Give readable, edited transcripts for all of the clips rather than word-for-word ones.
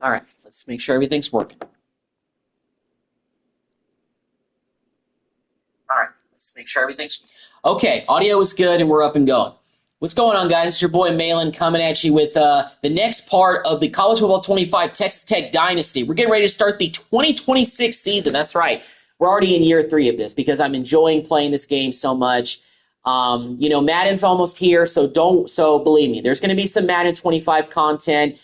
All right, let's make sure everything's working. All right, let's make sure everything's okay. Audio is good, and we're up and going. What's going on, guys? It's your boy Malin coming at you with the next part of the College Football 25 Texas Tech Dynasty. We're getting ready to start the 2026 season. That's right. We're already in year 3 of this because I'm enjoying playing this game so much. Madden's almost here, so believe me, there's going to be some Madden 25 content.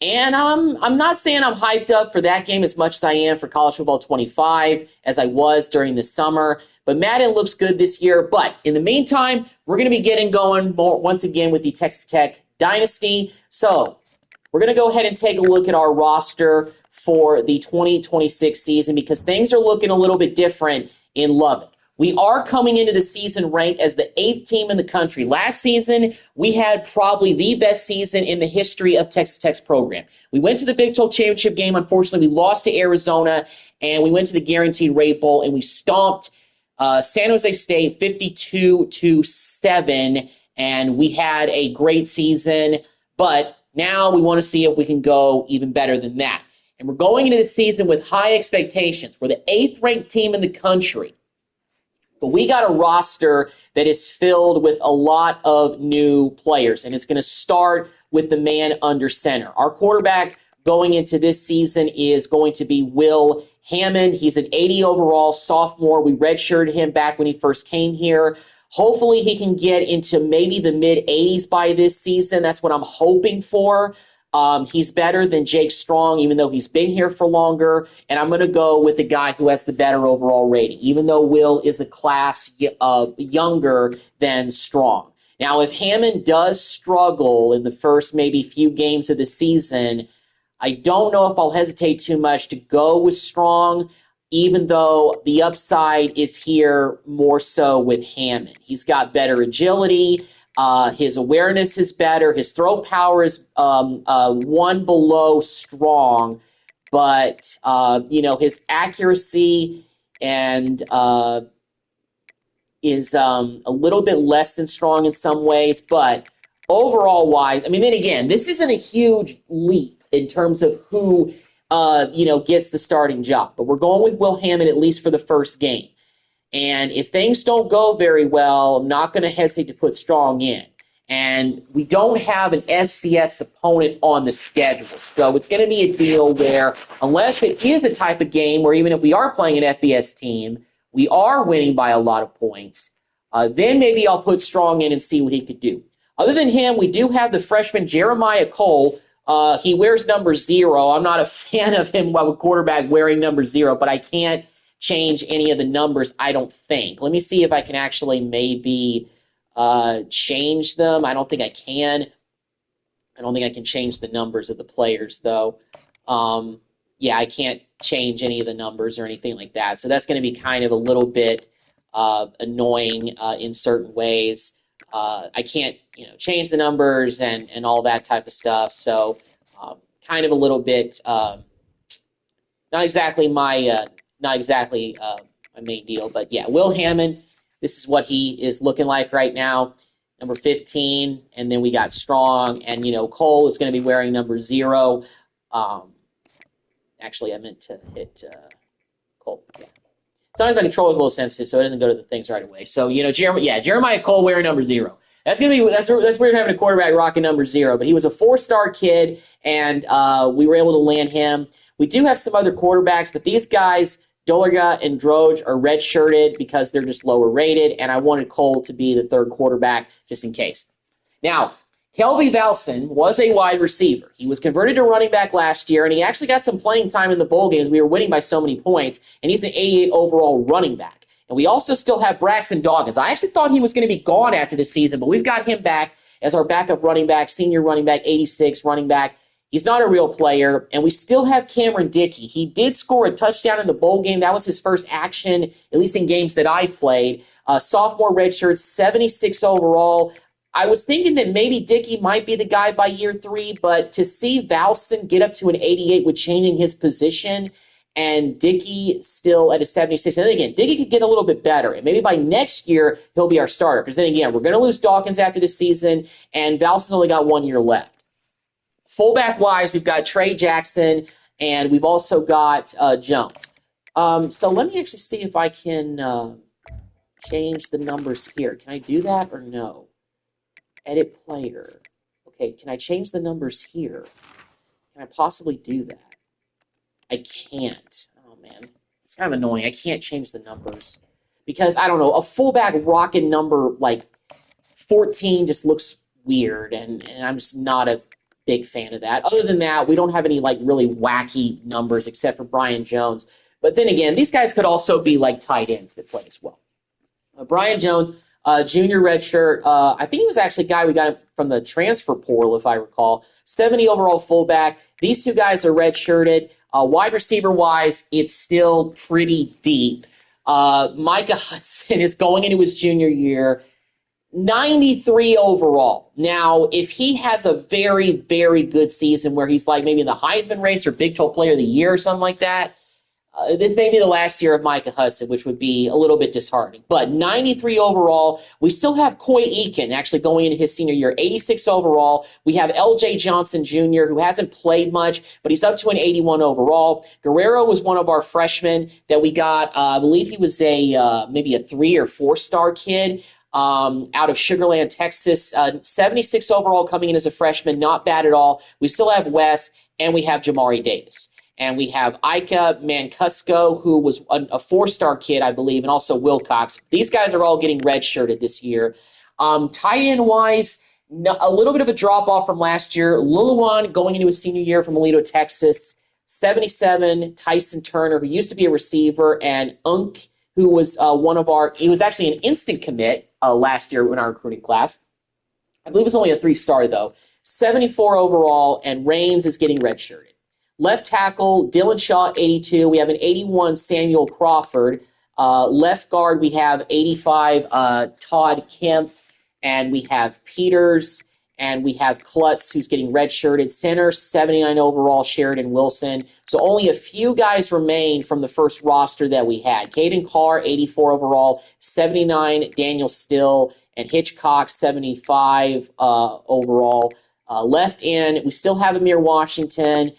And I'm not saying I'm hyped up for that game as much as I am for College Football 25 as I was during the summer. But Madden looks good this year. But in the meantime, we're going to be getting going once again with the Texas Tech Dynasty. So we're going to go ahead and take a look at our roster for the 2026 season because things are looking a little bit different in Lubbock. We are coming into the season ranked as the 8th team in the country. Last season, we had probably the best season in the history of Texas Tech's program. We went to the Big 12 championship game. Unfortunately, we lost to Arizona, and we went to the Guaranteed Rate Bowl, and we stomped San Jose State 52-7, and we had a great season. But now we want to see if we can go even better than that. And we're going into the season with high expectations. We're the 8th-ranked team in the country. But we got a roster that is filled with a lot of new players, and it's going to start with the man under center. Our quarterback going into this season is going to be Will Hammond. He's an 80 overall sophomore. We redshirted him back when he first came here. Hopefully he can get into maybe the mid-80s by this season. That's what I'm hoping for. He's better than Jake Strong, even though he's been here for longer. And I'm going to go with the guy who has the better overall rating, even though Will is a class younger than Strong. Now, if Hammond does struggle in the first maybe few games of the season, I don't know if I'll hesitate too much to go with Strong, even though the upside is here more so with Hammond. He's got better agility. His awareness is better. His throw power is one below Strong, but his accuracy and is a little bit less than Strong in some ways. But overall wise, then again, this isn't a huge leap in terms of who gets the starting job. But we're going with Will Hammond at least for the first game. And if things don't go very well, I'm not going to hesitate to put Strong in. And we don't have an FCS opponent on the schedule. So it's going to be a deal where, unless it is a type of game where even if we are playing an FBS team, we are winning by a lot of points, then maybe I'll put Strong in and see what he could do. Other than him, we do have the freshman Jeremiah Cole. He wears number 0. I'm not a fan of him while a quarterback wearing number 0, but I can't change any of the numbers, I don't think. Let me see if I can actually maybe change them. I don't think I can. I don't think I can change the numbers of the players, though. I can't change any of the numbers or anything like that. So that's going to be kind of a little bit annoying in certain ways. I can't, change the numbers and all that type of stuff. So kind of a little bit, not exactly my main deal. But yeah, Will Hammond, this is what he is looking like right now, number 15. And then we got Strong, and Cole is going to be wearing number 0. Actually, I meant to hit Cole. Yeah. Sometimes my controller is a little sensitive, so it doesn't go to the things right away. So Jeremiah Cole wearing number 0. That's weird having a quarterback rocking number 0. But he was a 4-star kid, and we were able to land him. We do have some other quarterbacks, but these guys, Dolarga and Droge, are redshirted because they're just lower rated, and I wanted Cole to be the 3rd quarterback just in case. Now, Kelby Valson was a wide receiver. He was converted to running back last year, and he actually got some playing time in the bowl games. We were winning by so many points, and he's an 88 overall running back. And we also still have Braxton Dawkins. I actually thought he was going to be gone after this season, but we've got him back as our backup running back, senior running back, 86 running back. He's not a real player, and we still have Cameron Dickey. He did score a touchdown in the bowl game. That was his first action, at least in games that I've played. Sophomore redshirt, 76 overall. I was thinking that maybe Dickey might be the guy by year 3, but to see Valson get up to an 88 with changing his position and Dickey still at a 76. And then again, Dickey could get a little bit better. And maybe by next year, he'll be our starter. Because then again, we're going to lose Dawkins after the season, and Valson's only got 1 year left. Fullback-wise, we've got Trey Jackson, and we've also got Jones. So let me actually see if I can change the numbers here. Can I do that or no? Edit player. Okay, can I change the numbers here? Can I possibly do that? I can't. Oh, man. It's kind of annoying. I can't change the numbers. Because, I don't know, a fullback rocket number, like 14 just looks weird, and I'm just not a big fan of that. Other than that, we don't have any, like, really wacky numbers except for Brian Jones. But then again, these guys could also be, like, tight ends that play as well. Brian Jones, junior redshirt. I think he was actually a guy we got from the transfer portal, if I recall. 70 overall fullback. These two guys are redshirted. Wide receiver-wise, it's still pretty deep. Micah Hudson is going into his junior year. 93 overall. Now, if he has a very, very good season where he's like maybe in the Heisman race or Big 12 Player of the Year or something like that, this may be the last year of Micah Hudson, which would be a little bit disheartening. But 93 overall. We still have Coy Eakin actually going into his senior year, 86 overall. We have L.J. Johnson Jr., who hasn't played much, but he's up to an 81 overall. Guerrero was one of our freshmen that we got. I believe he was maybe a 3 or 4-star kid out of Sugar Land, Texas. 76 overall coming in as a freshman. Not bad at all. We still have Wes, and we have Jamari Davis. And we have Ika Mancusko, who was a 4-star kid, I believe, and also Wilcox. These guys are all getting redshirted this year. Tight end-wise, a little bit of a drop-off from last year. Luluan going into his senior year from Aledo, Texas. 77, Tyson Turner, who used to be a receiver, and Unk, who was he was actually an instant commit last year in our recruiting class. I believe it was only a 3-star, though. 74 overall, and Raines is getting redshirted. Left tackle, Dylan Shaw, 82. We have an 81, Samuel Crawford. Left guard, we have 85, Todd Kemp. And we have Peters. And we have Klutz, who's getting redshirted. Center, 79 overall, Sheridan Wilson. So only a few guys remain from the first roster that we had. Caden Carr, 84 overall. 79, Daniel Still. And Hitchcock, 75 overall. Left end, we still have Amir Washington.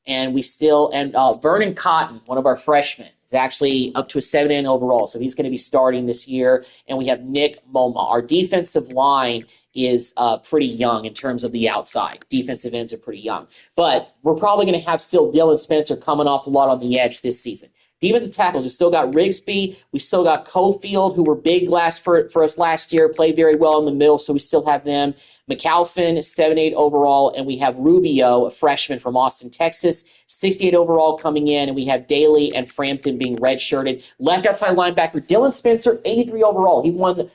And Vernon Cotton, one of our freshmen, is actually up to a 79 overall, so he's going to be starting this year. And we have Nick Moma. Our defensive line is pretty young in terms of the outside. Defensive ends are pretty young. But we're probably going to have still Dylan Spencer coming off a lot on the edge this season. Defensive tackles, we still got Rigsby. We still got Cofield, who were big for us last year, played very well in the middle, so we still have them. McAlphin, 78 overall, and we have Rubio, a freshman from Austin, Texas, 68 overall coming in, and we have Daly and Frampton being redshirted. Left outside linebacker, Dylan Spencer, 83 overall. He won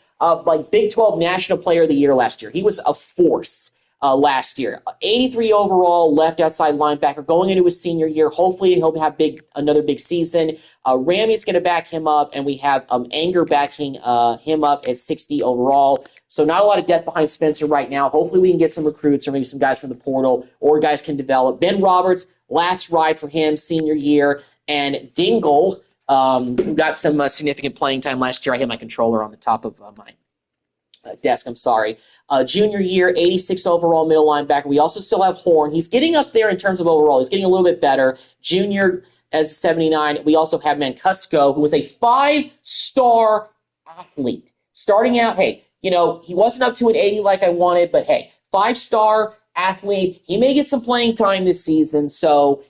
Big 12 National Player of the Year last year. He was a force last year. 83 overall, left outside linebacker, going into his senior year. Hopefully he'll have another big season. Ramey's going to back him up, and we have Anger backing him up at 60 overall. So not a lot of depth behind Spencer right now. Hopefully we can get some recruits or maybe some guys from the portal or guys can develop. Ben Roberts, last ride for him, senior year. And Dingle, who got some significant playing time last year. I hit my controller on the top of my desk, I'm sorry. Junior year, 86 overall middle linebacker. We also still have Horn. He's getting up there in terms of overall. He's getting a little bit better. Junior as 79. We also have Mancusko, who was a 5-star athlete. Starting out, he wasn't up to an 80 like I wanted, but 5-star athlete. He may get some playing time this season, so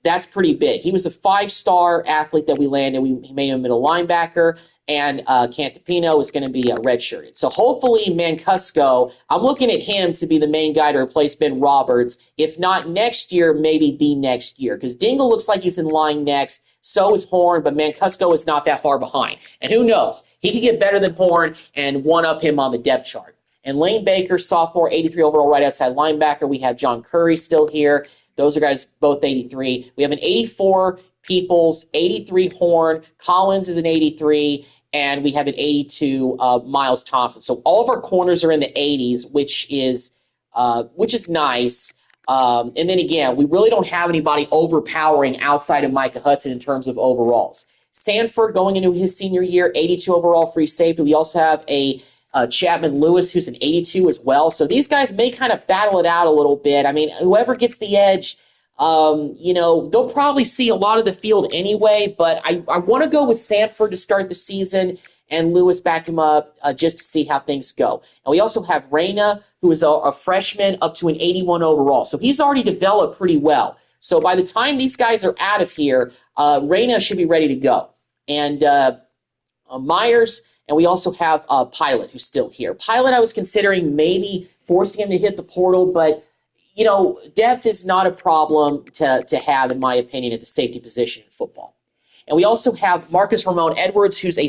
that's pretty big. He was a 5-star athlete that we landed. He made him a middle linebacker, and Cantapino is going to be redshirted. So hopefully Mancusko, I'm looking at him to be the main guy to replace Ben Roberts. If not next year, maybe the next year, because Dingle looks like he's in line next. So is Horn, but Mancusko is not that far behind. And who knows? He could get better than Horn and one-up him on the depth chart. And Lane Baker, sophomore, 83 overall right outside linebacker. We have John Curry still here. Those are guys both 83. We have an 84 Peoples, 83 Horn. Collins is an 83. And we have an 82 Miles Thompson. So all of our corners are in the 80s, which is nice. And then again, we really don't have anybody overpowering outside of Micah Hudson in terms of overalls. Sanford going into his senior year, 82 overall free safety. We also have a Chapman Lewis, who's an 82 as well. So these guys may kind of battle it out a little bit. I mean, whoever gets the edge, they'll probably see a lot of the field anyway, but I want to go with Sanford to start the season and Lewis back him up just to see how things go. And we also have Reyna, who is a freshman up to an 81 overall. So he's already developed pretty well. So by the time these guys are out of here, Reyna should be ready to go. And Myers, and we also have Pilot, who's still here. Pilot, I was considering maybe forcing him to hit the portal, but depth is not a problem to have, in my opinion, at the safety position in football. And we also have Marcus Ramon Edwards, who's a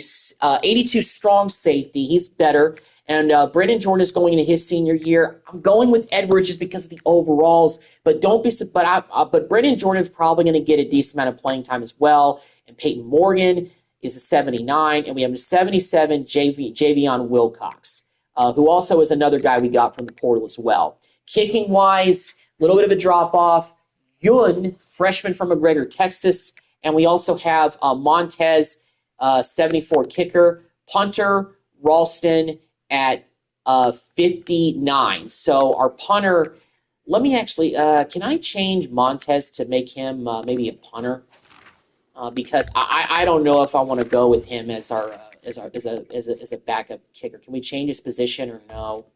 82 strong safety. He's better. And Brendan Jordan is going into his senior year. I'm going with Edwards just because of the overalls, but but Brendan Jordan's probably going to get a decent amount of playing time as well. And Peyton Morgan is a 79, and we have a 77 Javion Wilcox, who also is another guy we got from the portal as well. Kicking wise, a little bit of a drop off. Yun, freshman from McGregor, Texas. And we also have Montez, 74 kicker, punter, Ralston at 59. So our punter, let me actually, can I change Montez to make him maybe a punter? Because I don't know if I want to go with him as our as a backup kicker. Can we change his position or no?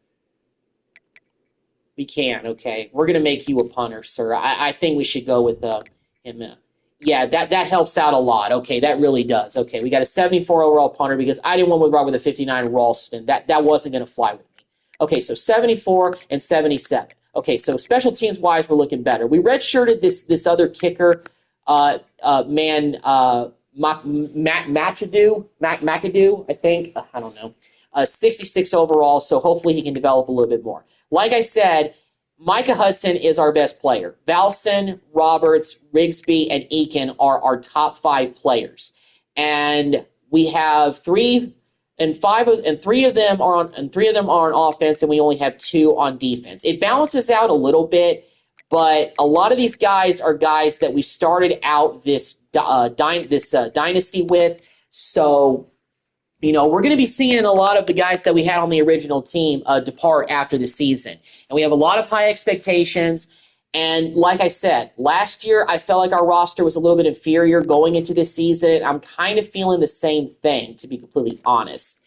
We can. Okay, we're gonna make you a punter, sir. I think we should go with him. Yeah, that helps out a lot. Okay, that really does. Okay, we got a 74 overall punter because I didn't want to run with a 59 Ralston. That wasn't going to fly with me. Okay, so 74 and 77. Okay, so special teams wise, we're looking better. We redshirted this other kicker, McAdoo, I think. I don't know. 66 overall, so hopefully he can develop a little bit more. Like I said, Micah Hudson is our best player. Valson, Roberts, Rigsby, and Eakin are our top 5 players. And we have 3 and 3 of them are on offense, and we only have 2 on defense. It balances out a little bit, but a lot of these guys are guys that we started out this dynasty with. So we're going to be seeing a lot of the guys that we had on the original team depart after the season. And we have a lot of high expectations. And like I said, last year I felt like our roster was a little bit inferior going into this season. I'm kind of feeling the same thing, to be completely honest,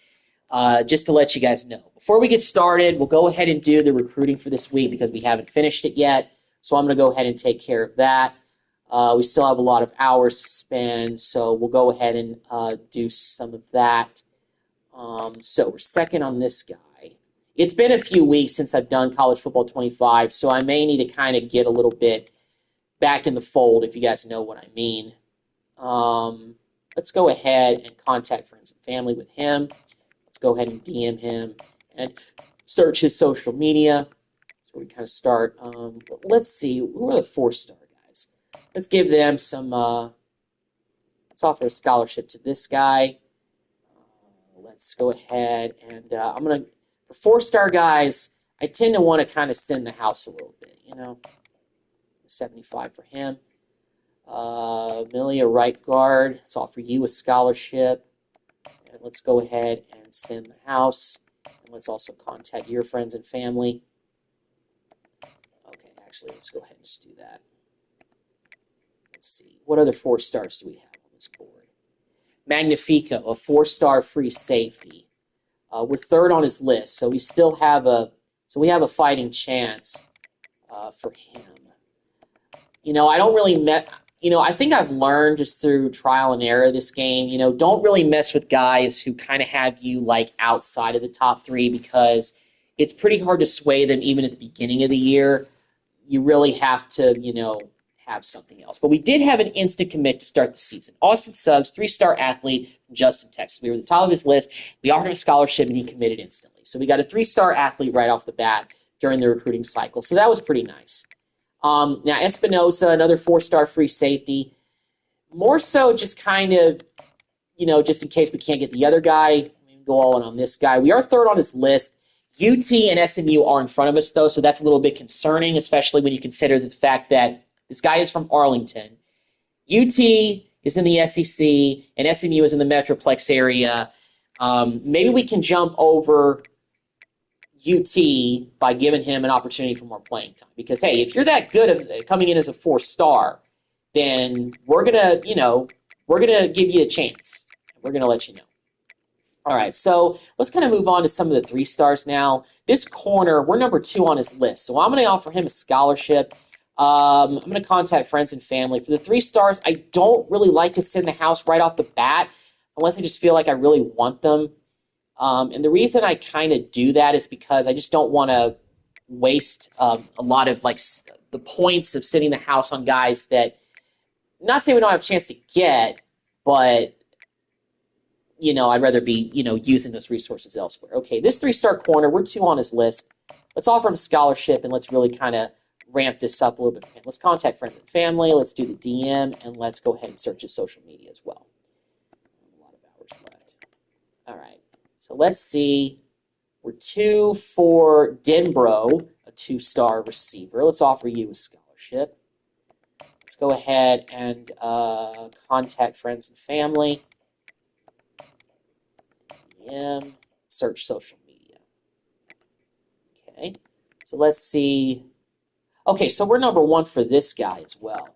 just to let you guys know. Before we get started, we'll go ahead and do the recruiting for this week because we haven't finished it yet. So I'm going to go ahead and take care of that. We still have a lot of hours to spend, so we'll go ahead and do some of that. So we're second on this guy. It's been a few weeks since I've done College Football 25, so I may need to kind of get a little bit back in the fold, if you guys know what I mean. Let's go ahead and contact friends and family with him. Let's go ahead and DM him and search his social media. So we kind of start. Let's see, who are the 4-star guys? Let's give them some, let's offer a scholarship to this guy. Let's go ahead and I'm going to, for 4-star guys, I tend to want to kind of send the house a little bit, 75 for him. Millie, a right guard. Let's offer you a scholarship. And let's go ahead and send the house. And let's also contact your friends and family. Okay, actually, let's go ahead and just do that. Let's see. What other 4-stars do we have on this board? Magnifico, a 4-star free safety. We're 3rd on his list, so we still have a fighting chance for him. I don't really I think I've learned just through trial and error this game. Don't really mess with guys who kind of have you like outside of the top 3 because it's pretty hard to sway them even at the beginning of the year. You really have to, have something else. But we did have an instant commit to start the season. Austin Suggs, 3-star athlete from Justin, Texas. We were at the top of his list. We offered him a scholarship, and he committed instantly. So we got a 3-star athlete right off the bat during the recruiting cycle. So that was pretty nice. Now, Espinosa, another 4-star free safety. More so just kind of, just in case we can't get the other guy, we can go all in on this guy. We are 3rd on his list. UT and SMU are in front of us, though, so that's a little bit concerning, especially when you consider the fact that this guy is from Arlington. UT is in the SEC, and SMU is in the Metroplex area. Maybe we can jump over UT by giving him an opportunity for more playing time. Because, hey, if you're that good at coming in as a 4-star, then we're going to, we're going to give you a chance. We're going to let you know. All right, so let's kind of move on to some of the 3-stars now. This corner, we're number 2 on his list, so I'm going to offer him a scholarship. I'm going to contact friends and family. For the 3 stars, I don't really like to sit in the house right off the bat unless I just feel like I really want them. And the reason I kind of do that is because I just don't want to waste a lot of the points of sitting in the house on guys that, not saying we don't have a chance to get, but I'd rather be, using those resources elsewhere. Okay, this 3-star corner, we're 2 on his list. Let's offer him a scholarship, and let's really kind of ramp this up a little bit. Let's contact friends and family. Let's do the DM, and let's go ahead and search his social media as well. A lot of hours left. All right, so let's see. We're 2 for Denbro, a 2-star receiver. Let's offer you a scholarship. Let's go ahead and contact friends and family. Search social media. Okay, so let's see. Okay, so we're number 1 for this guy as well.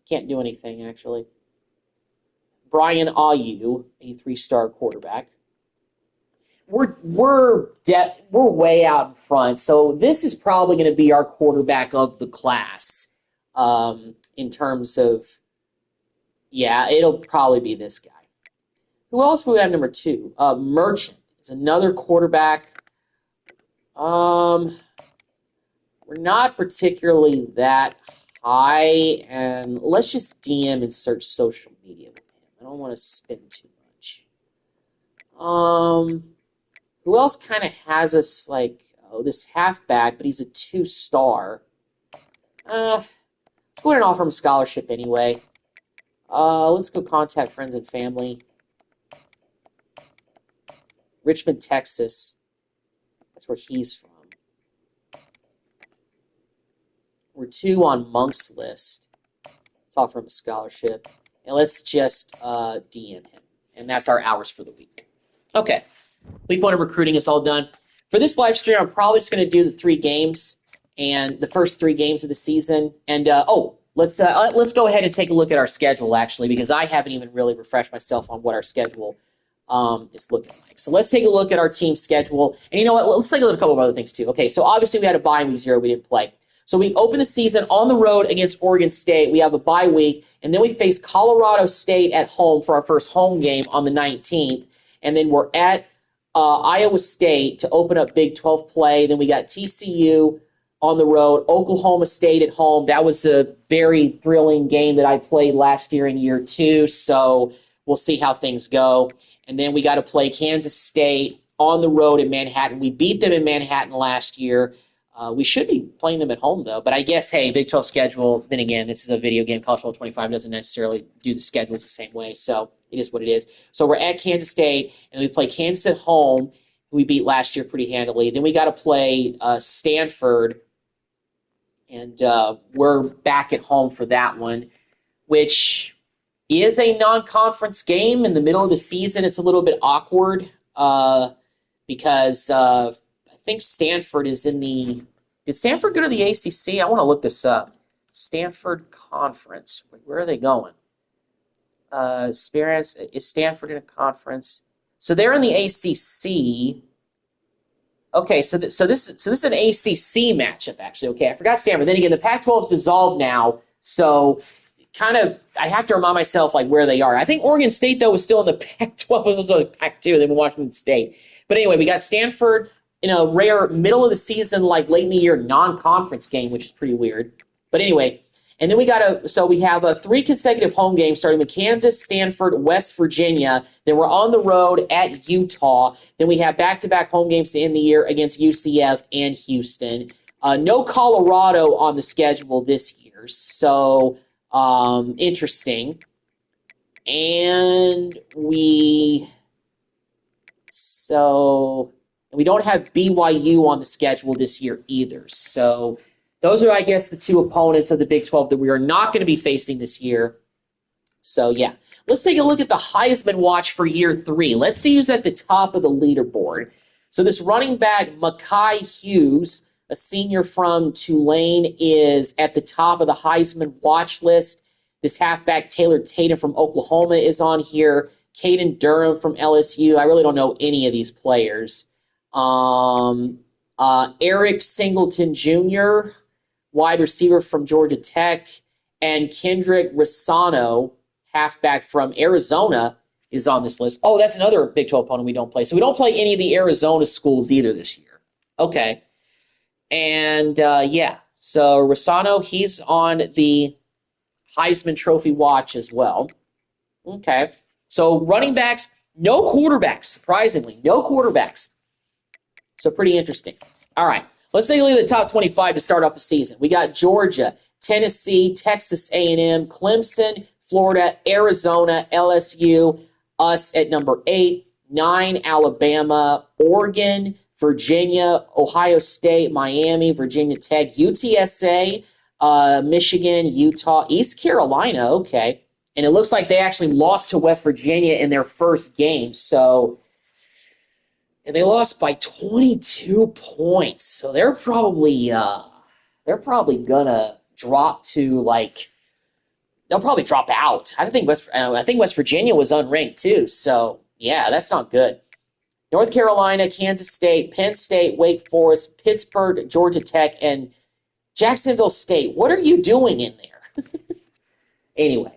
Can't do anything, actually. Brian Ayu, a 3-star quarterback. We're way out in front, so this is probably going to be our quarterback of the class in terms of, it'll probably be this guy. Who else would we have number 2? Merchant is another quarterback. We're not particularly that high, and let's just DM and search social media with him. I don't want to spend too much. Who else kind of has us this halfback, but he's a 2-star. Let's go ahead and offer him a scholarship anyway. Let's go contact friends and family. Richmond, Texas. That's where he's from. We're 2 on Monk's list. Let's offer him a scholarship. And let's just DM him. And that's our hours for the week. Okay. Week 1 of recruiting is all done. For this live stream, I'm probably just going to do the 3 games and the first 3 games of the season. And, let's go ahead and take a look at our schedule, actually, because I haven't even really refreshed myself on what our schedule is looking like. So let's take a look at our team schedule. And you know what? Let's take a look at a couple of other things, too. Okay, so obviously we had a bye in week 0. We didn't play. So we open the season on the road against Oregon State. We have a bye week, and then we face Colorado State at home for our first home game on the 19th. And then we're at Iowa State to open up Big 12 play. Then we got TCU on the road, Oklahoma State at home. That was a very thrilling game that I played last year in year 2, so we'll see how things go. And then we got to play Kansas State on the road in Manhattan. We beat them in Manhattan last year. We should be playing them at home, though. But I guess, hey, Big 12 schedule, then again, this is a video game. College Football 25 doesn't necessarily do the schedules the same way, so it is what it is. So we're at Kansas State, and we play Kansas at home, who we beat last year pretty handily. Then we got to play Stanford, and we're back at home for that one, which is a non-conference game in the middle of the season. It's a little bit awkward because I think Stanford is in the – did Stanford go to the ACC? I want to look this up. Stanford Conference. Where are they going? Is Stanford in a conference? So they're in the ACC. Okay, so this is an ACC matchup, actually. Okay, I forgot Stanford. Then again, the Pac-12 is dissolved now, so kind of I have to remind myself where they are. I think Oregon State, though, was still in the Pac-12. It was on Pac-2. They've been Washington State. But anyway, we got Stanford in a rare middle of the season, late in the year non-conference game, which is pretty weird. But anyway, and then we have 3 consecutive home games starting with Kansas, Stanford, West Virginia. Then we're on the road at Utah. Then we have back-to-back home games to end the year against UCF and Houston. No Colorado on the schedule this year, so interesting. And we don't have BYU on the schedule this year either. So those are, I guess, the 2 opponents of the Big 12 that we are not going to be facing this year. So, yeah. Let's take a look at the Heisman watch for year 3. Let's see who's at the top of the leaderboard. So this running back, Mekhi Hughes, a senior from Tulane, is at the top of the Heisman watch list. This halfback, Taylor Tatum from Oklahoma, is on here. Caden Durham from LSU. I really don't know any of these players. Eric Singleton Jr., wide receiver from Georgia Tech, and Kendrick Rossano, halfback from Arizona, is on this list. Oh, that's another Big 12 opponent we don't play. So we don't play any of the Arizona schools either this year. Okay. And, yeah, so Rossano, he's on the Heisman Trophy watch as well. Okay. So running backs, no quarterbacks, surprisingly. No quarterbacks. So pretty interesting. All right. Let's take a look at the top 25 to start off the season. We got Georgia, Tennessee, Texas A&M, Clemson, Florida, Arizona, LSU, us at number 8, 9, Alabama, Oregon, Virginia, Ohio State, Miami, Virginia Tech, UTSA, Michigan, Utah, East Carolina, okay. And it looks like they actually lost to West Virginia in their first game. So, and they lost by 22 points. So they're probably gonna drop to they'll probably drop out. I think West Virginia was unranked too. So yeah, that's not good. North Carolina, Kansas State, Penn State, Wake Forest, Pittsburgh, Georgia Tech, and Jacksonville State. What are you doing in there? Anyway.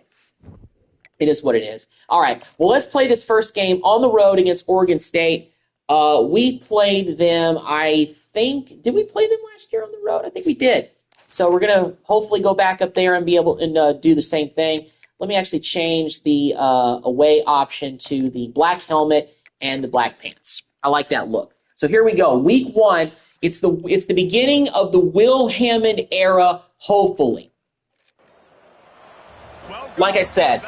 It is what it is. All right. Well, let's play this first game on the road against Oregon State. We played them, I think. Did we play them last year on the road? I think we did. So we're going to hopefully go back up there and be able to do the same thing. Let me actually change the away option to the black helmet and the black pants. I like that look. So here we go. Week 1. It's the beginning of the Will Hammond era, hopefully. Like I said,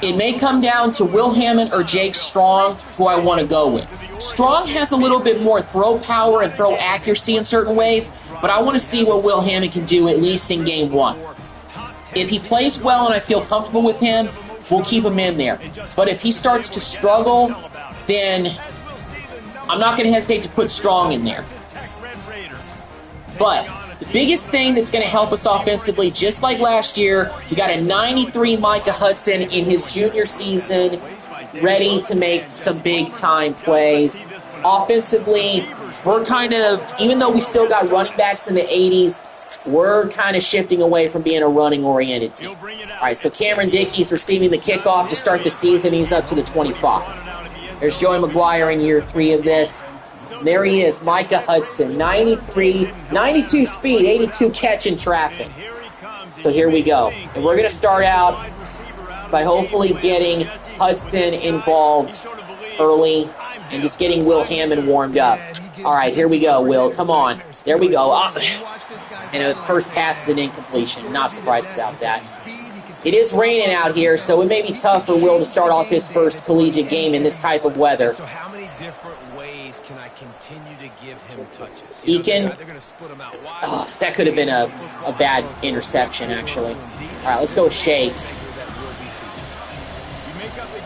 it may come down to Will Hammond or Jake Strong, who I want to go with. Strong has a little bit more throw power and throw accuracy in certain ways, but I want to see what Will Hammond can do at least in game 1. If he plays well and I feel comfortable with him, we'll keep him in there. But if he starts to struggle, then I'm not going to hesitate to put Strong in there. But the biggest thing that's going to help us offensively, just like last year, we got a 93 Micah Hudson in his junior season, ready to make some big-time plays. Offensively, we're kind of, even though we still got running backs in the 80s, we're kind of shifting away from being a running-oriented team. All right, so Cameron Dickey's receiving the kickoff to start the season. He's up to the 25. There's Joey McGuire in year 3 of this. There he is, Micah Hudson, 92 speed, 82 catch in traffic. So here we go. And we're going to start out by hopefully getting Hudson involved early and just getting Will Hammond warmed up. All right, here we go, Will. Come on. There we go. And the first pass is an incompletion. Not surprised about that. It is raining out here, so it may be tough for Will to start off his first collegiate game in this type of weather. So how many different ways can I continue to give him touches? He can. That could have been a bad interception, actually. All right, let's go Shakes.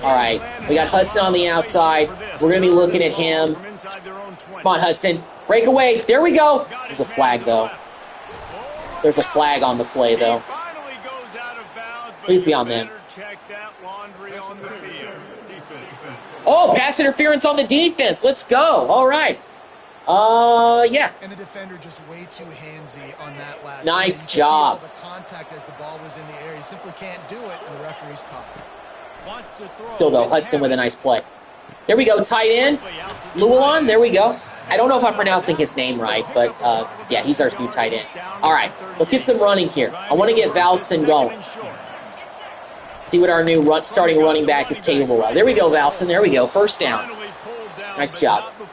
All right, we got Hudson on the outside. We're going to be looking at him. Come on, Hudson. Break away. There we go. There's a flag, though. There's a flag on the play, though. Please be on them. Oh, pass interference on the defense. Let's go. All right. Yeah. And the defender just way too handsy on that last. Nice job. The contact as the ball was in the air. He simply can't do it, and the referee's caught it. Still, though, Hudson with a nice play. There we go, tight end. Llewellyn, there we go. I don't know if I'm pronouncing his name right, but, yeah, he's our new tight end. All right, let's get some running here. I want to get Valson going. See what our new starting running back is capable of. There we go, Valson. There we go. First down. Nice job. We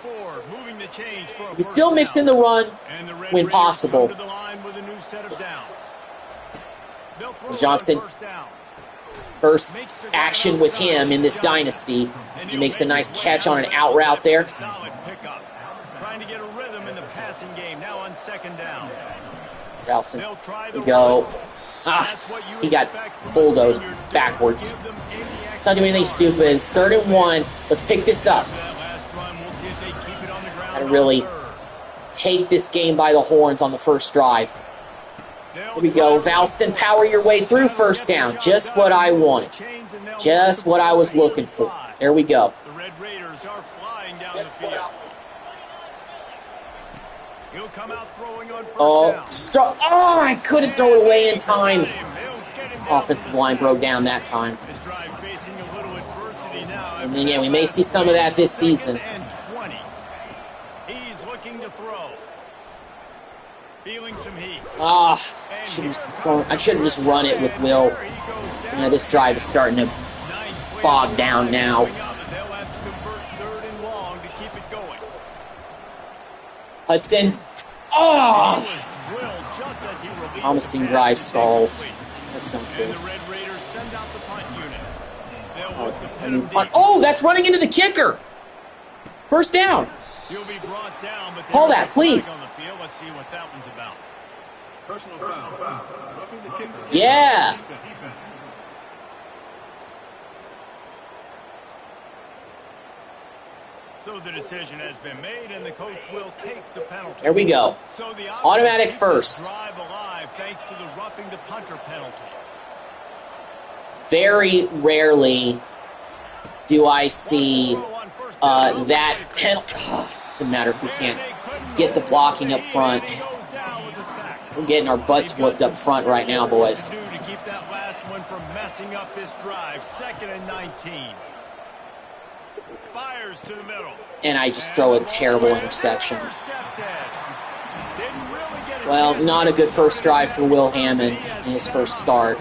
can still mix in the run when possible. Johnson, first action with him in this dynasty. He makes a nice catch on an out route there. Valson, we go. Ah, he got bulldozed backwards. It's not doing anything stupid. It's 3rd and 1. Let's pick this up. Gotta really take this game by the horns on the first drive. Here we go. Valson, power your way through 1st down. Just what I wanted. Just what I was looking for. There we go. The Red Raiders are flying down the field. He'll come out throwing on first down. I couldn't throw it away in time. Offensive line broke down that time. And then, yeah, we may see some of that this season. He's looking to throw. Feeling some heat. I should have just run it with Will. You know, this drive is starting to bog down now. Hudson. Promising drive stalls. That's not good. That's running into the kicker. 1st down. Call that, please. Let's see what that one's about. Personal foul. Roughing the kicker. Yeah. So the decision has been made, and the coach will take the penalty. There we go. So the automatic first. Drive alive thanks to the roughing the punter penalty. Very rarely do I see that penalty. Doesn't matter if we can't get the blocking up front. We're getting our butts whooped up front right now, boys. To keep that last one from messing up this drive. 2nd and 19. Fires to the middle. And I just throw a terrible interception. Well, not a good first drive for Will Hammond in his first start.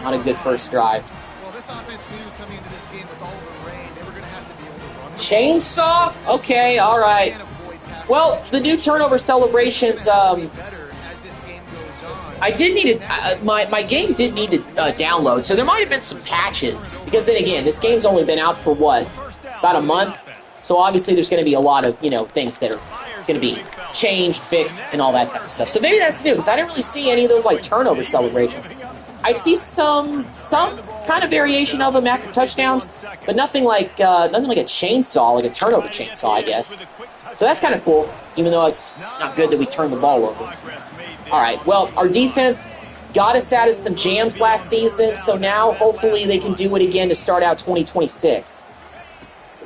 Not a good first drive. Well, this offense knew coming into this game with all the rain, they were going to have to be able to run. Chainsaw? Okay, all right. Well, the new turnover celebrations, I did need to, my game did need to download, so there might have been some patches. Because then again, this game's only been out for what? About a month? So obviously there's going to be a lot of, things that are going to be changed, fixed, and all that type of stuff. So maybe that's new, because I didn't really see any of those, turnover celebrations. I'd see some kind of variation of them after touchdowns, but nothing like a chainsaw, like a turnover chainsaw, I guess. So that's kind of cool, even though it's not good that we turn the ball over. All right, well, our defense got us out of some jams last season, so now hopefully they can do it again to start out 2026.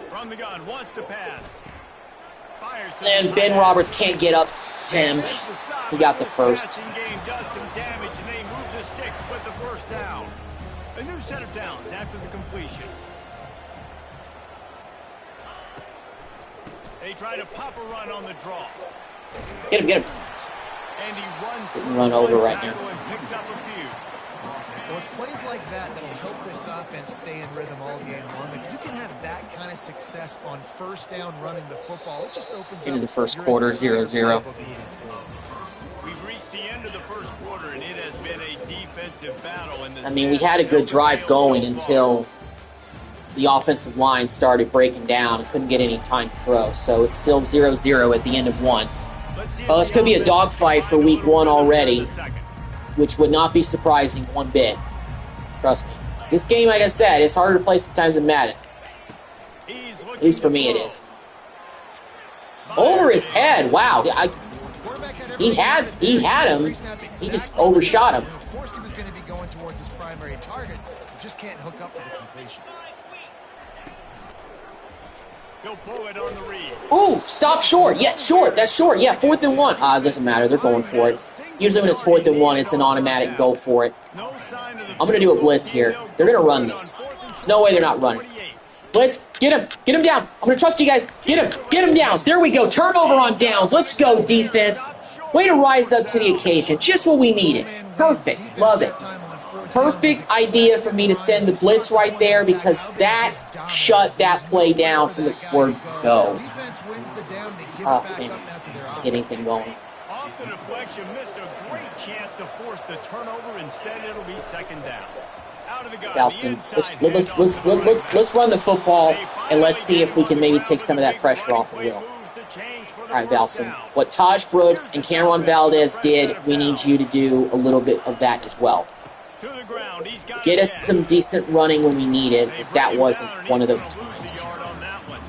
From the gun, wants to pass. Fires to And Ben Roberts can't get up to him. He got the first. Game does some damage, and they move the sticks with the 1st down. A new set of downs after the completion. They try to pop a run on the draw. Get him. And he runs Run over right now. and picks up a few. Well, it's plays like that that'll help this offense stay in rhythm all game long. If you can have that kind of success on 1st down running the football, it just opens Into up the first your quarter, entire 0-0. We've reached the end of the first quarter, and it has been a defensive battle. I mean, we had a good drive going until the offensive line started breaking down and couldn't get any time to throw. So it's still 0-0 at the end of one. Well, this could be a dogfight for week 1 already, which would not be surprising one bit. Trust me. This game, like I said, it's harder to play sometimes than Madden. At least for me it is. Over his head. Wow. He had him. He just overshot him. Of course he was going to be going towards his primary target. He just can't hook up with the completion. He'll pull it on the read. Ooh, stop short. Yeah, short. That's short. Yeah, 4th and 1. It doesn't matter. They're going for it. Usually when it's 4th and 1, it's an automatic go for it. I'm going to do a blitz here. They're going to run this. There's no way they're not running. Blitz, get him. Get him down. I'm going to trust you guys. Get him. Get him down. There we go. Turnover on downs. Let's go, defense. Way to rise up to the occasion. Just what we needed. Perfect. Love it. Perfect idea for me to send the blitz right there because that shut that play down from the word go. Oh, man. Can't get anything going. Off the deflection, missed a great chance to force the turnover. Instead, it'll be 2nd down. Out of the gun. Galson, let's run the football and let's see if we can maybe take some of that pressure off of Will. All right, Galson. What Taj Brooks and Cameron Valdez did, we need you to do a little bit of that as well. To the ground. He's got get it us some decent running when we need it. They But bring that him wasn't down, and one he's of those gonna lose a times. yard on that one.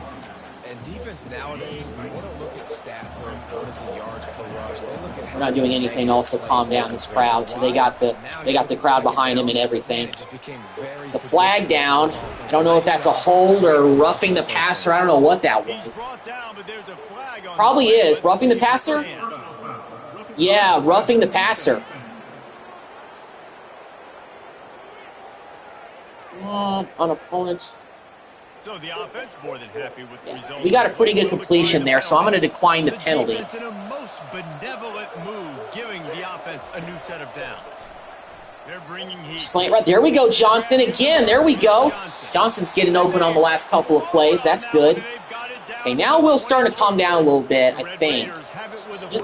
And defense nowadays, they don't look at stats or what is the yards per rush. They look at We're not doing anything to also calm down this crowd. So they got the crowd behind him and everything. It's a flag down. I don't know if that's a hold or roughing the passer. I don't know what that He's was. brought down, but there's a flag on Probably the play. is. Let's Roughing the see if passer? it stands. Yeah, roughing the passer. On opponents. So the offense more than happy with the result. We got a pretty good completion there, so I'm going to decline the penalty. Defense in a most benevolent move, giving the offense a new set of downs. They're bringing heat. Slant right. There we go, Johnson again. There we go. Johnson's getting open on the last couple of plays. That's good. Okay, now Will's starting to calm down a little bit, I think.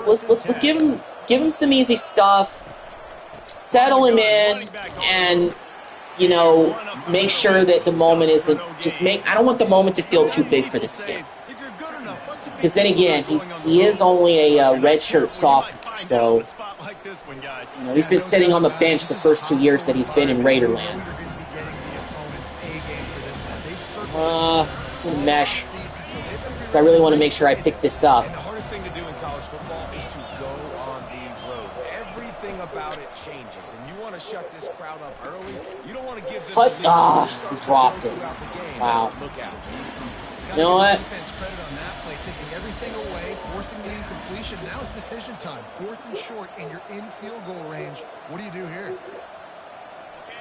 Let's give him some easy stuff. Settle him in, and make sure that the moment isn't I don't want the moment to feel too big for this kid. Because then again, he is only a redshirt sophomore, so he's been sitting on the bench the first 2 years that he's been in Raiderland. It's going to mesh. So I really want to make sure I pick this up. And the hardest thing to do in college football is to go on the road. Everything about it changes, and you want to shut this crowd up early. You don't want to give them He dropped it. Wow. Look out. You know what? Defense credit on that play, taking everything away, forcing the incompletion. Now it's decision time. 4th and short, and you're in field goal range. What do you do here?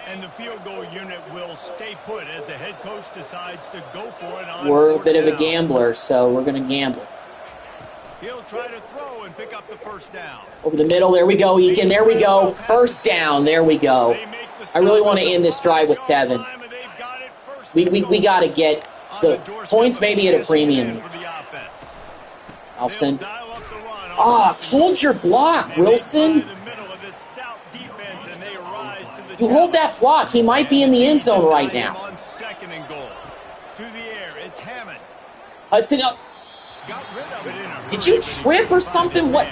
And the field goal unit will stay put as the head coach decides to go for it on We're a bit of a 4th down. gambler, so we're going to gamble. He'll try to throw and pick up the first down. Over the middle, there we go, Eakin. There we go. First down, there we go. They make the I really stop want to at the end this drive with 7. time, and they've got it first We got to get the points maybe at a premium. for the offense. Wilson. They'll dial up the run on Hold your block, And they Wilson. find the middle of this stout defense, and they rise to the You hold that block. He might be in the end zone right now. On 2nd and goal. To the air, it's Hammond. Hudson, Got rid of it in a hurry, did you but he trip or something? What?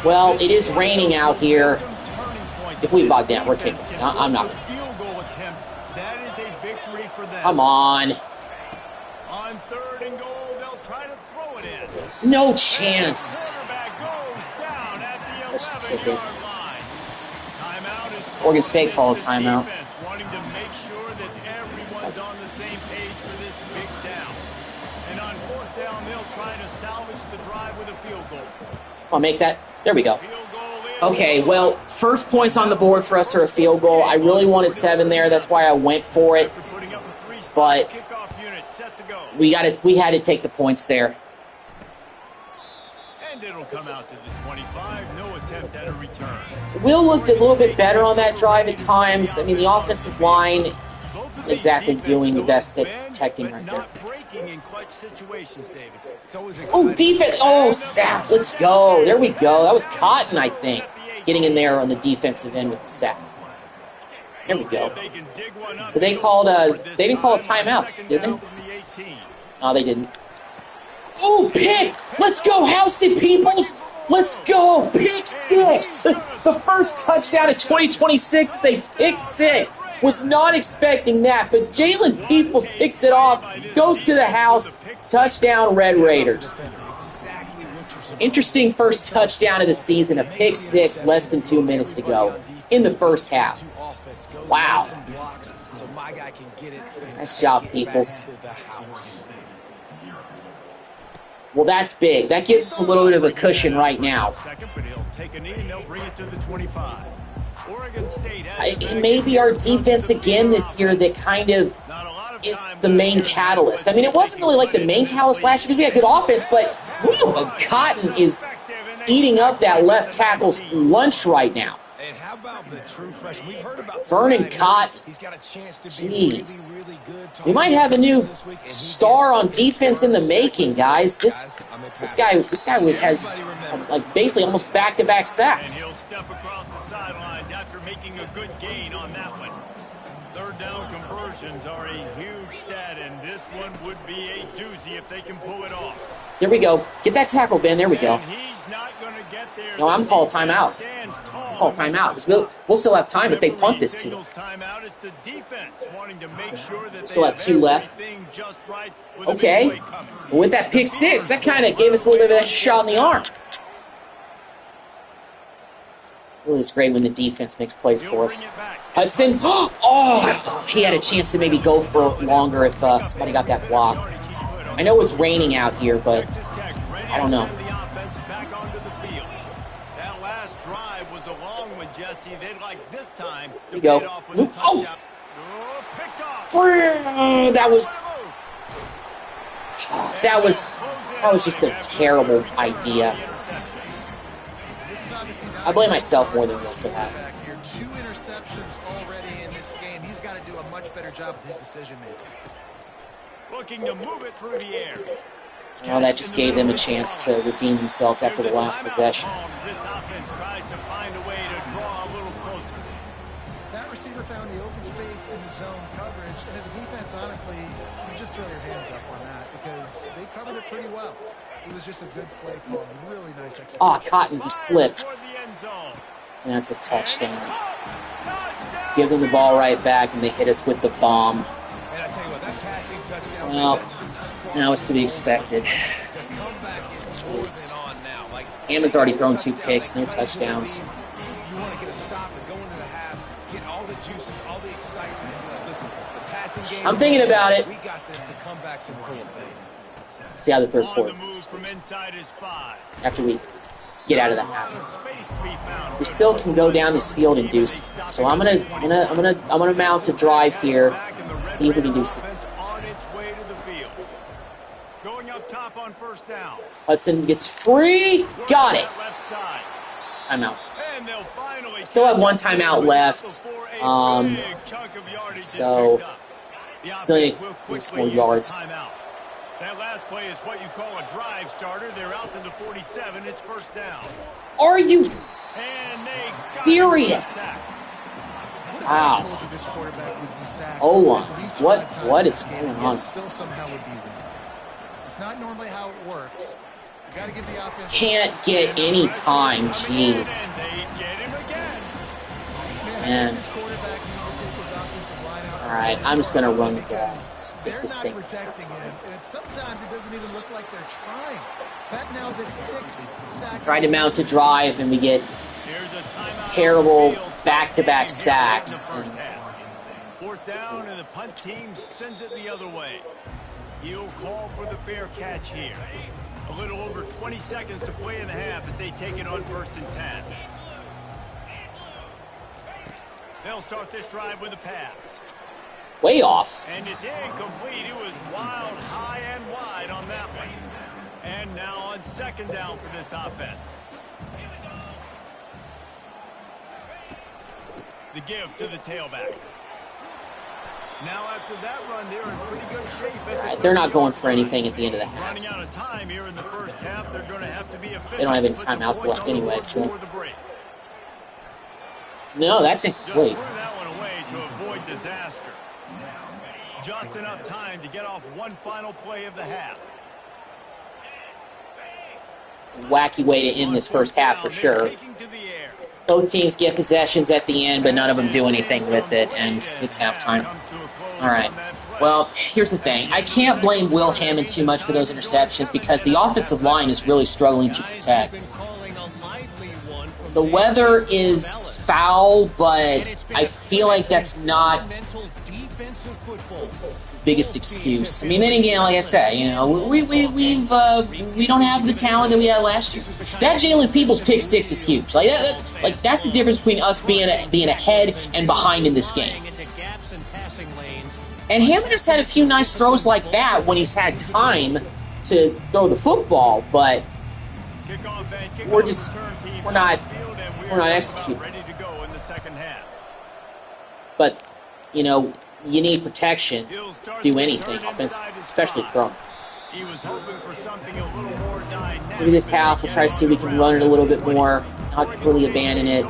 Well, it is raining out here. If we bog down, we're kicking. I'm not. Field goal attempt. That is a victory for them. Come on. On 3rd and goal, they'll try to throw it in. No chance. Quarterback goes down at the Let's just 11-yard kick it. line. Timeout is called. Oregon State called This is timeout. defense wanting to make sure that everyone's on the same page for this big down. And on 4th down, they'll try to salvage the drive with a field goal. I'll make that. There we go. Field goal is Okay, well, first points on the board for us are a field goal. I really wanted 7 there. That's why I went for it. after putting up a 3-spot But kickoff unit set to go. we had to take the points there. And it'll come out to the 25. No attempt at a return. Will looked a little bit better on that drive at times. I mean, the offensive line Both of these exactly doing the defenses best at bend, protecting but right there. not breaking in clutch situations, David. It's always Oh, exciting. defense. Oh, sack. Let's go. There we go. That was Cotton, I think, getting in there on the defensive end with the sack. There we go. So they didn't call a timeout, did they? No, they didn't. Oh, pick! Let's go, Houston Peoples! Let's go! Pick 6! The first touchdown of 2026 is a pick 6. Was not expecting that, but Jalen Peoples picks it off, goes to the house, touchdown Red Raiders. Interesting first touchdown of the season, a pick 6, less than 2 minutes to go in the first half. Wow. Nice job, Peoples. Well, that's big. That gives us a little bit of a cushion right now. It may be our defense again this year that kind of is the main catalyst. I mean, it wasn't really like the main catalyst last year because we had good offense, but Cotton is eating up that left tackle's lunch right now. And how about the true freshman? We've heard about Vernon Cotton. He's got a chance to be Jeez. really good. We might have a new star on defense in the making, guys. This guy has like basically almost back-to-back sacks. And he'll step across the sidelines after making a good gain on that one. 3rd down conversions are a huge stat in this This one would be a doozy if they can pull it off. There we go. Get that tackle, Ben. There we go. And he's not going to get there. No, I'm calling timeout. Call timeout. We'll still have time if they punt this to us. Timeout. It's the defense wanting to make sure that Still have 2 left. just right Okay. With that pick 6, that kind of gave us a little bit of an extra shot in the arm. Really, it's great when the defense makes plays for us. Hudson, oh, he had a chance to maybe go for longer if somebody got that block. I know it's raining out here, but I don't know. That last drive was a long one, Jesse. They'd like this time to go. get off with a touchdown. Picked off. That was just a terrible idea. I blame myself more than Will for that. 2 interceptions already in this game. He's got to do a much better job with his decision making. Looking to move it through the air. Well, that just gave them a chance to redeem themselves after the last possession. This offense tries to find a way to draw a little closer. That receiver found the open space in the zone coverage, and as a defense, honestly, you just throw your hands up on that because they covered it pretty well. It was just a good play call, really nice execution. Oh, Cotton just slipped. And that's a touchdown. Give them the ball right back, and they hit us with the bomb. And I tell you what, that passing touchdown, Well, now it's to be expected. Hammond's already thrown 2 picks, no touchdowns. You want to get a stop and go into the half, get all the juices, all the excitement, and be like, listen, the passing game. I'm thinking about it. We got this. The comeback's in full effect. See how the third quarter goes after we get out of the half. We still can go down this field and do something. So I'm gonna mount a drive here, see if we can do something. Going up top on first down. Hudson gets free. Got it. Timeout. Still have 1 timeout left. So still need some more yards. That last play is what you call a drive starter. They're out to the 47. It's first down. Are you serious? Wow. Hold on. What is going on? Still somehow would be winning. It's not normally how it works. You got to give the offense. Can't get any time. Jeez. Man. All right, I'm just gonna run the ball. Get this thing. And sometimes it doesn't even look like they're trying. That now the 6th sack. Trying to mount a drive, and we get terrible back-to-back sacks. Fourth down, and the punt team sends it the other way. He'll call for the fair catch here. A little over 20 seconds to play in the half as they take it on 1st and 10. They'll start this drive with a pass. Way off. And it's incomplete. It was wild, high, and wide on that one. And now on 2nd down for this offense. The give to the tailback. Now after that run, they're in pretty good shape. They're not going for anything at the end of the half. Running out of time here in the first half, they're going to have to be efficient. They don't have any timeouts left anyway, so. No, that's incomplete. Just threw that one away to avoid disaster. Just enough time to get off one final play of the half. Wacky way to end this first half for sure. Both teams get possessions at the end, but none of them do anything with it, and it's halftime. All right. Well, here's the thing. I can't blame Will Hammond too much for those interceptions because the offensive line is really struggling to protect. The weather is foul, but I feel like that's not the biggest excuse. I mean, then again, like I said, you know, we don't have the talent that we had last year. That Jalen Peoples pick 6 is huge. Like that's the difference between us being ahead and behind in this game. And Hammond has had a few nice throws like that when he's had time to throw the football, but we're not executing. But, you know, you need protection to do anything offensively, especially throwing. Maybe this half we'll try to see if we can run it a little bit more, not really abandon it,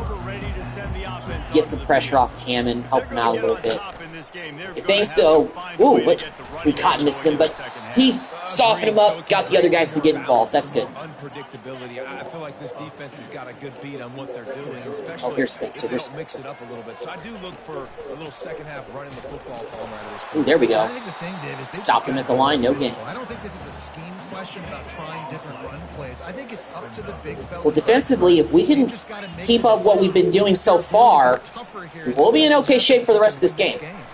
get some pressure off Hammond, help him out a little bit. this game. They're If gonna things have to go, find a way to get the we running caught game missed going him, in the but second half. he softened him up, got the other guys to get involved. That's good. Unpredictability. I feel like this defense has got a good beat on what they're doing, Oh, especially here's Spencer. if they Here's don't mix Spencer. it up a little bit. So I do look for a little second half running the football coming out of this. Ooh, there we go. I think the thing, Dave, is they Stopped just him gotta at the be line, no physical. gain. I don't think this is a scheme question about trying different run plays. I think it's up to the big fellas. Well, defensively, if we can They just gotta make keep the up what we've been doing so decision. far, Tougher here we'll be in the okay second shape half for the if rest of they this can game. win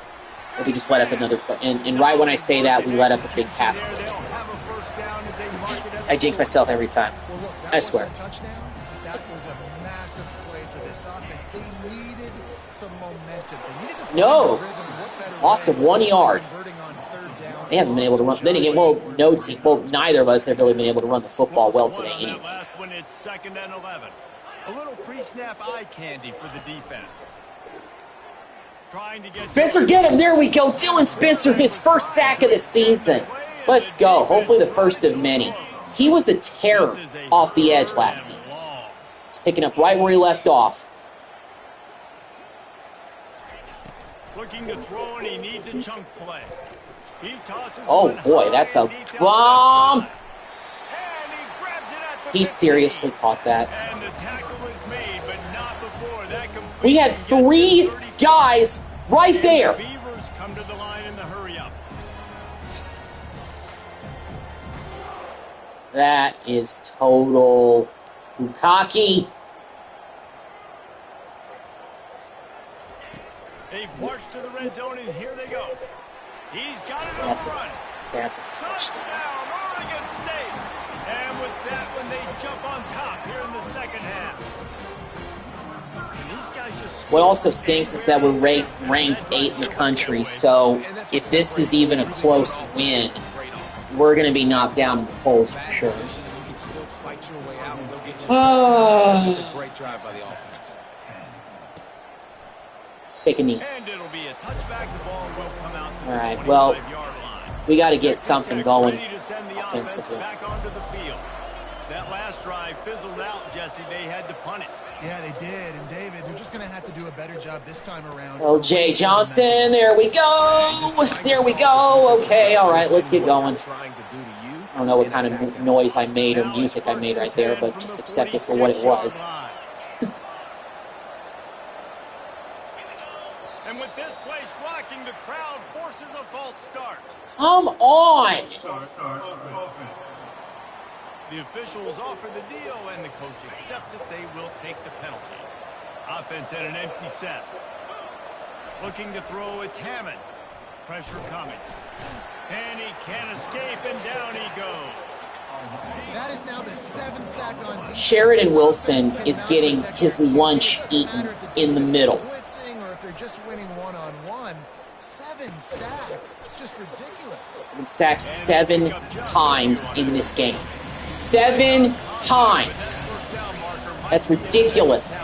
If we just let up another, and right when I say that, we let up a big pass. They'll have a first down as they mark it at I jinx myself every time. Well, look, that I wasn't swear. a touchdown. That was a massive play for this offense. They needed some momentum. They needed to find No. a rhythm. What better Loss way of 1 than yard. converting on third down? They haven't been able to run. Then again, well, no team, well, neither of us have really been able to run the football well today, On that anyways. last one, it's 2nd and 11. A little pre-snap eye candy for the defense. Trying to get Spencer, get him! There we go. Dylan Spencer, his first sack of the season. Let's go. Hopefully the first of many. He was a terror off the edge last season. He's picking up right where he left off. Looking to throw, and he needs a chunk play. He tosses Oh one boy, high that's a deep down the bomb. left side. And he grabs it at the He 15. seriously caught that. And the tackle is made, but not before that completion We had gets to 3 32. guys right And there. the Beavers come to the line in the hurry up. That is total bukkake. They've marched to the red zone, and here they go. He's got it on That's the a, run. that's a touchdown. Touchdown, Oregon State. And with that one, they jump on top here in the second half. And these guys just What also stinks is that we're ranked 8 in the country, so if this is even a close win, we're going to be knocked down in the polls for sure. You can still fight your way out and they'll get you a touchdown. It's a great drive by the offense. Take a knee. And it'll be a touchback. The ball will come out to the All right, well, 25-yard line. we got to get something going Ready to send the offense offensively. back onto the field. That last drive fizzled out, Jesse. They had to punt it. Yeah, they did. And David, they're just going to have to do a better job this time around. Oh, Jay Johnson, there we go. There we go. Okay, all right, let's get going. I don't know what kind of noise I made or music I made right there, but just accept it for what it was. And with this place rocking, the crowd forces a false start. Come on. The officials offer the deal, and the coach accepts it. They will take the penalty. Offense at an empty set. Looking to throw, it's Hammond. Pressure coming. And he can't escape, and down he goes. That is now the 7th sack on defense. Sheridan Wilson is getting his lunch eaten in the middle. Blitzing or if they're just winning one-on-one. 7 sacks. That's just ridiculous. Been sacked 7 times in this game. 7 times. That's ridiculous.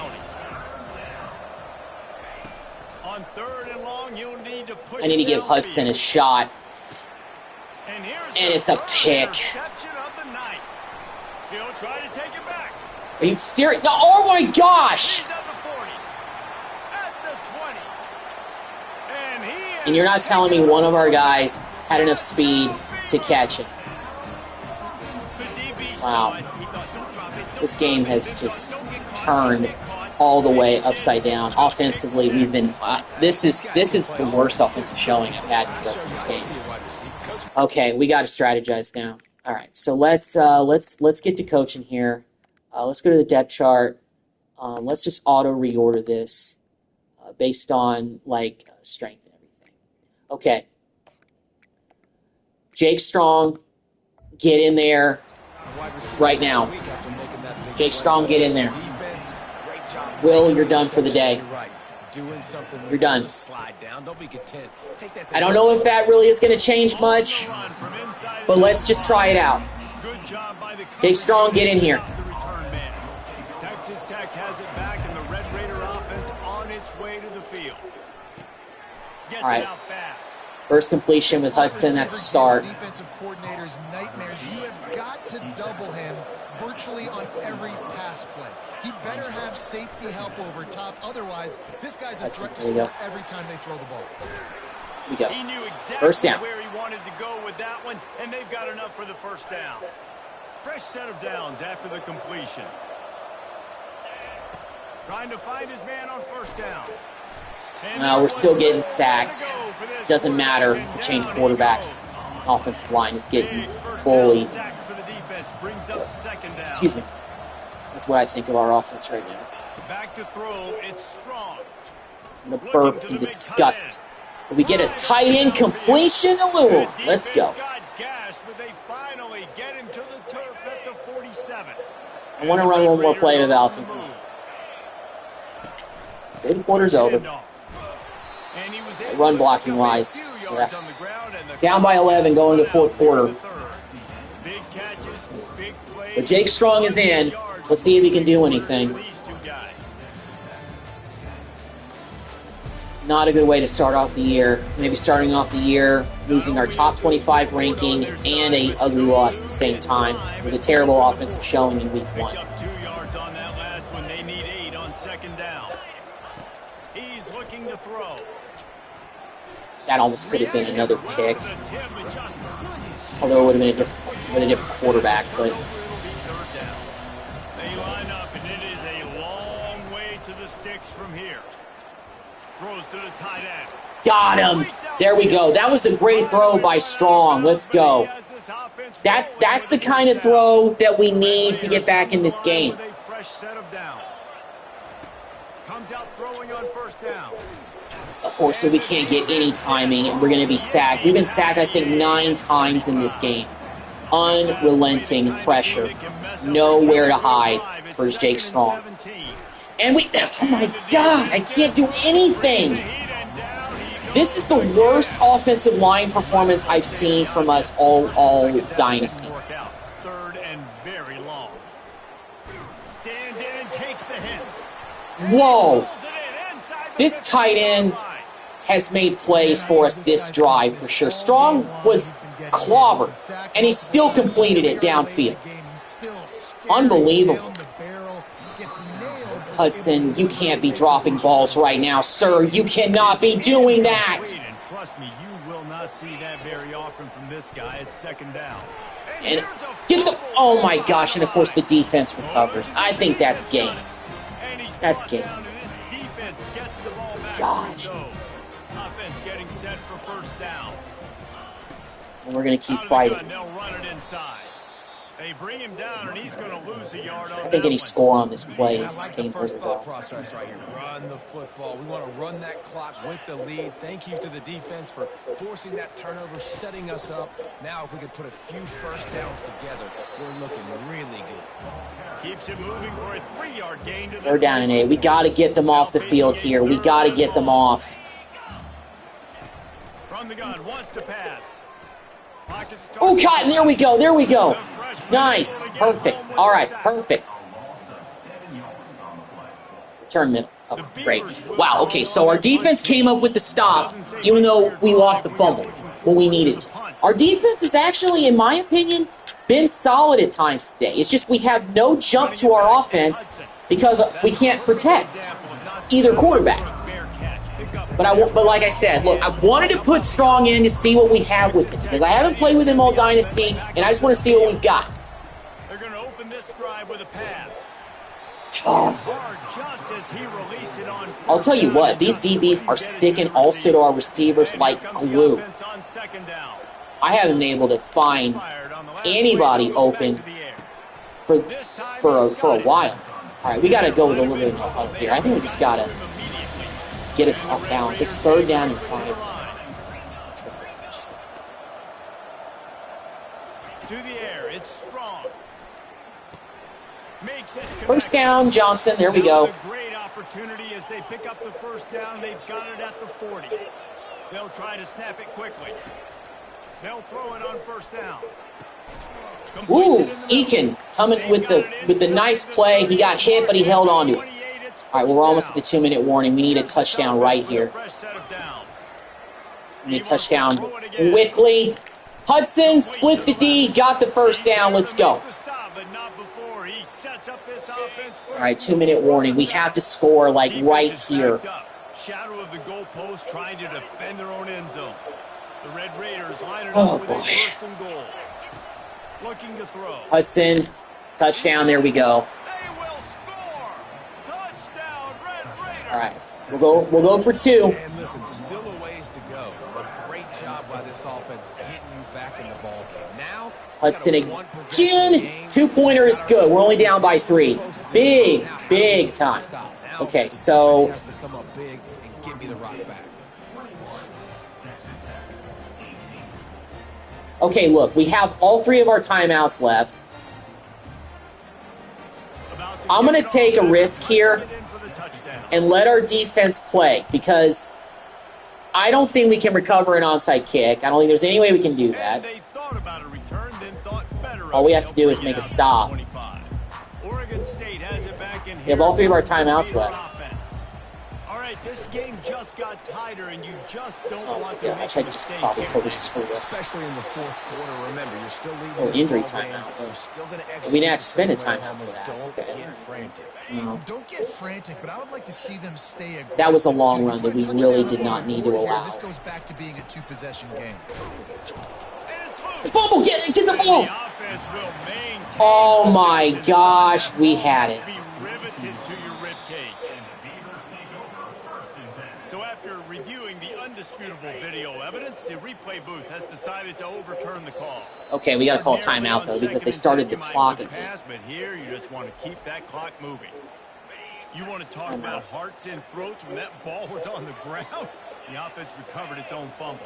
On 3rd and long, you'll need to push I need to it give Hudson a shot. And it's a pick. Interception of the night. He'll try to take it back. Are you serious? No, oh my gosh! He's at the 40. At the 20. And he And you're not telling me one of our guys had enough speed to catch it. Wow. This game has just turned all the way upside down. Offensively, we've been this is the worst offensive showing I've had in the rest of this game. Okay, we got to strategize now. All right, so let's get to coaching here. Let's go to the depth chart. Let's just auto reorder this based on like strength and everything. Okay, Jake Strong, get in there right now. Jake Strong, get in there. Will, you're done for the day. You're done. I don't know if that really is going to change much, but let's just try it out. Jake Strong, get in here. Texas Tech has it back, and the Red Raider offense on its way to the field. Gets All right. it out fast. First completion with Hudson. That's a start. Defensive coordinator's nightmares. You have got to double him virtually on every pass play. He better have safety help over top. Otherwise, this guy's a threat to There you go. score every time they throw the ball. we go. He knew exactly First down. where he wanted to go with that one, and they've got enough for the first down. Fresh set of downs after the completion. Trying to find his man on first down. We're still getting sacked. Doesn't matter if you change quarterbacks. Offensive line is getting fully. Excuse me. That's what I think of our offense right now. Back to throw, it's strong. I'm going to burp in disgust. We get a tight end completion to Lou. Let's go. I want to run one more play with Allison. Third quarter's over. Run blocking wise. Yeah. Down by 11 going to the fourth quarter. But Jake Strong is in. Let's see if he can do anything. Not a good way to start off the year. Maybe starting off the year losing our top 25 ranking and a ugly loss at the same time with a terrible offensive showing in week 1. That almost could have been another pick. Although it would have been a different quarterback, but they line up, and it is a long way to the sticks from here. Throws to the tight end. Got him. There we go. That was a great throw by Strong. Let's go. That's the kind of throw that we need to get back in this game. Comes out throwing on first down. Of course, so we can't get any timing, and we're going to be sacked. We've been sacked, I think, 9 times in this game. Unrelenting pressure. Nowhere to hide for Jake Strong. And oh my God, I can't do anything. This is the worst offensive line performance I've seen from us all Dynasty. Third and very long. Stands in and takes the hit. Whoa. This tight end has made plays for us this drive for sure. Strong was clobbered, and he still completed it downfield. Unbelievable. Hudson, you can't be dropping balls right now, sir. You cannot be doing that. And trust me, you will not see that very often from this guy. It's second down. And get the oh my gosh, and of course the defense recovers. I think that's game. That's game. God. Offense getting set for first down. And we're going to keep fighting. They'll run it inside. They bring him down, and he's going to lose a yard on I think any score on this play is I like game the first over. thought process right here. Run the football. We want to run that clock with the lead. Thank you to the defense for forcing that turnover, setting us up. Now, if we could put a few first downs together, we're looking really good. Keeps it moving for a 3-yard gain. They're down in 8. We got to get them off the field here. We got to get them off. From the gun, wants to pass. Oh, Cotton, there we go. There we go. Nice. Perfect. All right, perfect. Return minute. Oh, great. Wow, okay, so our defense came up with the stop, even though we lost the fumble when we needed to. Our defense has actually, in my opinion, been solid at times today. It's just we have no jump to our offense because we can't protect either quarterback. But like I said, look, I wanted to put Strong in to see what we have with him because I haven't played with him all Dynasty, and I just want to see what we've got. They're going to open this drive with a pass. I'll tell you what, these DBs are sticking also to our receivers like glue. I haven't been able to find anybody open for a while. All right, we got to go with a little bit of help here. I think we just got to get us off balance. It's 3rd down and 5. To the air, it's Strong. First down, Johnson. There we go. Great opportunity as they pick up the first down. They've got it at the 40. They'll try to snap it quickly. They'll throw it on first down. Ooh, Eakin coming with the nice play. He got hit, but he held on to it. All right, we're almost at the 2-minute warning. We need a touchdown right here. We need a touchdown quickly. Hudson split the D, got the first down. Let's go. All right, 2-minute warning. We have to score, like, right here. Shadow of the goalpost trying to defend their own end zone. The Red Raiders line it Oh, up with a boy. first and goal. Looking to throw. Hudson, touchdown. There we go. They will score. Touchdown, Red Raiders. All right, we'll go for 2. And listen, still a ways to go. A great job by this offense getting you back in the ball game. Now, Hudson again. 2-pointer is good. We're only down by 3. Big time. Okay, so has to come up big and give me the rock back. okay, look, we have all 3 of our timeouts left. I'm going to take a risk here and let our defense play because I don't think we can recover an onside kick. I don't think there's any way we can do that. All we have to do is make a stop. We have all 3 of our timeouts left. This game just got tighter, and you just don't want to Yeah, make I a should just mistake. probably totally screw this. Especially in the fourth quarter. Remember, you're still leading Oh, this injury ball game. timeout. You're still going to We execute didn't have to the spend a same way timeout at home, for that. Don't Okay. get frantic. No. Don't get frantic, but I would like to see them stay aggressive. That was a long too. run that Put a we touchdown really up did on not the need to board here. allow. This goes back to being a 2-possession game. Fumble, get the ball! The offense will maintain Oh my possession. gosh, we had it. Be riveted to your rib cage. So after reviewing the undisputable video evidence, the replay booth has decided to overturn the call. Okay, we got to call a Ordinarily timeout on though because they second and started the 10, you might clock look again. past, but here you just want to keep that clock moving. You want to talk about hearts and throats when that ball was on the ground? The offense recovered its own fumble.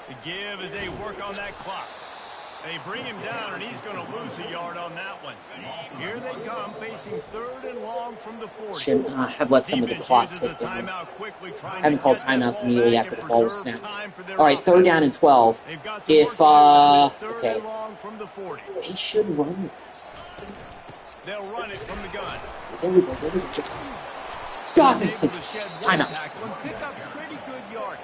The give as they work on that clock. They bring him down, and he's going to lose a yard on that one. Here they come, facing 3rd and long from the 40. Should have let some of the Defense clock uses a tick down. timeout quickly, trying Haven't to called get that timeouts ball immediately back after and the ball was preserve snapped. time for their All right, 3rd down and 12. They've got some If work to do on this 3rd okay, and long from the 40. they should run this. They'll run it from the gun. There we go. There we go. Stop it! Able to shed one Timeout. tackle and pick up pretty good yardage.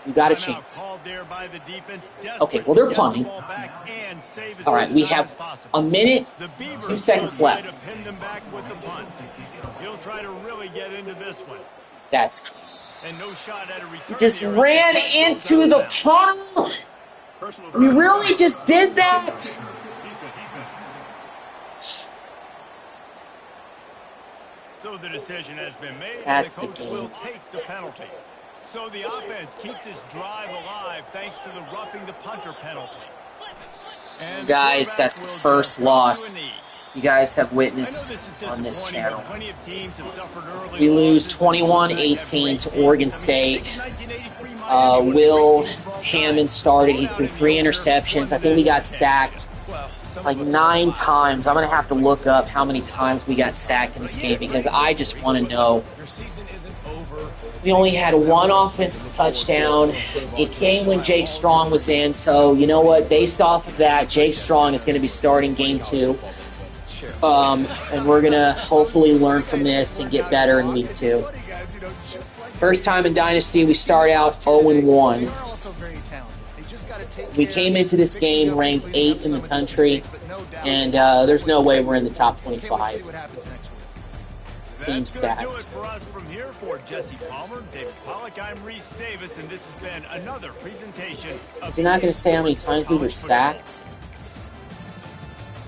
You got a Timeout chance. called there by the defense, Okay, desperate well, they're to get the punting. ball back and save as All right, much we time have as possible. a minute, The Beavers 2 seconds will try left. to pin them back with the punt. He'll try to really get into this one. That's And no shot at a return. just here as ran the punt goes into out the of bounds. puddle. We really just did that. So the decision has been made, That's and the the coach game. will take the penalty. So the offense keeps this drive alive thanks to the roughing the punter penalty. And Guys, quarterback that's the will just first come to loss a knee. you guys have I know witnessed this is on this disappointing, channel. but plenty of teams have suffered early We lose losses. 21-18 to Oregon State. Will Hammond started. He threw 3 interceptions. I think we got sacked like 9 times. I'm going to have to look up how many times we got sacked in this game because I just want to know. Your season isn't over. We only had 1 offensive touchdown. It came when Jake Strong was in. So, you know what? Based off of that, Jake Strong is going to be starting game 2. And we're going to hopefully learn from this and get better in week 2. First time in Dynasty, we start out 0-1. We came into this game ranked 8th in the country, and there's no way we're in the top 25. Team stats. For us from here, for Jesse Palmer, David Pollack, I'm Reese Davis, and this has been another presentation of Is he not going to say how many times we were sacked?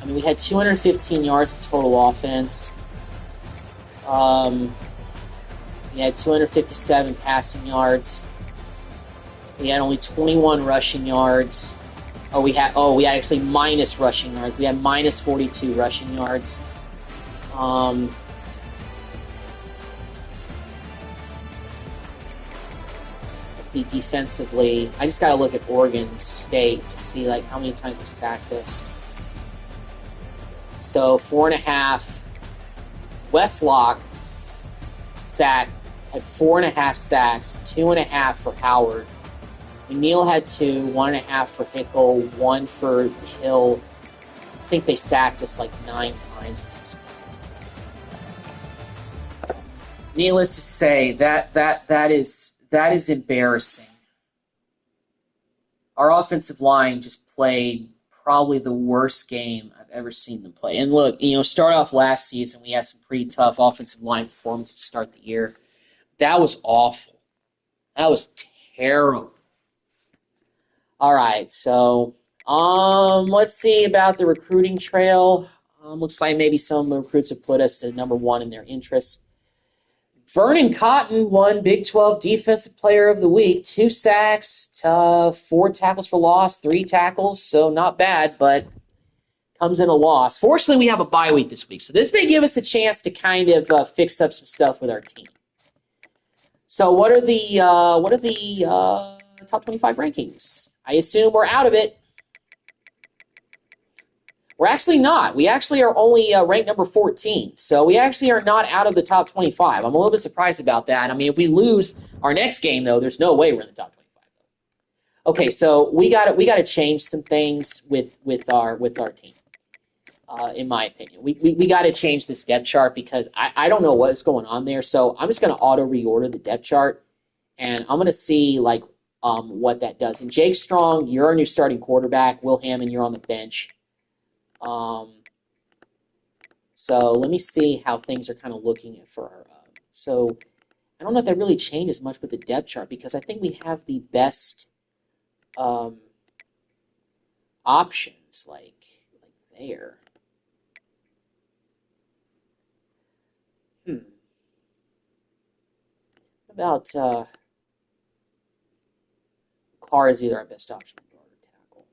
I mean, we had 215 yards of total offense. We had 257 passing yards. We had only 21 rushing yards. We had actually minus rushing yards. We had minus 42 rushing yards. Let's see, defensively, I just got to look at Oregon State to see like how many times we sacked us. So 4.5. Westlock had 4.5 sacks, 2.5 for Howard. Neal had 2, 1.5 for Hickle, 1 for Hill. I think they sacked us like 9 times. Needless to say, that is embarrassing. Our offensive line just played probably the worst game I've ever seen them play. And look, start off last season, we had some pretty tough offensive line performances to start the year. That was awful. That was terrible. All right, so let's see about the recruiting trail. Looks like maybe some recruits have put us at number one in their interest. Vernon Cotton won Big 12 Defensive Player of the Week. 2 sacks, 4 tackles for loss, 3 tackles, so not bad, but comes in a loss. Fortunately, we have a bye week this week, so this may give us a chance to kind of fix up some stuff with our team. So what are the top 25 rankings? I assume we're out of it. We're actually not. We actually are only ranked number 14. So we actually are not out of the top 25. I'm a little bit surprised about that. I mean, if we lose our next game, though, there's no way we're in the top 25. Okay, so we got to change some things with our team. In my opinion, we got to change this depth chart because I don't know what is going on there. So I'm just going to auto reorder the depth chart, and I'm going to see what that does. And Jake Strong, you're our new starting quarterback. Will Hammond, you're on the bench. So let me see how things are kind of looking for our. So I don't know if that really changes much with the depth chart because I think we have the best options like there. About Carr is either our best option guard or tackle.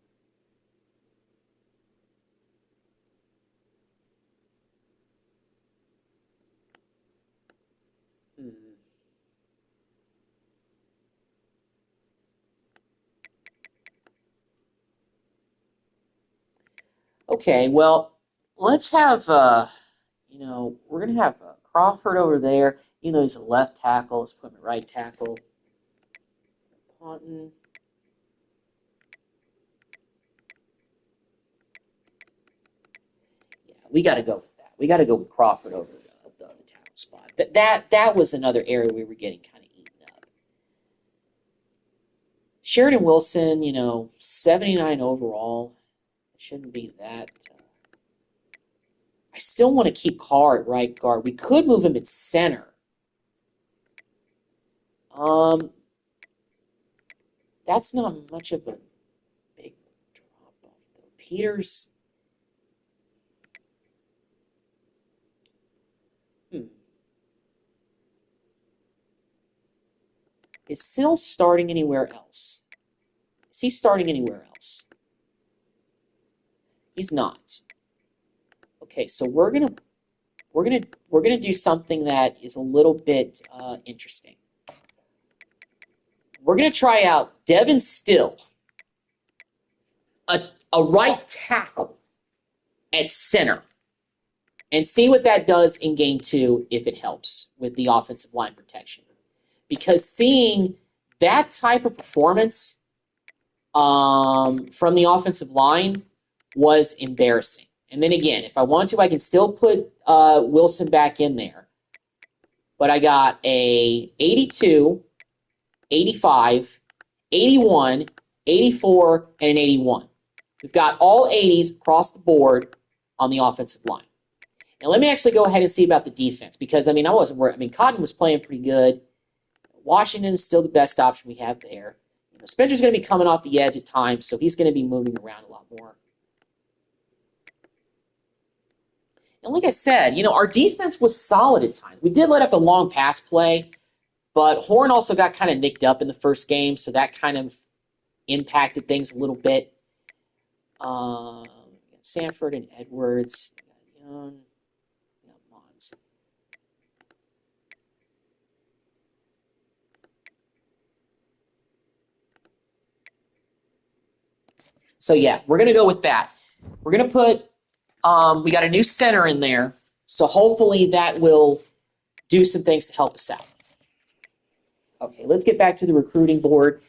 Okay, well, let's have we're gonna have Crawford over there. He's a left tackle. Let's put him at right tackle. Ponton. Yeah, we got to go with that. We got to go with Crawford over the tackle spot. That was another area we were getting kind of eaten up. Sheridan Wilson, 79 overall. Shouldn't be that. I still want to keep Carr at right guard. We could move him at center. That's not much of a big drop off though. Peters. Is Sill starting anywhere else? Is he starting anywhere else? He's not. Okay, so we're gonna do something that is a little bit interesting. We're gonna try out Devin Still, a right tackle at center, and see what that does in game 2 if it helps with the offensive line protection. Because seeing that type of performance from the offensive line was embarrassing. And then again, if I want to, I can still put Wilson back in there. But I got a 82, 85, 81, 84, and an 81. We've got all 80s across the board on the offensive line. Now let me actually go ahead and see about the defense because, I wasn't worried. Cotton was playing pretty good. Washington is still the best option we have there. Spencer's going to be coming off the edge at times, so he's going to be moving around a lot more. And like I said, our defense was solid at times. We did let up a long pass play, but Horn also got kind of nicked up in the first game, so that kind of impacted things a little bit. Sanford and Edwards. Young. Mons. So yeah, we're going to go with that. We're going to put, we got a new center in there, so hopefully that will do some things to help us out. Okay, let's get back to the recruiting board,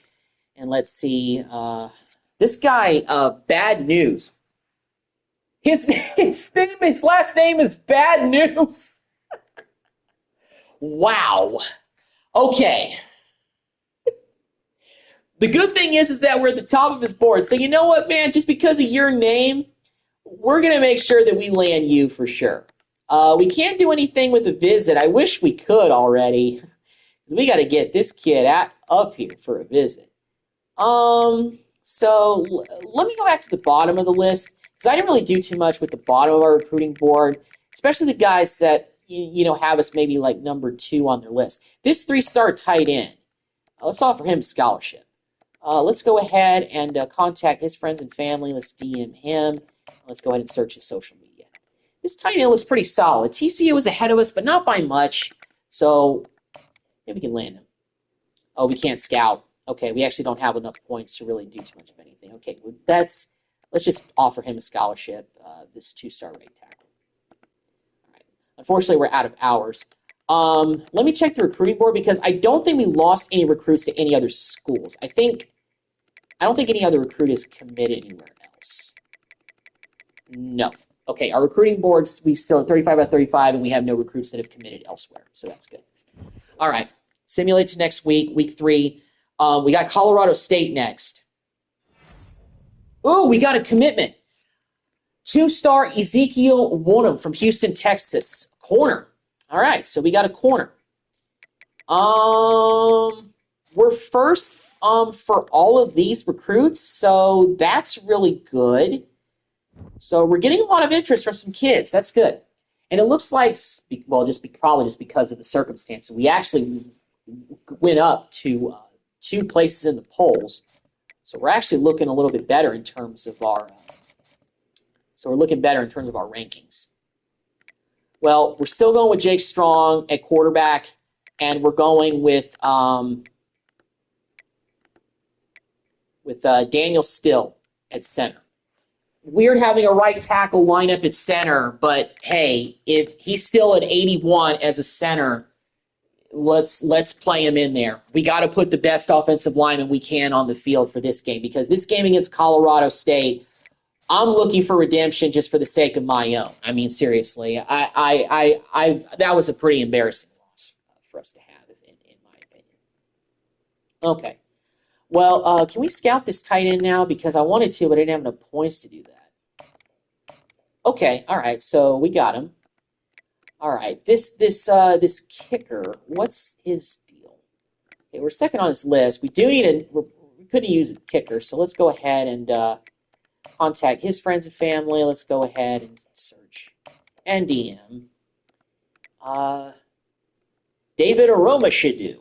and let's see. This guy, Bad News. His last name is Bad News. Wow. Okay. The good thing is that we're at the top of his board. So you know what, man? Just because of your name, we're going to make sure that we land you for sure. We can't do anything with the visit. I wish we could already. We got to get this kid up here for a visit. So let me go back to the bottom of the list, because I didn't really do too much with the bottom of our recruiting board, especially the guys that have us maybe like number 2 on their list. This 3-star tight end, let's offer him a scholarship. Let's go ahead and contact his friends and family. Let's DM him. Let's go ahead and search his social media. This tight end looks pretty solid. TCU was ahead of us, but not by much. So maybe we can land him. Oh, we can't scout. Okay, we actually don't have enough points to really do too much of anything. Okay, well, let's just offer him a scholarship, this 2-star ranked tackle. All right. Unfortunately, we're out of hours. Let me check the recruiting board, because I don't think we lost any recruits to any other schools. I don't think any other recruit is committed anywhere else. No. Okay, our recruiting boards, we still at 35 out of 35, and we have no recruits that have committed elsewhere, so that's good. All right, simulate to next week, week 3. We got Colorado State next. Oh, we got a commitment. 2-star Ezekiel Wonham from Houston, Texas. Corner. All right, so we got a corner. We're first for all of these recruits, so that's really good. So we're getting a lot of interest from some kids. That's good. And it looks like, well, probably just because of the circumstances, we actually went up to 2 places in the polls. So we're actually looking a little bit better in terms of our rankings. Well, we're still going with Jake Strong at quarterback, and we're going with Daniel Still at center. Weird having a right tackle line up at center, but hey, if he's still at 81 as a center, let's play him in there. We got to put the best offensive lineman we can on the field for this game, because this game against Colorado State, I'm looking for redemption just for the sake of my own. I mean, seriously, that was a pretty embarrassing loss for us to have, in my opinion. Okay. Well, can we scout this tight end now? Because I wanted to, but I didn't have enough points to do that. Okay, all right, so we got him. All right, this kicker, what's his deal? Okay, we're second on his list. We could use a kicker, so let's go ahead and contact his friends and family. Let's go ahead and search and DM. David Aromashadu.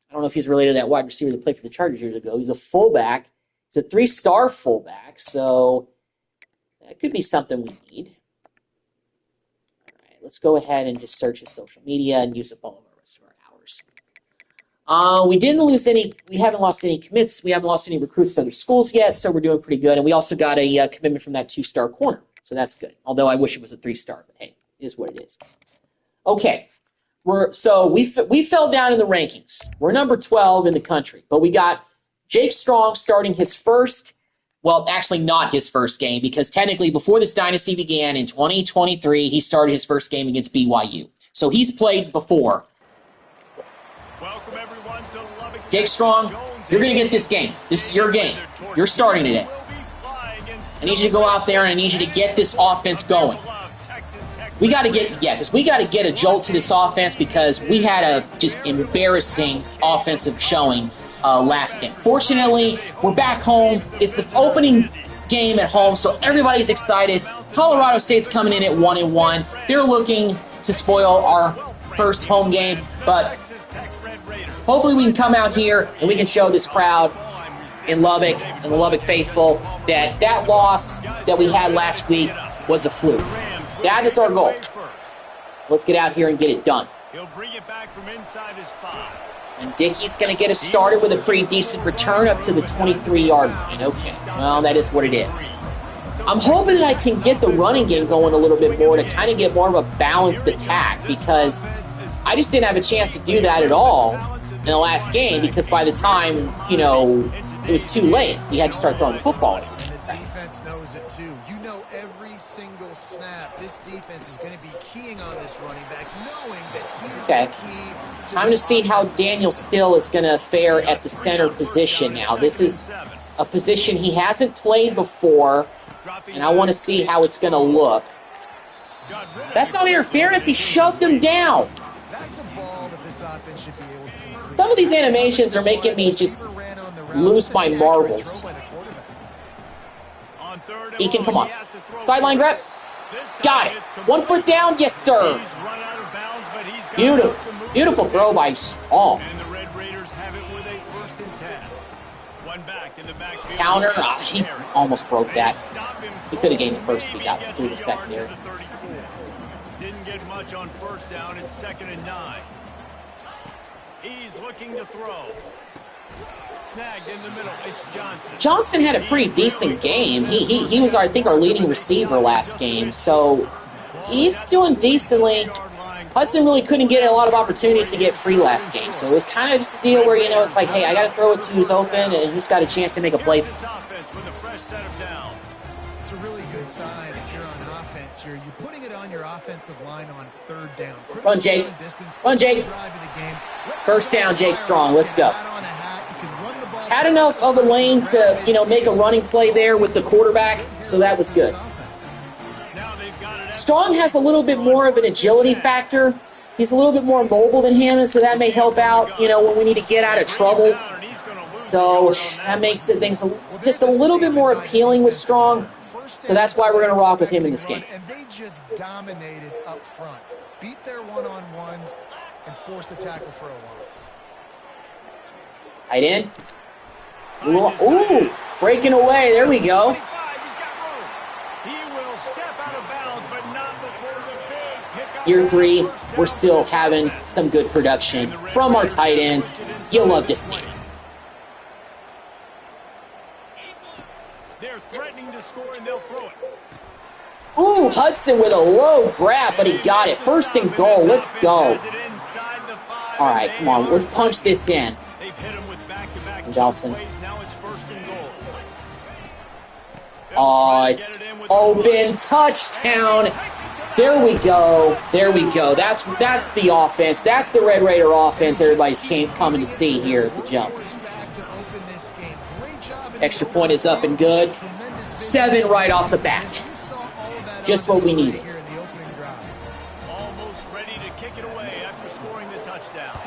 I don't know if he's related to that wide receiver that played for the Chargers years ago. He's a fullback. He's a 3-star fullback, so that could be something we need. All right, let's go ahead and just search his social media and use up all of the rest of our hours. We haven't lost any commits. We haven't lost any recruits to other schools yet, so we're doing pretty good. And we also got a commitment from that 2-star corner, so that's good. Although I wish it was a 3-star, but hey, it is what it is. Okay. We fell down in the rankings. We're number 12 in the country, but we got Jake Strong starting his first, well, actually not his first game, because technically before this dynasty began in 2023, he started his first game against BYU. So he's played before. Welcome everyone to Lubbock. Jake Strong, you're going to get this game. This is your game. You're starting today. I need you to go out there, and I need you to get this offense going. We got to get a jolt to this offense, because we had a just embarrassing offensive showing last game. Fortunately, we're back home. It's the opening game at home, so everybody's excited. Colorado State's coming in at 1-1. They're looking to spoil our first home game, but hopefully we can come out here and we can show this crowd in Lubbock and the Lubbock faithful that loss that we had last week was a fluke. That is our goal. So let's get out here and get it done. He'll bring it back from inside his 5. And Dickey's going to get us started with a pretty decent return up to the 23-yard line. Okay, well, that is what it is. I'm hoping that I can get the running game going a little bit more to kind of get more of a balanced attack, because I just didn't have a chance to do that at all in the last game, because by the time, it was too late. We had to start throwing the football again. defense knows it too. You know every single snap this defense is going to be keying on this running back, knowing that he's the key. Time to see how Daniel Still is going to fare at the center position now. This is a position he hasn't played before, and I want to see how it's going to look. That's not interference. He shoved him down. That's a ball that this offense should be able to complete. Some of these animations are making me just lose my marbles. Eakin, come on. Sideline grab. Got it. 1 foot down. Yes, sir. Beautiful. Beautiful throw by Strong. Counter. He almost broke that. He could have gained the first if he got through the secondary. Didn't get much on first down. It's 2nd and 9. He's looking to throw. Snagged in the middle. It's Johnson. Johnson had a pretty decent game. He was, I think, our leading receiver last game, so he's doing decently. Hudson really couldn't get a lot of opportunities to get free last game, so it was kind of just a deal where, you know, it's like, hey, I got to throw it to who's open and who's got a chance to make a play. It's a really good sign if you're on offense here. You're putting it on your offensive line on 3rd down. Run, Jake. Run, Jake. First down, Jake Strong. Let's go. Had enough of a lane to, you know, make a running play there with the quarterback, so that was good. Strong has a little bit more of an agility factor. He's a little bit more mobile than him, and so that may help out, you know, when we need to get out of trouble. So that makes things just a little bit more appealing with Strong. So that's why we're going to rock with him in this game. And they just dominated up front. Beat their one-on-ones and forced the tackle for a loss. Tight end. Ooh, breaking away. There we go. Year 3, we're still having some good production from our tight ends. You'll love to see it. They're threatening to score and they'll throw it. Ooh, Hudson with a low grab, but he got it. 1st and goal. Let's go. All right, come on. Let's punch this in. Johnson. Oh, it's open. Touchdown. There we go. There we go. That's the offense. That's the Red Raider offense everybody's coming to see here at the Jumps. Extra point is up and good. 7 right off the bat. Just what we needed. Almost ready to kick it away after scoring the touchdown.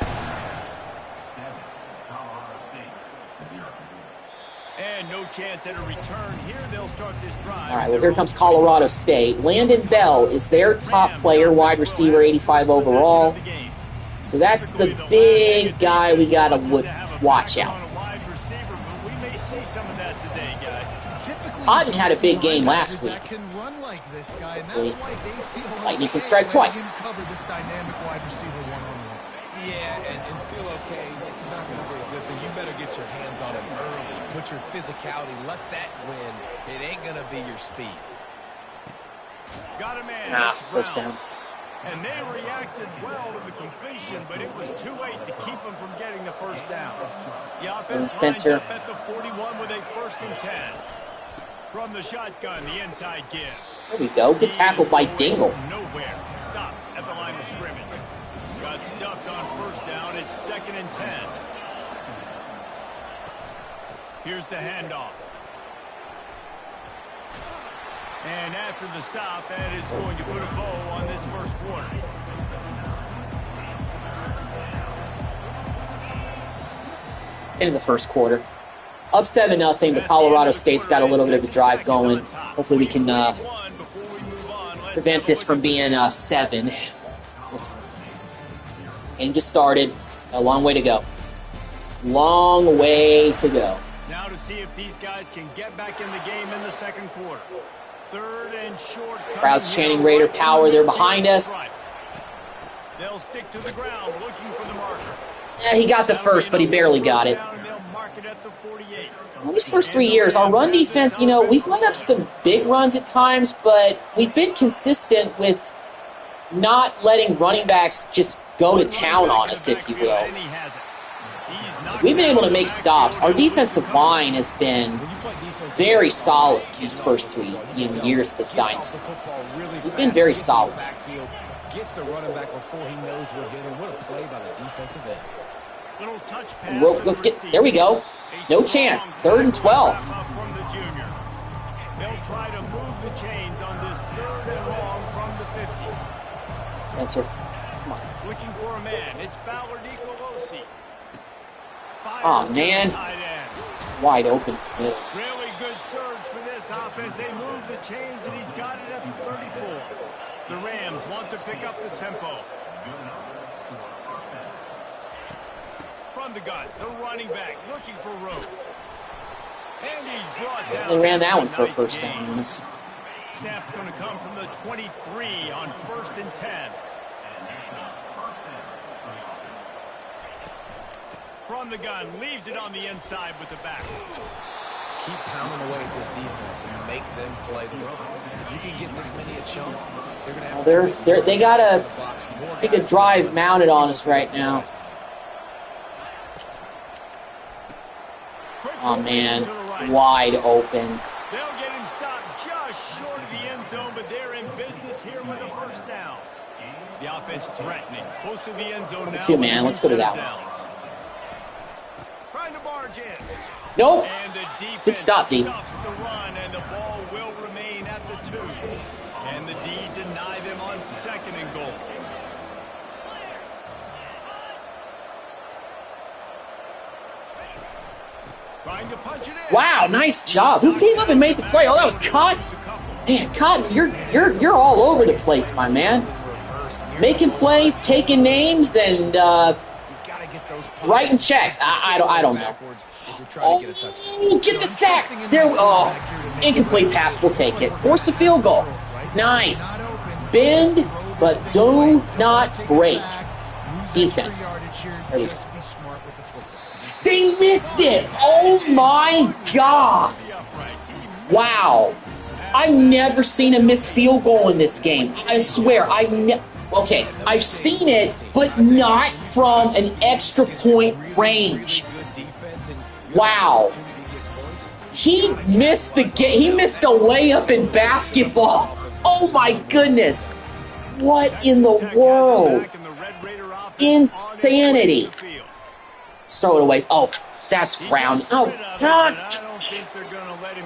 And no chance at a return here. They'll start this drive. All right, well, here comes Colorado State. Landon Bell is their top player, wide receiver, 85 overall. So that's the big guy we got to watch out for. Cotton had a big game last week. Hopefully, Lightning can strike twice. Yeah, and feel okay. It's not going to be a good thing. You better get your hands on him early. Put your physicality. Let that win. It ain't going to be your speed. Got a man. First down. And they reacted well to the completion, but it was too late to keep them from getting the first down. The offense lines up at the 41 with a 1st and 10. From the shotgun, the inside give. There we go. Good tackle by Dingle. Nowhere. Stop at the line of scrimmage. Got stuffed on 1st down. It's 2nd and 10. Here's the handoff. And after the stop, that is going to put a bow on this 1st quarter. In the 1st quarter. Up 7-0, but Colorado State's got a little bit of a drive going. Hopefully we can prevent this from being 7. Game just started. A long way to go. Long way to go. Now to see if these guys can get back in the game in the 2nd quarter. 3rd and short. Crowd's chanting Raider power. They're behind us. They'll stick to the ground looking for the marker. Yeah, he got the first, but he barely got it. These first 3 years, our run defense, you know, we've let up some big runs at times, but we've been consistent with not letting running backs just go to town on us, if you will. We've been able to make stops. Our defensive line has been very solid these first 3 years of this dynasty. We've been very solid. Gets the running back before he knows what hit him. What a play by the defensive end. Little touch pass There we go. No chance. 3rd and 12. From the junior. They'll try to move the chains on this 3rd and long from the 50. Spencer, come on. Looking for a man. It's Fowler DiColosi. Oh, man. Wide open. Yeah. Really good surge for this offense. They move the chains, and he's got it at the 34. The Rams want to pick up the tempo. From the gun, the running back looking for room. And he's brought down. They ran that one for a first down. Snap's going to come from the 23 on 1st and 10. From the gun, leaves it on the inside with the back. Keep pounding away at this defense and make them play the run. If you can get this many a chunk, they're going to have to... They got a good drive mounted on us right now. Oh, man. Wide open. They'll get him stopped just short of the end zone, but they're in business here with a first down. The offense threatening. Close to the end zone now. Too, man. Let's go to that one. Trying to barge in. Nope. And the defense Good stop, D. stuffs the run, and the ball will remain at the 2. And the D deny them on 2nd and goal. Trying to punch it in. Wow, nice job. Who came up and made the play? Oh, that was Cotton. Man, Cotton, you're all over the place, my man. Making plays, taking names, and writing checks. I don't know. Oh, get the sack. There. Oh, incomplete pass. We'll take it. Force a field goal. Nice. Bend, but do not break. Defense. There we go. They missed it. Oh, my God. Wow. I've never seen a missed field goal in this game. I swear, okay, I've seen it, but not from an extra point range. Wow. He missed the game. He missed a layup in basketball. Oh my goodness. What in the world? Insanity. Just throw it away. Oh, that's round. Oh, God.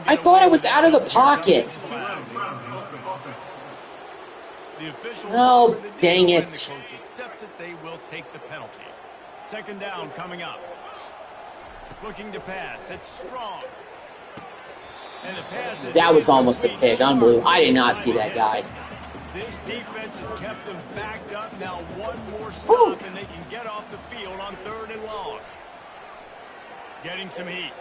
I thought I was out of the pocket. Oh, dang it. They will take the penalty. 2nd down coming up. Looking to pass. It's strong. And the pass is that was almost a pick. Unbelievable. I did not see that guy. This defense has kept them backed up. Now one more stop, and they can get off the field on 3rd and long. Getting some heat.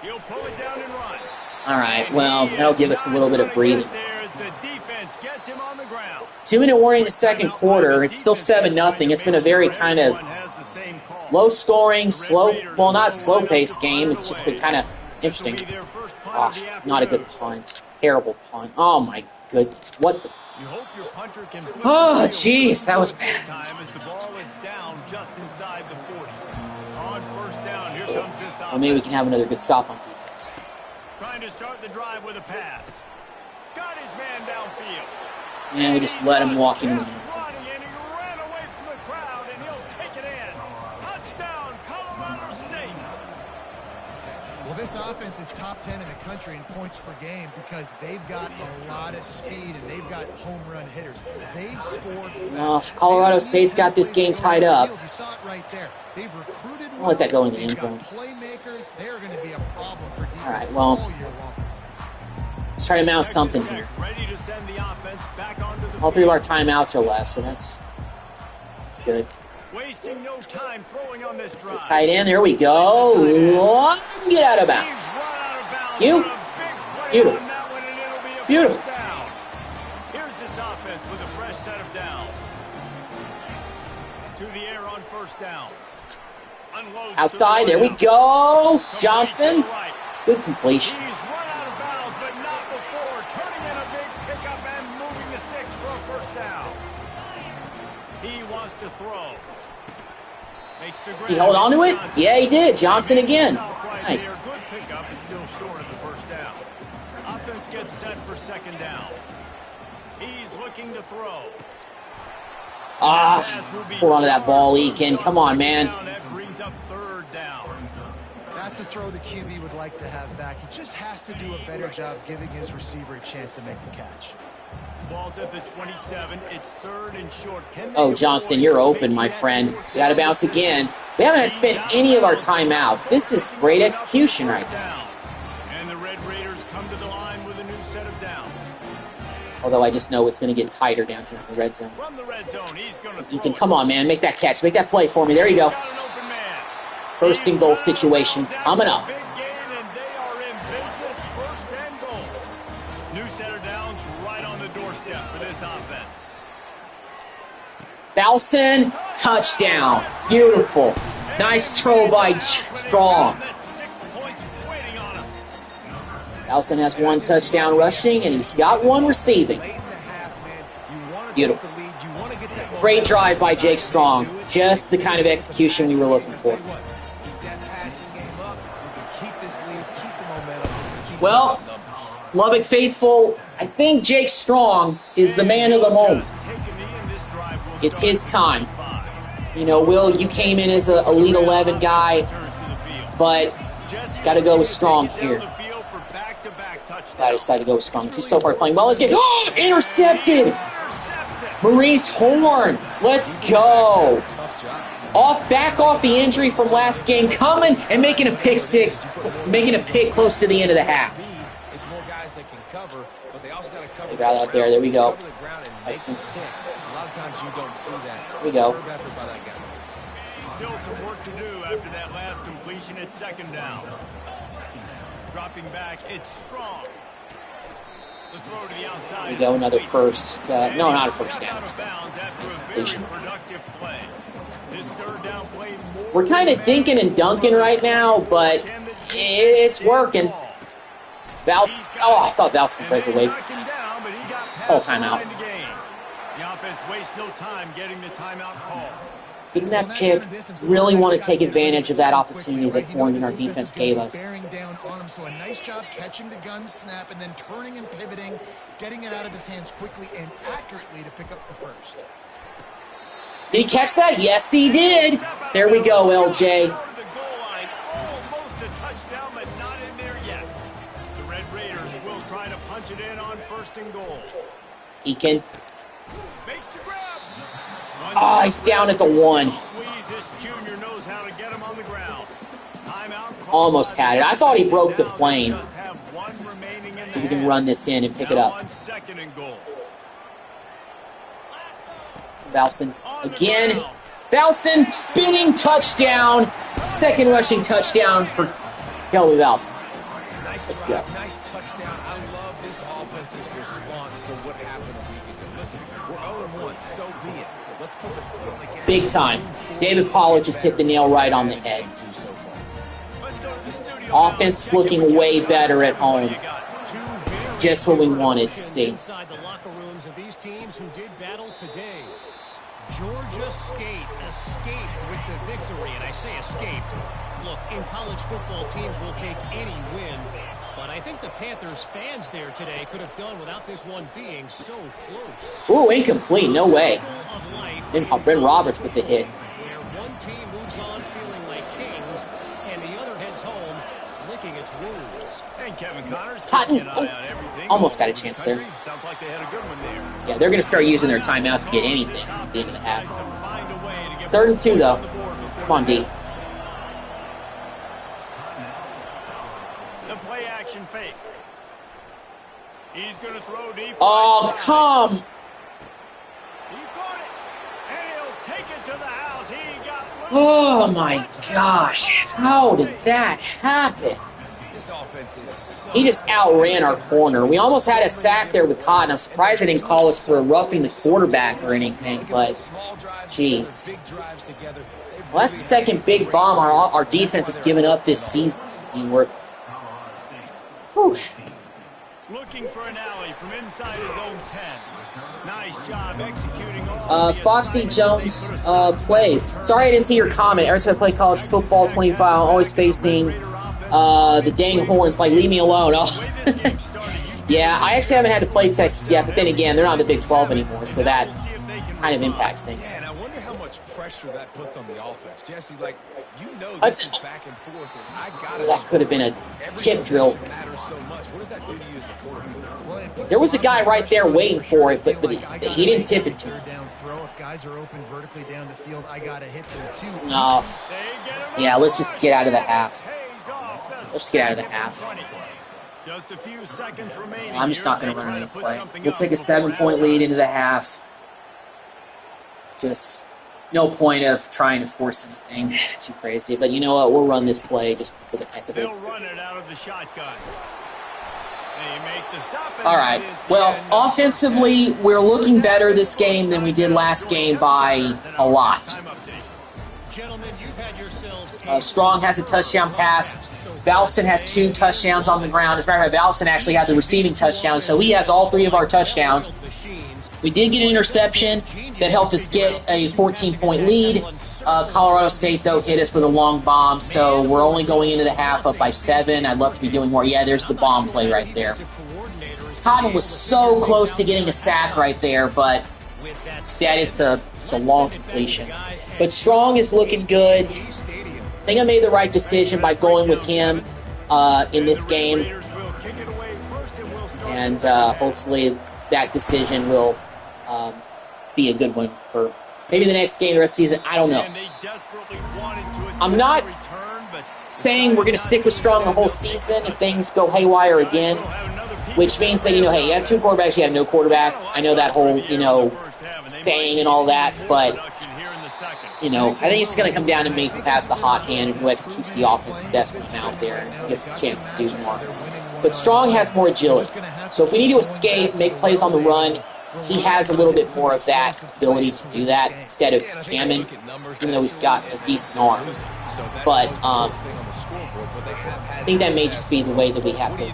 He'll pull it down and run. All right, well, that'll give us a little bit of breathing. The defense gets him on the ground. 2-minute warning in the 2nd quarter. It's still 7-0. It's been a very kind of low-scoring, well, not slow-paced game. It's just been kind of interesting. Gosh, not a good punt. Terrible punt. Oh, my goodness. What the... Oh, jeez, that was bad. Well, maybe we can have another good stop on defense. Trying to start the drive with a pass. Got his man downfield. And we just let him walk into the end zone. And he ran away from the crowd, and he'll take it in. Touchdown, Colorado State. Well, this offense is top 10 in the country in points per game because they've got a lot of speed and they've got home run hitters. They scored. Well, Colorado State's got this game tied up. You saw it right there. They've recruited. I'll let that go in the end zone. Playmakers, they're going to be a problem for defense. All right, well, let's try to mount something here. All 3 of our timeouts are left, so that's good. Wasting no time throwing on this drive. Tight end, there we go. Get out of bounds. Beautiful. Beautiful. Here's this offense with a fresh set of downs. To the air on 1st down. Outside, there we go. Johnson. Good completion. He's run out of bounds, but not before. Turning in a big pickup and moving the sticks for a 1st down. He wants to throw. Makes the He held on to it? Yeah, he did. Johnson again. Right Nice. there. Good pickup. It's still short of the first down. Offense gets set for second down. He's looking to throw. Ah, hold on to that ball, Eakin. Come on, man. That brings up third down. That's a throw the QB would like to have back. He just has to do a better job giving his receiver a chance to make the catch. Ball's at the 27. It's third and short. Oh, Johnson, you're open, my friend. You got to bounce again. We haven't spent any of our timeouts. This is great execution right now. And the Red Raiders come to the line with a new set of downs. Although I just know it's going to get tighter down here in the red zone. From the red zone, he's going to Ethan, come on, man. Make that catch. Make that play for me. There you go. First and goal situation coming up. Big gain, and they are in business. First and goal. New set of downs right on the doorstep for this offense. Bowson, touchdown. Beautiful. Nice throw by Strong. Bowson has one touchdown rushing, and he's got one receiving. Beautiful. Great drive by Jake Strong. Just the kind of execution we were looking for. Well, Lubbock faithful, I think Jake Strong is the man of the moment. It's his time. You know, Will, you came in as an Elite 11 guy, but got to go with Strong here. I decided to go with Strong. He's so far playing well. Let's get intercepted. Maurice Horn. Let's go. Back off the injury from last game, coming and making a pick six, making a pick close to the end of the half. It's more guys that can cover, but they also got to cover. Right out there. There we go. A lot of times you don't see that. There we go. Still some work to do after that last completion at second down. Dropping back, it's Strong. The throw to the outside. There we go. Another first. No, not a first down. Nice completion. We're kind of dinking and dunking right now, but it's working. I thought Valls could break away from that. It's all timeout. The offense wastes no time getting the timeout call. Getting that pick, really want to take advantage of that opportunity that Horn and our defense gave us. Bearing down on him, so a nice job catching the gun snap and then turning and pivoting, getting it out of his hands quickly and accurately to pick up the first. Did he catch that? Yes, he did. There we go, LJ. Almost a touchdown, but not in there yet. The Red Raiders will try to punch it in on first and goal. Eakin. Makes the grab. Oh, he's down at the one. This junior knows how to get him on the ground. Almost had it. I thought he broke the plane. So we can run this in and pick it up. Valson again. Valson spinning touchdown. Second rushing touchdown for Kelly Valson. Let's go. Nice touchdown. I love this offense's response to what happened a week ago. Listen, we're 0-1, so be it. Let's put the foot on the gas. Big time. David Pollard just hit the nail right on the head. Offense looking way better at home. Just what we wanted to see. Inside the locker rooms of these teams who did battle today. Georgia State escaped with the victory, and I say escaped. Look, in college football, teams will take any win, but I think the Panthers fans there today could have done without this one being so close. Ooh, incomplete. No way. Then Brent Roberts with the hit. Where one team moves on feeling like kings, and the other heads home licking its wounds. And Kevin Connors Cotton. Almost got a chance there. Sounds like they had a good one there. Yeah, they're going to start using their timeouts to get anything at the end of the half. It's 3rd and 2, though. Come on, D. The play action fake. He's going to throw deep. Oh, come. He caught it. And he'll take it to the house. He got Oh, my gosh. How did that happen? This offense is so He just outran our corner. We almost had a sack there with Cotton. I'm surprised they didn't call us for roughing the quarterback or anything, but jeez. Well, that's the second big bomb our defense has given up this season. I mean, we're... Whew. Looking for an alley from inside his own 10. Nice job executing all Foxy Jones plays. Sorry I didn't see your comment. Every time I play college football 25, I'm always facing the dang horns. Like, leave me alone. Oh. Yeah, I actually haven't had to play Texas yet, but then again, they're not in the Big 12 anymore, so that kind of impacts things. Yeah, and I wonder how much pressure that puts on the offense. Jesse, like, you know this is back and forth. That could have been a tip drill. So much. What does that do to you as a quarterback? There was a guy right there waiting for it, but he didn't tip it to him. If guys are open vertically down the field, I got to hit them too. No. Yeah, let's just get out of the half. Let's get out of the half. Just a few seconds remaining. I'm just not going to run any play. We'll take a 7-point lead into the half. Just no point of trying to force anything too crazy. But you know what? We'll run this play just for the heck of it. They'll run it out of the shotgun. All right. Well, offensively, we're looking better this game than we did last game by a lot. Strong has a touchdown pass. Valson has 2 touchdowns on the ground. As a matter of fact, Valson actually had the receiving touchdown, so he has all 3 of our touchdowns. We did get an interception that helped us get a 14-point lead. Colorado State, though, hit us with a long bomb, so we're only going into the half up by 7. I'd love to be doing more. Yeah, there's the bomb play right there. Cotton was so close to getting a sack right there, but instead it's a long completion. But Strong is looking good. I think I made the right decision by going with him in this game. And hopefully that decision will be a good one for maybe the next game, the rest of the season. I don't know. I'm not saying we're going to stick with Strong the whole season if things go haywire again, which means that, hey, you have 2 quarterbacks, you have no quarterback. I know that whole, saying and all that, but, I think it's going to come down to me who has the hot hand and who executes the offense the best one out there and gets the chance to do more. But Strong has more agility. So if we need to escape, make plays on the run, he has a little bit more of that ability to do that instead of Hammond, even though he's got a decent arm. But I think that may just be the way that we have to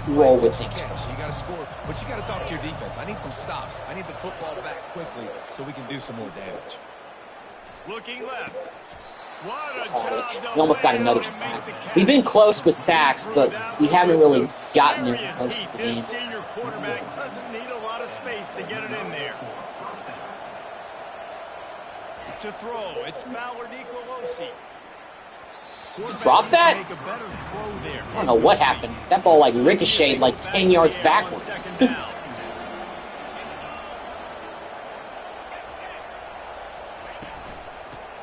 roll with things. You got to score, but you got to talk to your defense. I need some stops. I need the football back quickly so we can do some more damage. Looking left. We almost got another sack. We've been close with sacks, but we haven't really gotten there for most of the game. Senior quarterback doesn't need a lot of space to get it in there. To throw, it's Ballard Nicolosi. Drop that? I don't know what happened. That ball ricocheted 10 yards backwards.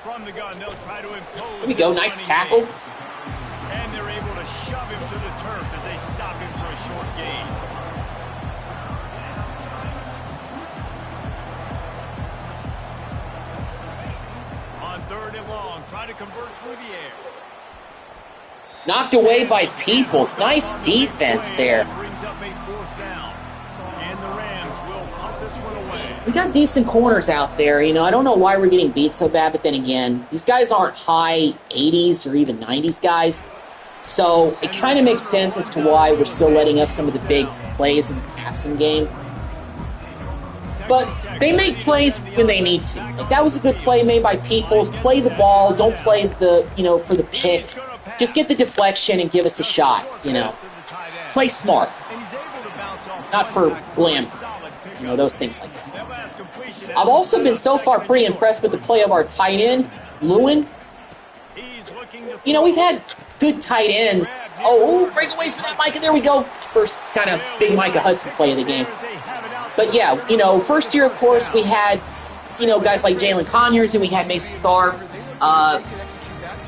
From the gun, they'll try to impose. Here we go, nice tackle. And they're able to shove him to the turf as they stop him for a short gain. On 3rd and long, try to convert through the air. Knocked away by Peoples. Nice defense there. Brings up a 4th down. And the Rams will punt this one away. We got decent corners out there. I don't know why we're getting beat so bad, but then again, these guys aren't high 80s or even 90s guys. So it kind of makes sense as to why we're still letting up some of the big plays in the passing game. But they make plays when they need to. That was a good play made by Peoples. Play the ball. Don't play for the pick. Just get the deflection and give us a shot, Play smart. Not for glamour. Those things like that. I've also been so far pretty impressed with the play of our tight end, Lewin. We've had good tight ends. Oh, break away from that Micah. There we go. First kind of big Micah Hudson play of the game. But yeah, first year, of course, we had, guys like Jalen Conyers and we had Mason Tharp.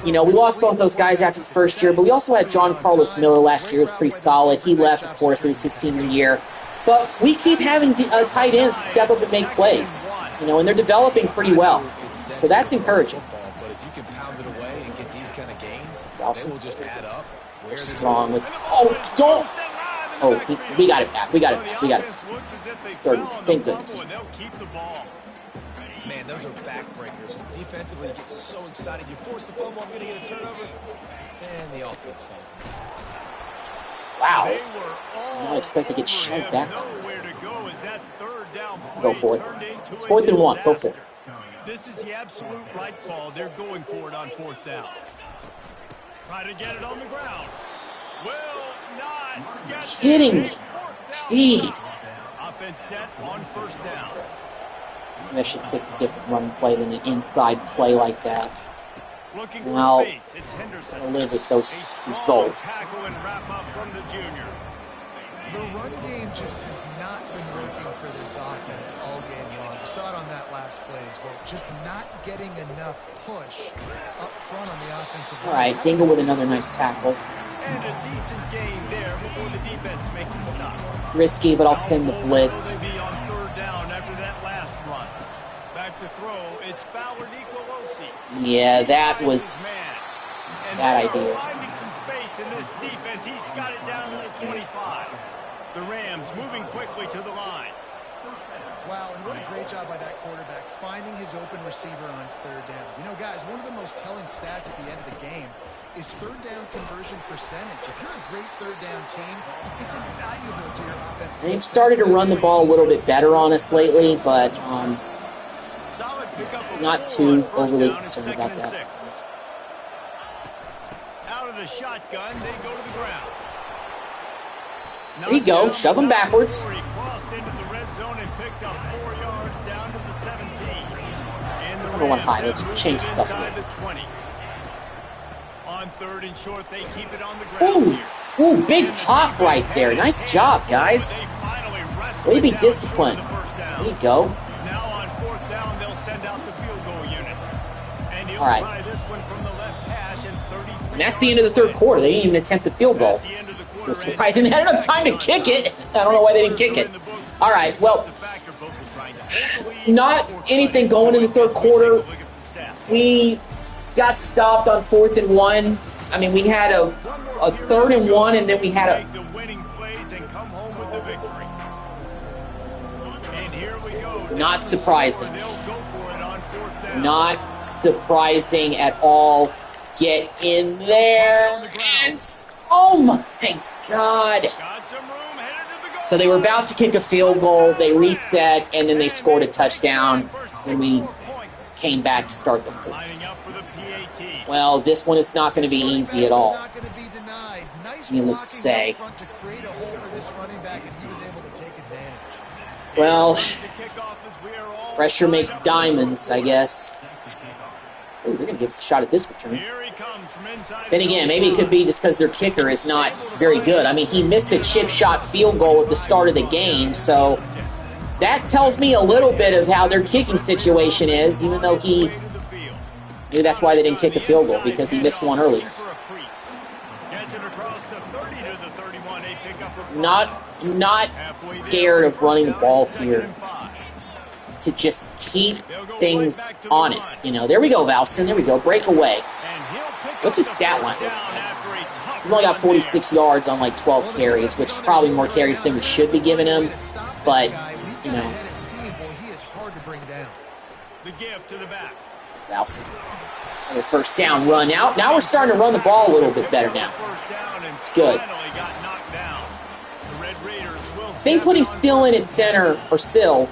We lost both those guys after the first year, but we also had John Carlos Miller last year. It was pretty solid. He left, of course. It was his senior year. But we keep having tight ends that step up and make plays, and they're developing pretty well. So that's encouraging. But if you can pound it away and get these kind of gains, Awesome. they will just add up. Strong with. Oh, don't. Oh, we got it back. We got it back. We got it. 30. Thank goodness. Man, those are backbreakers. Defensively, you get so excited. You force the fumble, I'm going to get a turnover, and the offense falls. Wow. They were all Not expect to get over shoved him. back. Nowhere to go as that third down Go play for it. turned into It's a 4th and 1. Go for disaster. it. This is the absolute right call. They're going for it on 4th down. Try to get it on the ground. Will not get Kidding there. me. A 4th down Jeez. stop. Offense set on 1st down. Maybe I should pick a different running play than an inside play like that. Looking for Now, space. It's Henderson. I'll live with those A strong results. tackle and wrap up from the junior. The run game just has not been working for this offense all game long. You saw it on that last play as well. Just not getting enough push up front on the offensive line. All right, Dingle with another nice tackle. And a decent gain there before the defense makes the stop. Risky, but I'll send the blitz. Will they be on 3rd down after that last run? Back to throw. It's Fowler Nicolosi. Yeah, that was And bad they are idea. finding some space in this defense. He's got it down to the 25. The Rams moving quickly to the line. Wow, and what a great job by that quarterback finding his open receiver on 3rd down. You know, guys, one of the most telling stats at the end of the game is 3rd down conversion percentage. If you're a great 3rd down team, it's invaluable to your offense. They've started to run the ball a little bit better on us lately, but Solid pickup of not 4 too on 1st overly down and concerned 2nd about and that. 6. Out of the shotgun, they go to the ground. There you go. Shove him backwards. He crossed into the red zone and picked up 4 yards down to the 17. And the Number one high. Rams Let's have moved change it this up a inside bit. the 20. On 3rd and short, they keep it on the ground Ooh, here. ooh, big pop right there. Nice job, guys. They finally wrestle Way to it be down short disciplined. of the 1st down. There you go. Now on 4th down, they'll send out the field goal unit. And he'll All right. try this one from the left hash and 33 And that's the end of the 3rd quarter. They didn't even attempt the field goal. That's the end of the So quarter. surprising. They had enough time to kick it. I don't know why they didn't kick it. All right, well, not anything going in the 3rd quarter. We got stopped on 4th and 1. I mean, we had a 3rd and 1, and then we had a... The winning plays and come home with the victory. And here we go. Not surprising. They'll go for it on 4th down. Not surprising at all. Get in there. And... Oh, my God. Got some room, headed to the goal. So they were about to kick a field goal. They reset, and then they scored a touchdown. And we came back to start the 4th. Lining up for the PAT. Well, this one is not going to be easy at all. Not going to be denied. Nice Needless to blocking say. up front to create a hole for this running back, and he was able to take advantage. Well, The kickoff as we are all pressure makes lined up. diamonds, I guess. Ooh, they're going to give us a shot at this return. Here he comes from inside. Then again, maybe it could be just because their kicker is not very good. I mean, he missed a chip shot field goal at the start of the game, so that tells me a little bit of how their kicking situation is, even though maybe that's why they didn't kick a field goal, because he missed one earlier. Not scared of running the ball here to just keep things honest. You know, there we go, Valson. There we go. Breakaway. What's his stat line? He's only got 46 yards on like 12 carries, which is probably more carries than we should be giving him. But, you know, He is hard to bring down. The give to the back. Valson. Another 1st down run out. Now we're starting to run the ball a little bit better now. It's good. I think putting Still in at center, or Sill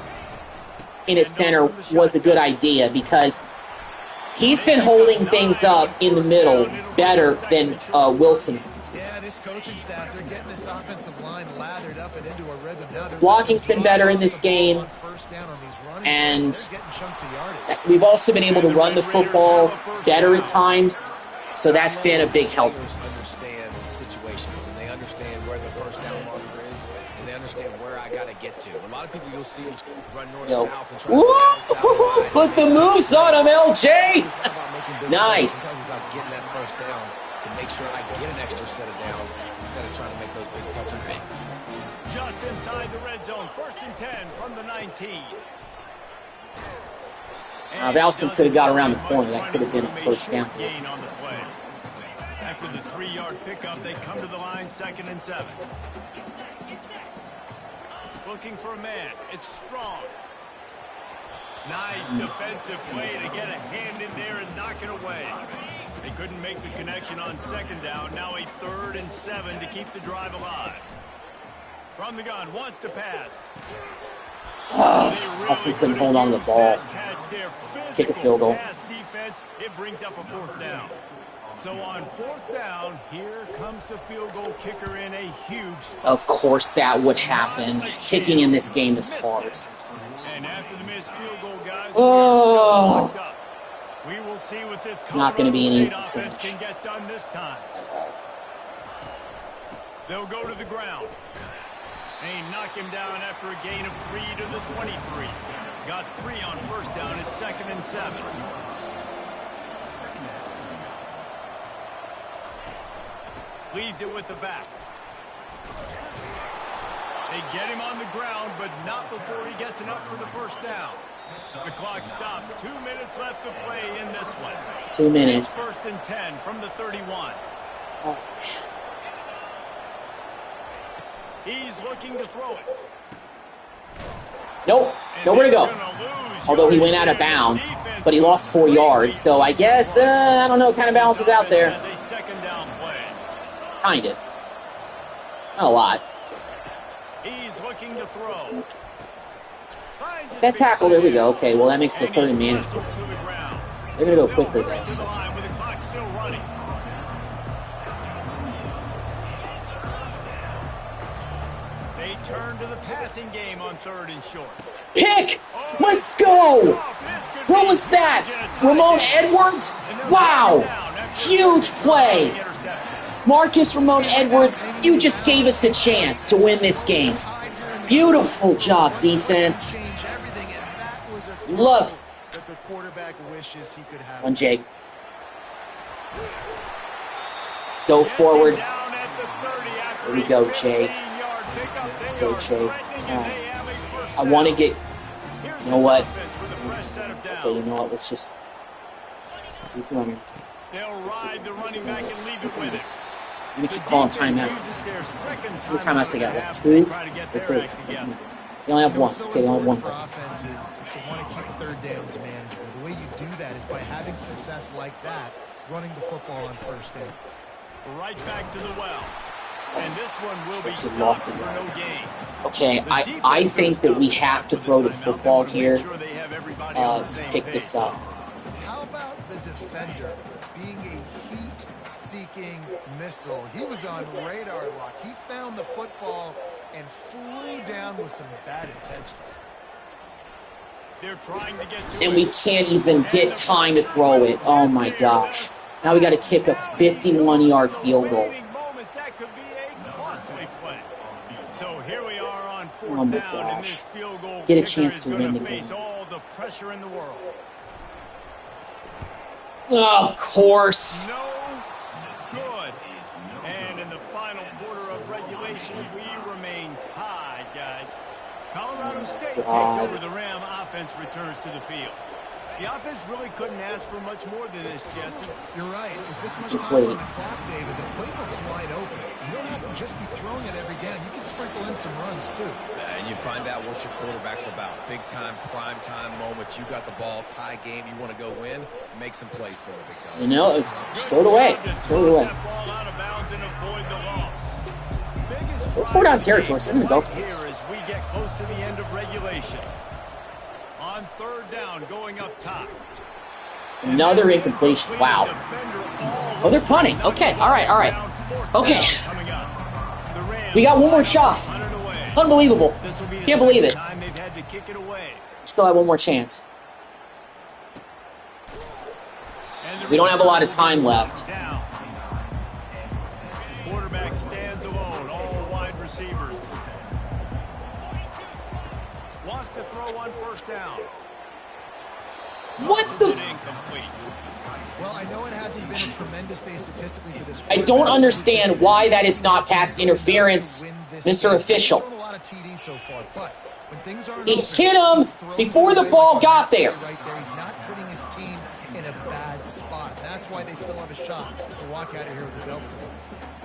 in at center, was a good idea because he's been holding things up in the middle better than Wilson has. Yeah, this coaching staff, they're getting this offensive line lathered up and into a rhythm. Now Blocking's been better in this game, and we've also been able to run the football better at times, so that's been a big help for us. Understand situations, and they understand where the 1st down marker is, and they understand where I got to get to. A lot of people you'll see run north-south and try to bounce out. Put the moves on him, LJ! Nice. It's about getting that 1st down to make sure I get an extra set of downs instead of trying to make those big touchdowns. Just inside the red zone, 1st and 10 from the 19. Valson could have got around the corner. That could have been a 1st down. Gain on the play. After the 3-yard pickup, they come to the line, 2nd and 7. Looking for a man. It's Strong. Nice defensive play to get a hand in there and knock it away. They couldn't make the connection on second down. Now a 3rd and 7 to keep the drive alive. From the gun, wants to pass. Austin couldn't hold on to the ball. Let's kick a field goal. Defense, it brings up a 4th down. So on 4th down, here comes the field goal kicker in a huge spot. Of course that would happen. Kicking in this game is hard sometimes. And after the missed field goal, guys, we will see what this not going to be an easy offense finish. can get done this time. They'll go to the ground. They knock him down after a gain of 3 to the 23. Got 3 on 1st down at 2nd and 7. Leaves it with the back. They get him on the ground, but not before he gets enough for the 1st down. The clock stopped. 2 minutes left to play in this one. 2 minutes. 1st and 10 from the 31. Oh. He's looking to throw it. Nope. Nowhere to go. Although he went out of bounds, but he lost 4 yards. So I guess, I don't know what kind of balance is out there. A 2nd down play. Kind of. Not a lot. He's looking to throw. That tackle, there we go. Okay, well, that makes it 3rd and manageable. They're going to go quickly, though. So. They turn to the passing game on 3rd and short. Pick! Let's go! What was that? Ramon Edwards? Wow! Huge play! Marcus Ramon Edwards, you just gave us a chance to win this game. Beautiful job, defense. Love it. Come on, Jake. Go forward. There we go, Jake. Go, Jake. I want to get... You know what? Okay, you know what? Let's just keep running. They'll ride the running back and leave it with him. I'm going to keep calling timeouts. How many timeouts they got? Like 2 or 3? They only have 1. Okay, they only have 1. Offenses to want to keep 3rd downs manageable. The way you do that is by having success like that, running the football on 1st down. Right back to the well. And this one will be lost stopped for no gain. Okay, I think that we have to throw the football here to pick this up. How about the defender being a heat-seeking missile? He was on radar lock. He found the football and flew down with some bad intentions. They're trying to get to And we can't even get time to throw it. Oh my gosh. Now we got to kick a 51-yard field goal. That could be a costly play. So here we are on 4th Oh my down, and this gosh. field goal Get a kicker chance is to gonna win the face game. all the pressure in the world. Of course. No good. And in the final quarter of regulation, we remain tied, guys. Colorado State takes over the Ram. Offense returns to the field. The offense really couldn't ask for much more than this, Jesse. You're right. With this much time on the clock, David, the playbook's wide open. You don't have to just be throwing it every down. You can sprinkle in some runs, too. And you find out what your quarterback's about. Big time, prime time moment. You got the ball, tie game. You want to go win, make some plays for it, big dog. You know, just throw it away. Throw it away. It's 4 down territory, so I'm going to go for this. As we get close to the end of regulation. On 3rd down, going up top. Another incompletion. Wow. Oh, they're punting. Okay, all right, all right. Okay. We got one more shot. Unbelievable. Can't believe it. Still have one more chance. We don't have a lot of time left. Quarterback stands alone, all wide receivers. Wants to throw on 1st down. What the? Well, I know it hasn't been a tremendous day statistically for this. I don't understand why that is not pass interference, Mr. Official. He hit him before the ball got there. Right there, he's not putting his team in a bad spot. That's why they still have a shot to walk out of here with the W.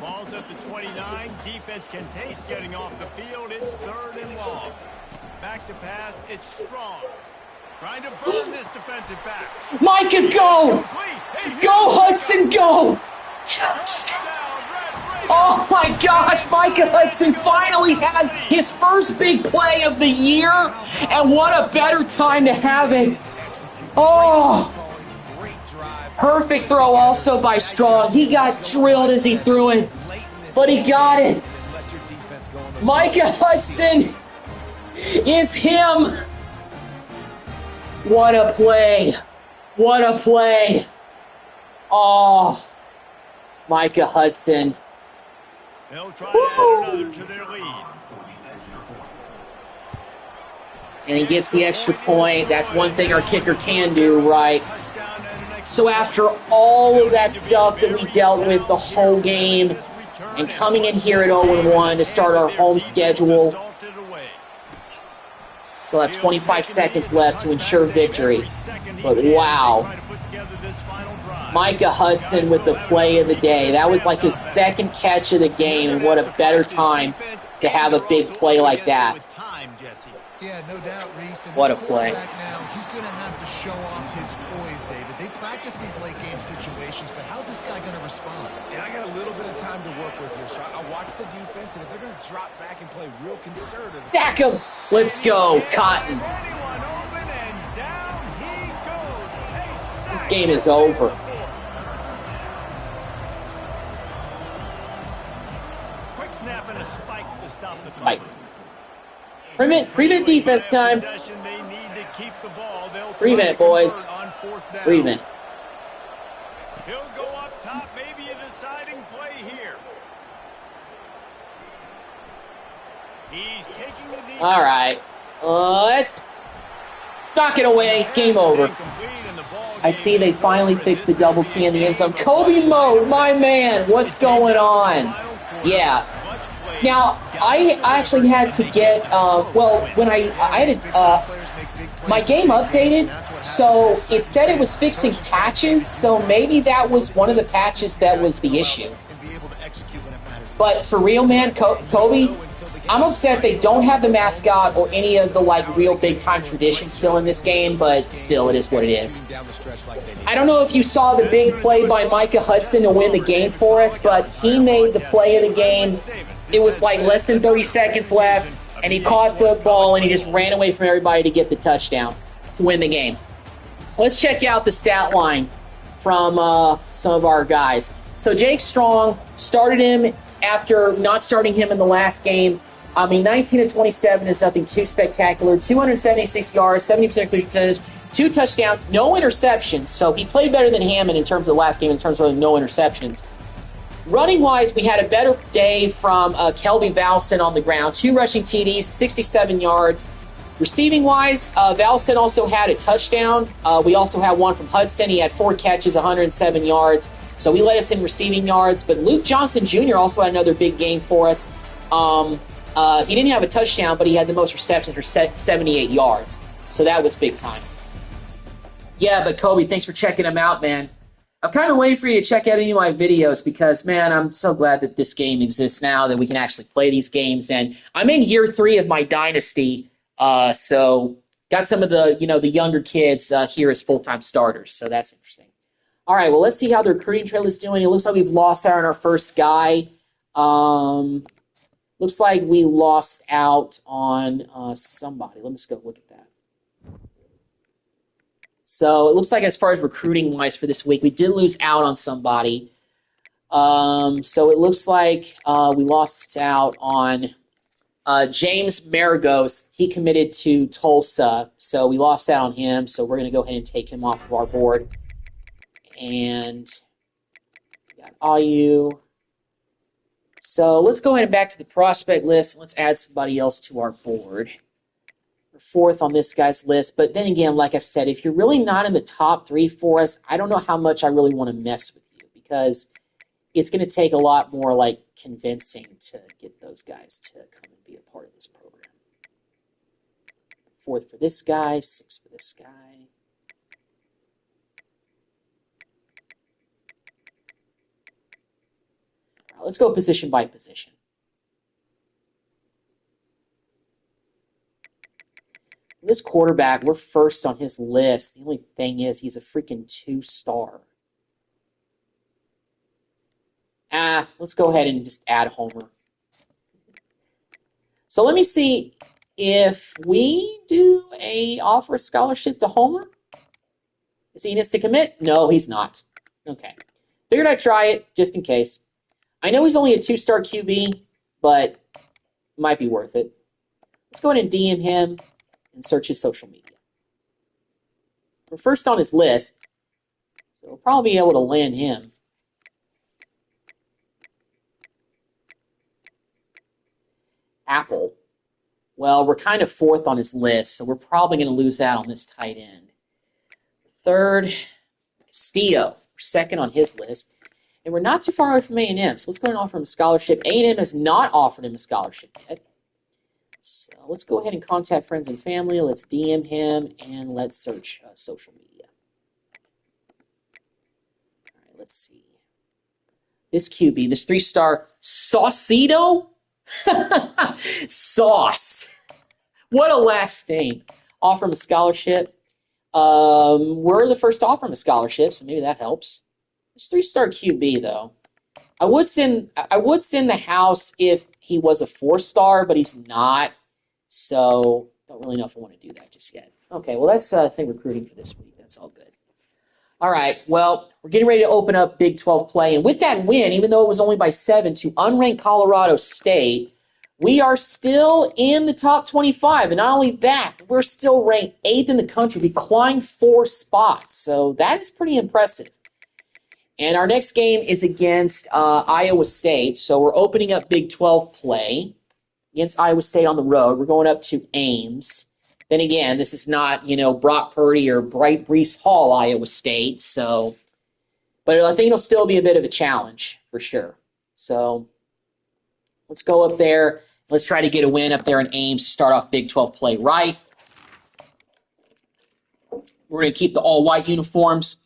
Ball's at the 29. Defense can taste getting off the field. It's 3rd and long. Back to pass. It's strong. Trying to burn this defensive back. Micah, go! Go, Hudson, go! Oh my gosh, Micah Hudson finally has his first big play of the year, and what a better time to have it. Oh, perfect throw also by Strong. He got drilled as he threw it, but he got it. Micah Hudson is him. What a play. What a play. Oh, Micah Hudson. They'll try to add another to their lead. And he gets the extra point. That's one thing our kicker can do, right? So after all of that stuff that we dealt with the whole game, and coming in here at 0-1 to start our home schedule, still have 25 seconds left to ensure victory. But wow. Micah Hudson with the play of the day. That was like his second catch of the game, and what a better time to have a big play like that. Yeah, no doubt, Reese. What a play. Now, he's going to have to show off his poise, David. They practice these late-game situations, but how's this guy going to respond? And I got a little bit of time to work with here, so I watch the defense, and if they're going to drop back and play real conservative... Sack him! Let's go, Cotton. This game is over. Quick snap and a spike to stop the Spike. Prevent defense time. Prevent, boys. Prevent. He'll go up top, maybe a deciding play here. He's taking the knee. All right. Let's knock it away. Game over. I see they finally fixed the double T in the end zone. Kobe Mode, my man, what's going on? Yeah. Now, I actually had to get, when I had my game updated, so it said it was fixing patches, so maybe that was one of the patches that was the issue. But for real, man, Kobe, I'm upset they don't have the mascot or any of the, real big-time traditions still in this game, but still, it is what it is. I don't know if you saw the big play by Micah Hudson to win the game for us, but he made the play of the game. It was less than 30 seconds left, and he caught the ball, and he just ran away from everybody to get the touchdown to win the game. Let's check out the stat line from some of our guys. So Jake Strong started him after not starting him in the last game. 19 of 27 is nothing too spectacular. 276 yards, 70% completion percentage, 2 touchdowns, no interceptions. So he played better than Hammond in terms of the last game in terms of no interceptions. Running-wise, we had a better day from Kelby Valson on the ground. 2 rushing TDs, 67 yards. Receiving-wise, Valson also had a touchdown. We also had one from Hudson. He had 4 catches, 107 yards. So he led us in receiving yards. But Luke Johnson Jr. also had another big game for us. He didn't have a touchdown, but he had the most receptions for 78 yards. So that was big time. Yeah, but Kobe, thanks for checking him out, man. I've kind of waited for you to check out any of my videos because, man, I'm so glad that this game exists now, that we can actually play these games. And I'm in year 3 of my Dynasty, so got some of the, the younger kids here as full-time starters. So that's interesting. All right, well, let's see how the recruiting trail is doing. It looks like we've lost out on our first guy. Looks like we lost out on somebody. Let me just go look at that. So it looks like as far as recruiting-wise for this week, we did lose out on somebody. So it looks like we lost out on James Maragos. He committed to Tulsa, so we lost out on him. So we're going to go ahead and take him off of our board. And we got Ayu. So let's go ahead and back to the prospect list. Let's add somebody else to our board. We're 4th on this guy's list. But then again, like I've said, if you're really not in the top 3 for us, I don't know how much I really want to mess with you because it's going to take a lot more convincing to get those guys to come and be a part of this program. 4th for this guy, 6th for this guy. All right, let's go position by position. This quarterback, we're first on his list. The only thing is he's a freaking 2-star. Let's go ahead and just add Homer. So let me see if we do offer a scholarship to Homer. Is he in this to commit? No, he's not. Okay. Figured I'd try it just in case. I know he's only a 2-star QB, but it might be worth it. Let's go ahead and DM him and search his social media. We're first on his list, so we'll probably be able to land him. Apple. Well, we're kind of fourth on his list, so we're probably going to lose out on this tight end. Third, Castillo. We're second on his list. And we're not too far away from A&M, so let's go ahead and offer him a scholarship. A&M has not offered him a scholarship yet. So let's go ahead and contact friends and family. Let's DM him, and let's search social media. All right, let's see. This QB, this 3-star Saucedo? Sauce. What a last name. Offer him a scholarship. We're the first to offer him a scholarship, so maybe that helps. It's 3-star QB, though. I would send the house if he was a 4-star, but he's not. So don't really know if I want to do that just yet. Okay, well, that's I think recruiting for this week. That's all good. All right, well, we're getting ready to open up Big 12 play. And with that win, even though it was only by 7 to unranked Colorado State, we are still in the top 25. And not only that, we're still ranked 8th in the country. We climbed 4 spots. So that is pretty impressive. And our next game is against Iowa State. So we're opening up Big 12 play against Iowa State on the road. We're going up to Ames. Then again, this is not, Brock Purdy or Bright Brees Hall, Iowa State. So, but I think it'll still be a bit of a challenge for sure. So let's go up there. Let's try to get a win up there in Ames to start off Big 12 play right. We're going to keep the all-white uniforms.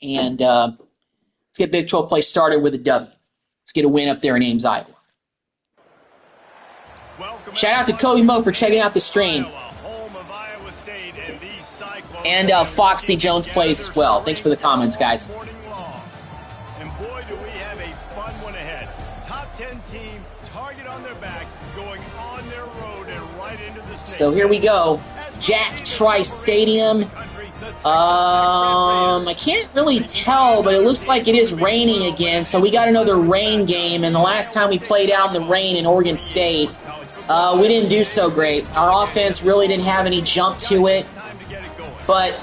And let's get Big 12 play started with a W. Let's get a win up there in Ames, Iowa. Shout out to Kobe Mo for checking out the stream. And Foxy Jones plays as well. Thanks for the comments, guys. And boy, do we have a fun one ahead. Top 10 team, target on their back, going on their road and right into the state. So here we go. Jack Trice Stadium. I can't really tell, but it looks like it is raining again. So we got another rain game. And the last time we played out in the rain in Oregon State, we didn't do so great. Our offense really didn't have any jump to it. But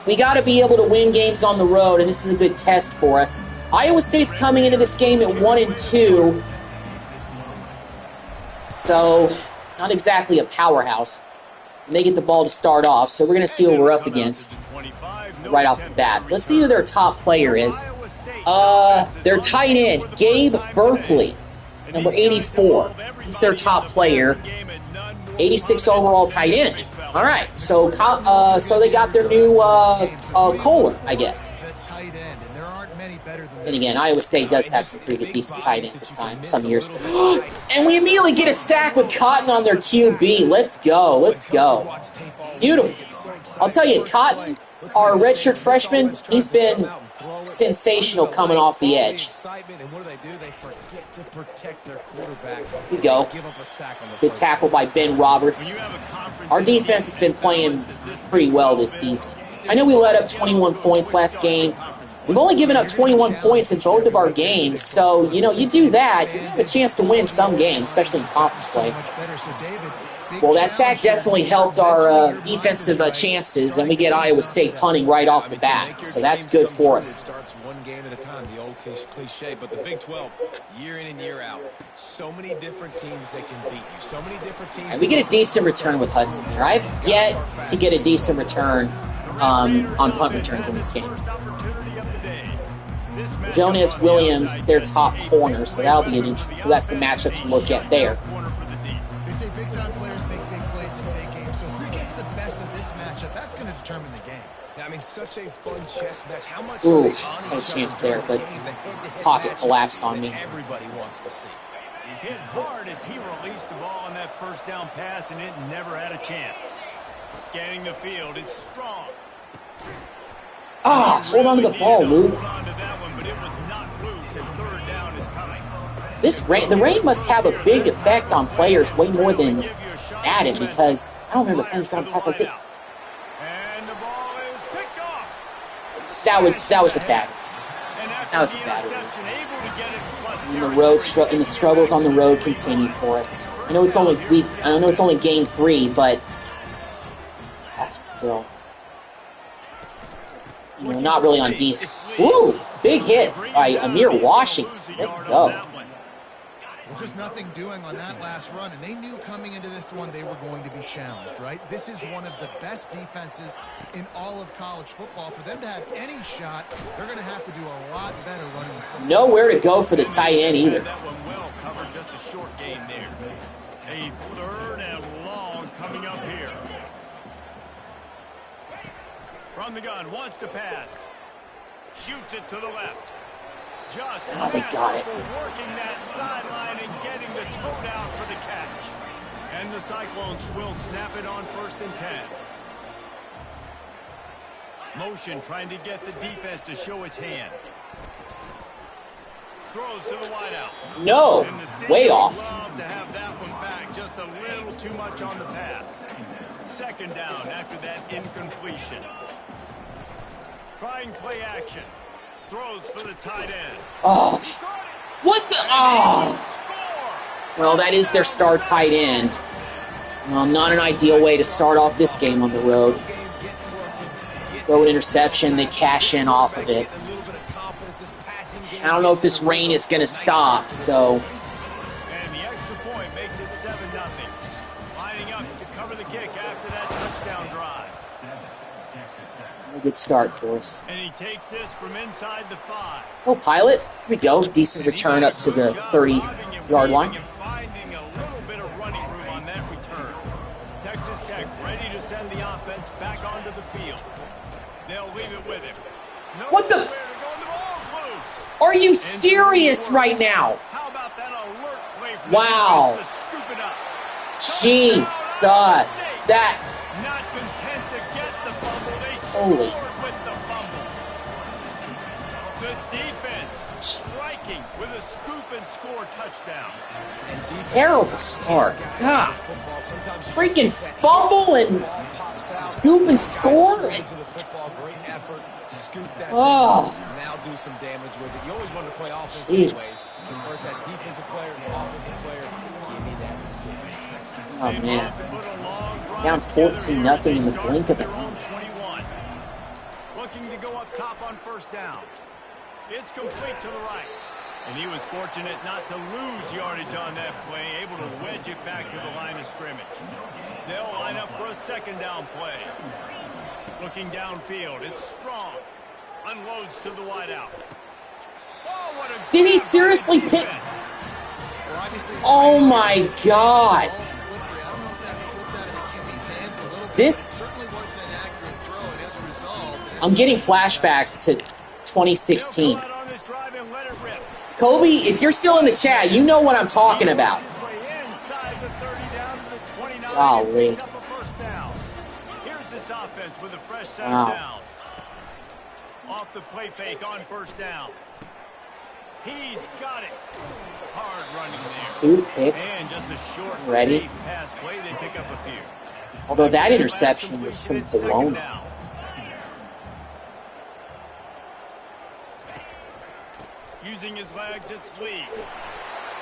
we got to be able to win games on the road, and this is a good test for us. Iowa State's coming into this game at 1-2. So not exactly a powerhouse. And they get the ball to start off, so we're going to see what we're up against right off the bat. Let's see who their top player is. Their tight end, Gabe Berkeley, number 84. He's their top player. 86 overall tight end. All right, so they got their new Kohler, I guess. And again, Iowa State does have some pretty good, decent tight ends at times, some years. And we immediately get a sack with Cotton on their QB. Let's go, let's go. Beautiful. I'll tell you, Cotton, our redshirt freshman, he's been sensational coming off the edge. Here we go. Good tackle by Ben Roberts. Our defense has been playing pretty well this season. I know we let up 21 points last game. We've only given up 21 points in both of our games, so, you do that, you have a chance to win some games, especially in conference play. Well, that sack definitely helped our defensive chances, and we get Iowa State punting right off the bat, so that's good for us. Starts one game at a time, the old cliche, but the Big 12, year in and year out, so many different teams that can beat you, so many different teams. And we get a decent return with Hudson here. I've yet to get a decent return on punt returns in this game. Jonas Williams is their top corner, so that'll be an interesting. So that's the matchup to look at there. They say big-time players make big plays in big games, so who gets the best of this matchup? That's going to determine the game. I mean, such a fun chess match. How much Ooh, had a chance there, but pocket collapsed on me. Everybody wants to see. Hit hard as he released the ball on that first down pass, and it never had a chance. Scanning the field, it's strong. Hold on to the ball, Luke. Hold on to that one, but it was not loose, and third down is coming. The rain must have a big effect on players, way more than Madden, because I don't remember playing down pass like that. And the ball is picked off. That was a bad. That was a bad one. And the struggles on the road continue for us. I know it's only game 3, but still, not really on defense. Ooh, big hit by Amir Washington. Let's go. Well, just nothing doing on that last run, and they knew coming into this one they were going to be challenged, right? This is one of the best defenses in all of college football. For them to have any shot, they're going to have to do a lot better running the football. Nowhere to go for the tight end either. That one well covered, just a short gain there. A third and long coming up here. From the gun, wants to pass. Shoots it to the left. Just they got it. working that sideline and getting the toe down for the catch. And the Cyclones will snap it on 1st and 10. Motion trying to get the defense to show its hand. Throws to the wideout. No, way off. Love to have that one back. Just a little too much on the pass. 2nd down after that incompletion. Trying play action. Throws for the tight end. Oh, what the? Oh. Well, that is their star tight end. Well, not an ideal way to start off this game on the road. Throw an interception, they cash in off of it. I don't know if this rain is going to stop, so. And the extra point makes it 7-0. Lining up to cover the kick after that touchdown drive. A good start for us. And he takes this from inside the 5. Oh, Pilot. Here we go. Decent return up to the 30-yard line. Finding a little bit of running room on that return. Texas Tech ready to send the offense back onto the field. They'll leave it with him. What the? Are you serious right now? How about that alert play for wow. to scoop it up? Jesus. That. Not content to get the fumble, they Holy. scored with the fumble. The defense striking with a scoop and score touchdown. Terrible start. God. Freaking fumble and scoop and score. Oh. Now do some damage with it. You always want to play offense anyway. Convert that defensive player to offensive player. Give me that 6. Oh, man. Down 14-0 in the blink of an eye. Looking to go up top on 1st down. It's complete to the right. And he was fortunate not to lose yardage on that play, able to wedge it back to the line of scrimmage. They'll line up for a 2nd down play. Looking downfield, it's strong. Unloads to the wideout. Oh, what a Did he seriously pick? Oh my God. This. I'm getting flashbacks to 2016. Kobe, if you're still in the chat, you know what I'm talking about. Golly. Here's this offense with a fresh set Wow. of downs. Off the play fake on 1st down. He's got it. Hard running there. 2 picks. And just a short, Ready. safe pass play. They pick up a few. Although that interception was some baloney. Using his legs, it's Lee.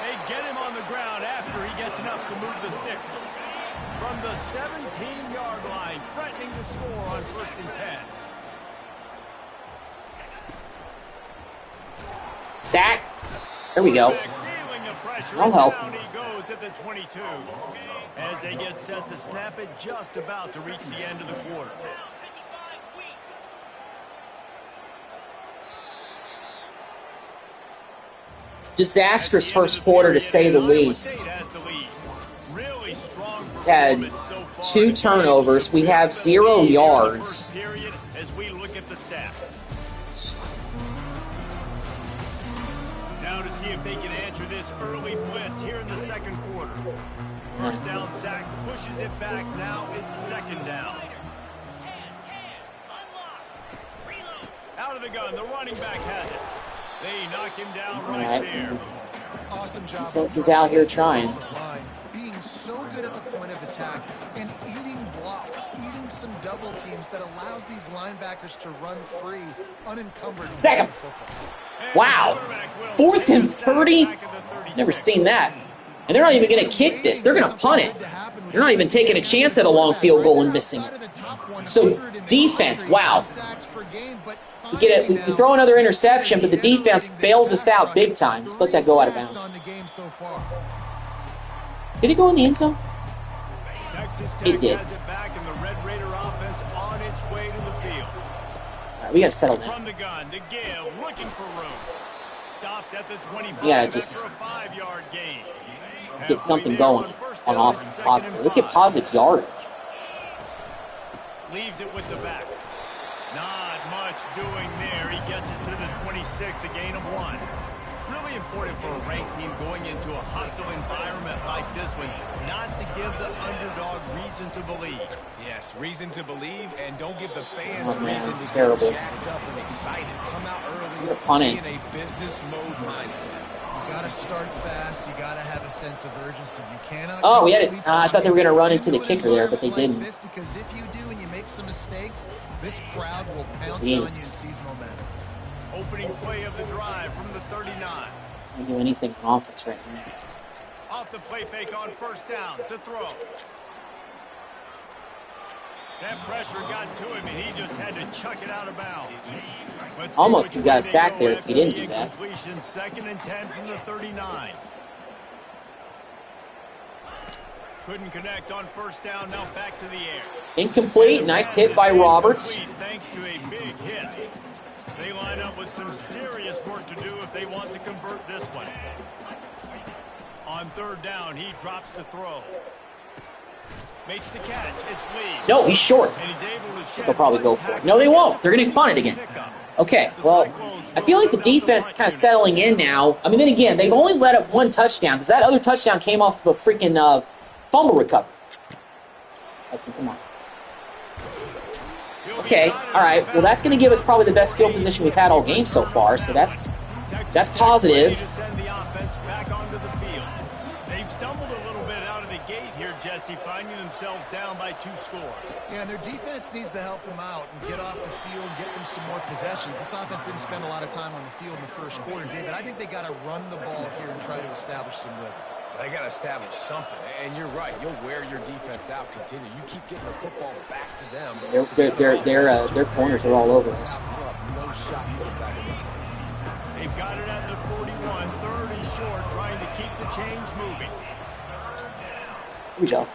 They get him on the ground after he gets enough to move the sticks. From the 17-yard line, threatening to score on 1st and 10. Sack. There we go. I'll help. Down he goes at the 22. As they get set to snap it, just about to reach the end of the quarter. Disastrous first quarter, to say the least. Had 2 turnovers. We have 0 yards. As we look at the stats. Now to see if they can answer this early blitz here in the 2nd quarter. First down sack pushes it back. Now it's second down. Out of the gun, the running back has it. They knock him down right there. Awesome job. Defense is out here trying. Being so good at the point of attack and eating blocks, eating some double teams that allows these linebackers to run free, unencumbered. Second. Wow. 4th and 30. Never seen that. And they're not even going to kick this. They're going to punt it. They're not even taking a chance at a long field goal and missing it. So defense, wow. We throw another interception, but the defense bails us out big time. Just let that go out of bounds. Did it go in the end zone? It did. All right, we got to settle down. We got to just get something going on offense possibly. Let's get positive yardage. Leaves it with the back. Not much doing there. He gets it to the 26, a gain of 1. Really important for a ranked team going into a hostile environment like this one, not to give the underdog reason to believe. Yes, reason to believe, and don't give the fans Oh, man, reason to terrible. get jacked up and excited. Come out early, Punting. be in a business mode mindset. You got to start fast. You got to have a sense of urgency. You cannot. Oh, we had it. I thought they were going to run into the kicker there, but they didn't. Because if you do and you make some mistakes, this crowd will pounce on you and seize momentum. Opening play of the drive from the 39. Can't do anything on offense right now. Off the play fake on first down to throw. That pressure got to him, and he just had to chuck it out of bounds. Almost got a sack there if he didn't do that. Second and 10 from the 39. Couldn't connect on first down. Now back to the air. Incomplete. Nice hit by Roberts. Thanks to a big hit. They line up with some serious work to do if they want to convert this one. On third down, he drops to throw. Makes the catch. It's Lee. No, he's short. And he's able to shed They'll probably go for it. No, they won't. They're going to punt it again. Okay, well, I feel like the defense is kind of settling in now. I mean, then again, they've only let up 1 touchdown because that other touchdown came off of a freaking fumble recovery. Hudson, come on. Okay, all right. Well, that's going to give us probably the best field position we've had all game so far, so that's positive. They've stumbled a little bit out of the gate here, Jesse, finding themselves down by 2 scores. Yeah, and their defense needs to help them out and get off the field and get them some more possessions. This offense didn't spend a lot of time on the field in the first quarter, David. I think they got to run the ball here and try to establish some rhythm. They got to establish something, and you're right. You'll wear your defense out. Continue. You keep getting the football back to them. Their corners are all over us. You'll have no shot to get back in this game. They've got it at the 41, third and short, trying to keep the chains moving. Here we go.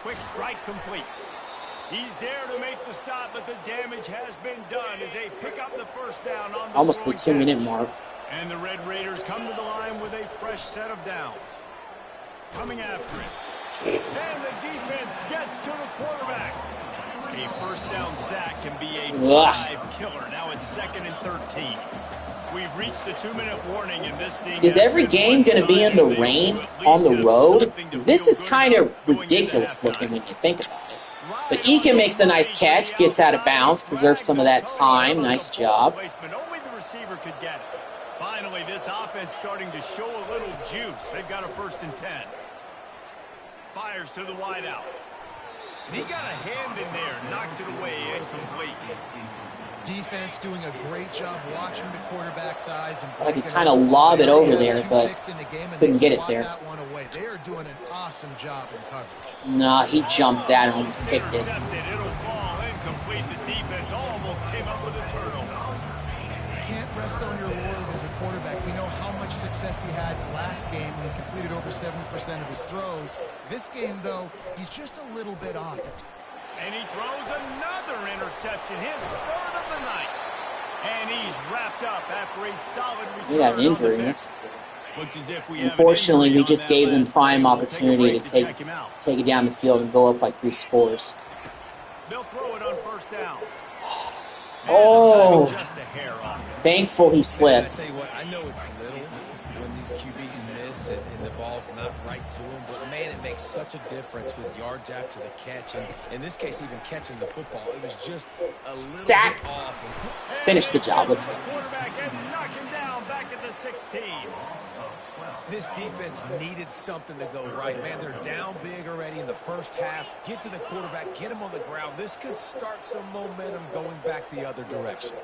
Quick strike complete. He's there to make the stop, but the damage has been done as they pick up the first down on the Almost the 2-minute mark. And the Red Raiders come to the line with a fresh set of downs. Coming after it. And the defense gets to the quarterback. A first down sack can be a drive killer. Now it's 2nd and 13. We've reached the 2-minute warning in this thing. Is every game going to be in the rain on the road? This is kind of ridiculous looking when you think about it. But Eakin makes a nice catch, gets out of bounds, preserves some of that time. Nice job. Only the receiver could get it. Finally, this offense starting to show a little juice. They've got a 1st and 10. Fires to the wideout. He got a hand in there, knocks it away, incomplete. Defense doing a great job watching the quarterback's eyes. And I could kind of lob it over there, but couldn't get it there. They are doing an awesome job in coverage. Nah, he jumped that and almost picked it. It'll fall incomplete. The defense almost came up with a turnover. Can't rest on your laurels as a quarterback. We know how much success he had last game when he completed over 70% of his throws. This game, though, he's just a little bit off. And he throws another interception, his 3rd of the night. And he's wrapped up after a solid return. We got an injury in this. Unfortunately, we just gave them prime opportunity to take it down the field and go up by 3 scores. They'll throw it on first down. Oh, thankful he slipped. I tell you what, I know it's little when these these QBs miss and the ball's not right to them. But, man, it makes such a difference with yards after the catch. And in this case, even catching the football, it was just a little Sack. bit off. Finish the job. Let's go. Quarterback and knock him down back at the 16. This defense needed something to go right. Man, they're down big already in the first half. Get to the quarterback, get him on the ground. This could start some momentum going back the other direction.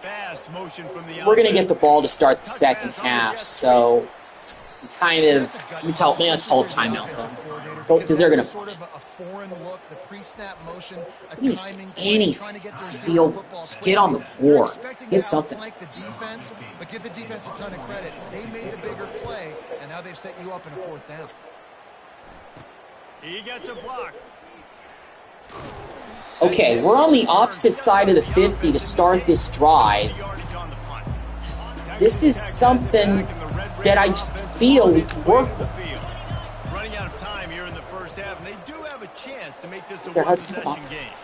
Fast motion from the We're going to get the ball to start the second half, so kind of, let me call timeout. Because they're going to sort of a foreign look, the pre-snap motion, a use timing point, any trying to get their field. football Just get on the You're board. expecting Get to something. outflank the defense, but give the defense a ton of credit. They made the bigger play, and now they've set you up in a fourth down. He gets a block. Okay, we're on the opposite side of the 50 to start this drive. This is something that I just feel we can work with. Running out of time here in the first half, and they do have a chance to make this a There, Hudson, come on. one-possession game.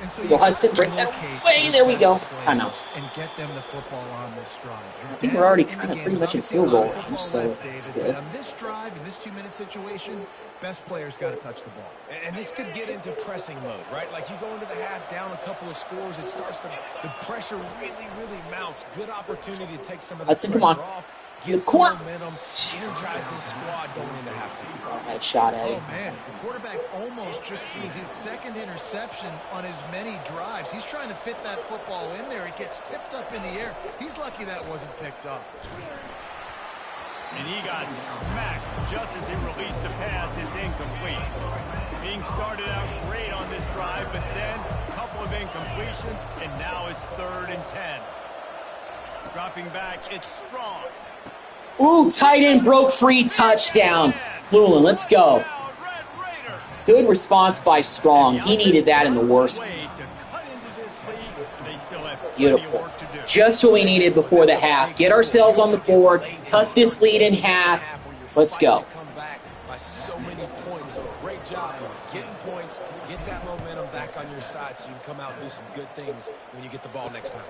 And so Go Hudson, bring that away. There we go. Timeout. And get them the football on this drive. I think we're already kind of pretty much in field goal range, so it's good. On this drive, in this 2-minute situation, best players got to touch the ball. And this could get into pressing mode, right? Like you go into the half down a couple of scores, it starts to, the pressure really, really mounts. Good opportunity to take some of the Hudson, pressure come on. off. The Get some corner. momentum, energize this squad going into halftime. Nice shot at Oh, it. man, the quarterback almost just threw his second interception on as many drives. He's trying to fit that football in there. It gets tipped up in the air. He's lucky that wasn't picked up. And he got smacked just as he released the pass. It's incomplete. Being started out great on this drive, but then a couple of incompletions, and now it's 3rd and 10. Dropping back, it's Strong. Ooh, tight end broke free, touchdown. Lulin, let's go. Good response by Strong. He needed that in the worst. Beautiful. Just what we needed before the half. Get ourselves on the board, cut this lead in half. Let's go. Come back by so many points. So great job getting points, get that momentum back on your side so you can come out and do some good things when you get the ball next time.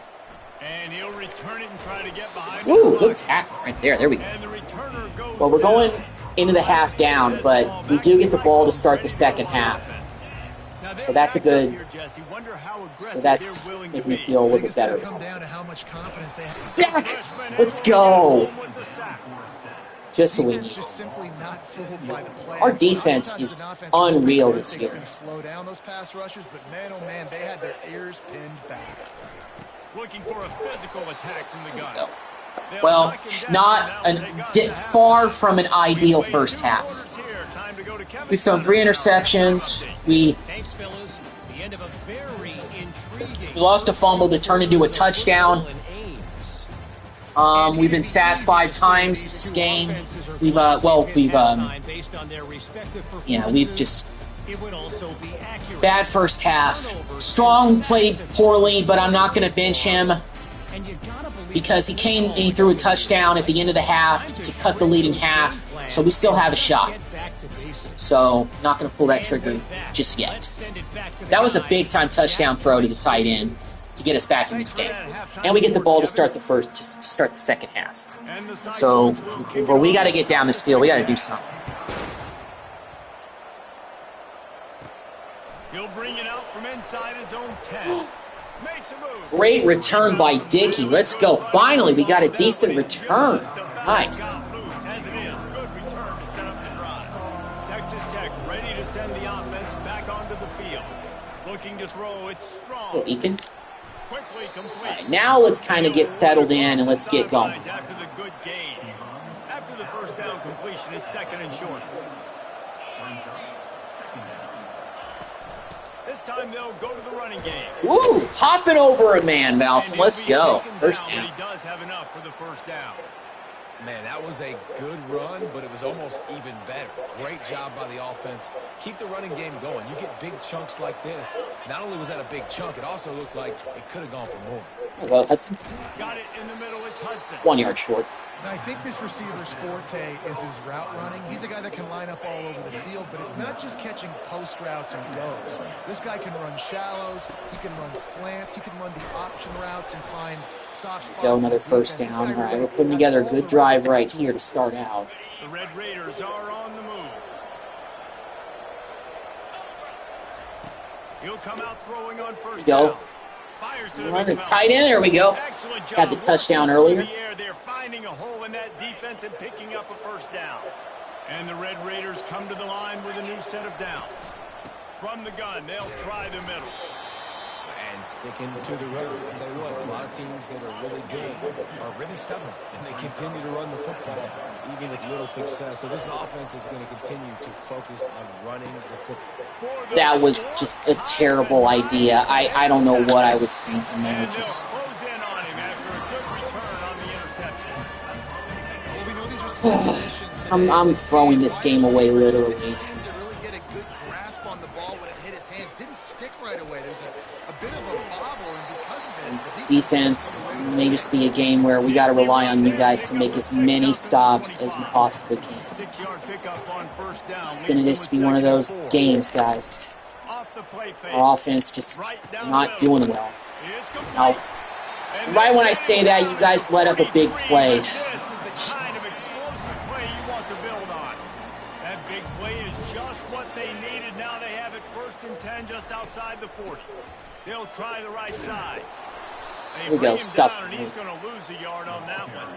And he'll return it and try to get behind. Ooh, good tackle right there. There we go. And the returner goes Well, we're going down. into the half down, but we do get the ball to start the second half. So that's a good. So that's making me feel a little bit better. Come down to how much confidence they have. Sack! Let's go. Just what we need. Just simply not fooled by the play. Our defense is unreal this year. Going to slow down those pass rushers, but man, oh man, they had their ears pinned back. Looking for a physical attack from the gun. Go. Well, far from an ideal first half. We've thrown 3 interceptions. We lost a fumble that turned into a touchdown. We've been sacked 5 times this game. We've just bad first half. Strong played poorly, but I'm not going to bench him because he came and he threw a touchdown at the end of the half to cut the lead in half. So we still have a shot. So not going to pull that trigger just yet. That was a big time touchdown throw to the tight end to get us back in this game. And we get the ball to start the second half. So where we got to get down this field, we got to do something. He'll bring it out from inside his own 10. Makes a move. Great return by Dickey. Let's go. Finally, we got a decent return. Nice. As it is, good return to set up the drive. Texas Tech ready to send the offense back onto the field. Looking to throw, it's Strong. Eakin. Quickly complete. All right, now let's kind of get settled in and let's get going. After the good gain. After the first down completion, it's 2nd and short. This time they'll go to the running game. Woo! Hopping over a man, Malson. Let's go. First down. He does have enough for the first down. Man, that was a good run, but it was almost even better. Great job by the offense. Keep the running game going. You get big chunks like this. Not only was that a big chunk, it also looked like it could have gone for more. Well, Hudson. Got it in the middle. It's Hudson. 1 yard short. And I think this receiver's forte is his route running. He's a guy that can line up all over the field, but it's not just catching post routes and goes. This guy can run shallows, he can run slants, he can run the option routes and find soft spots. Go, another first down. All right, we're putting together a good drive right here to start out. The Red Raiders are on the move. He'll come out throwing on first down. Fires to the tight end. There we go. Had the touchdown earlier. They're finding a hole in that defense and picking up a first down. And the Red Raiders come to the line with a new set of downs. From the gun, they'll try the middle. And sticking to the run. I'll tell you what, a lot of teams that are really good are really stubborn, and they continue to run the football, even with little success. So this offense is going to continue to focus on running the football. That was just a terrible idea. I don't know what I was thinking there. Just I'm throwing this game away literally. Defense may just be a game where we got to rely on you guys to make as many stops as we possibly can. It's going to just be one of those games, guys. Our offense just not doing well. Now, right when I say that, you guys let up a big play. Jeez. That big play is just what they needed. Now they have it 1st and 10 just outside the 40. They'll try the right side. Here we go, stuff. He's going to lose a yard on that one.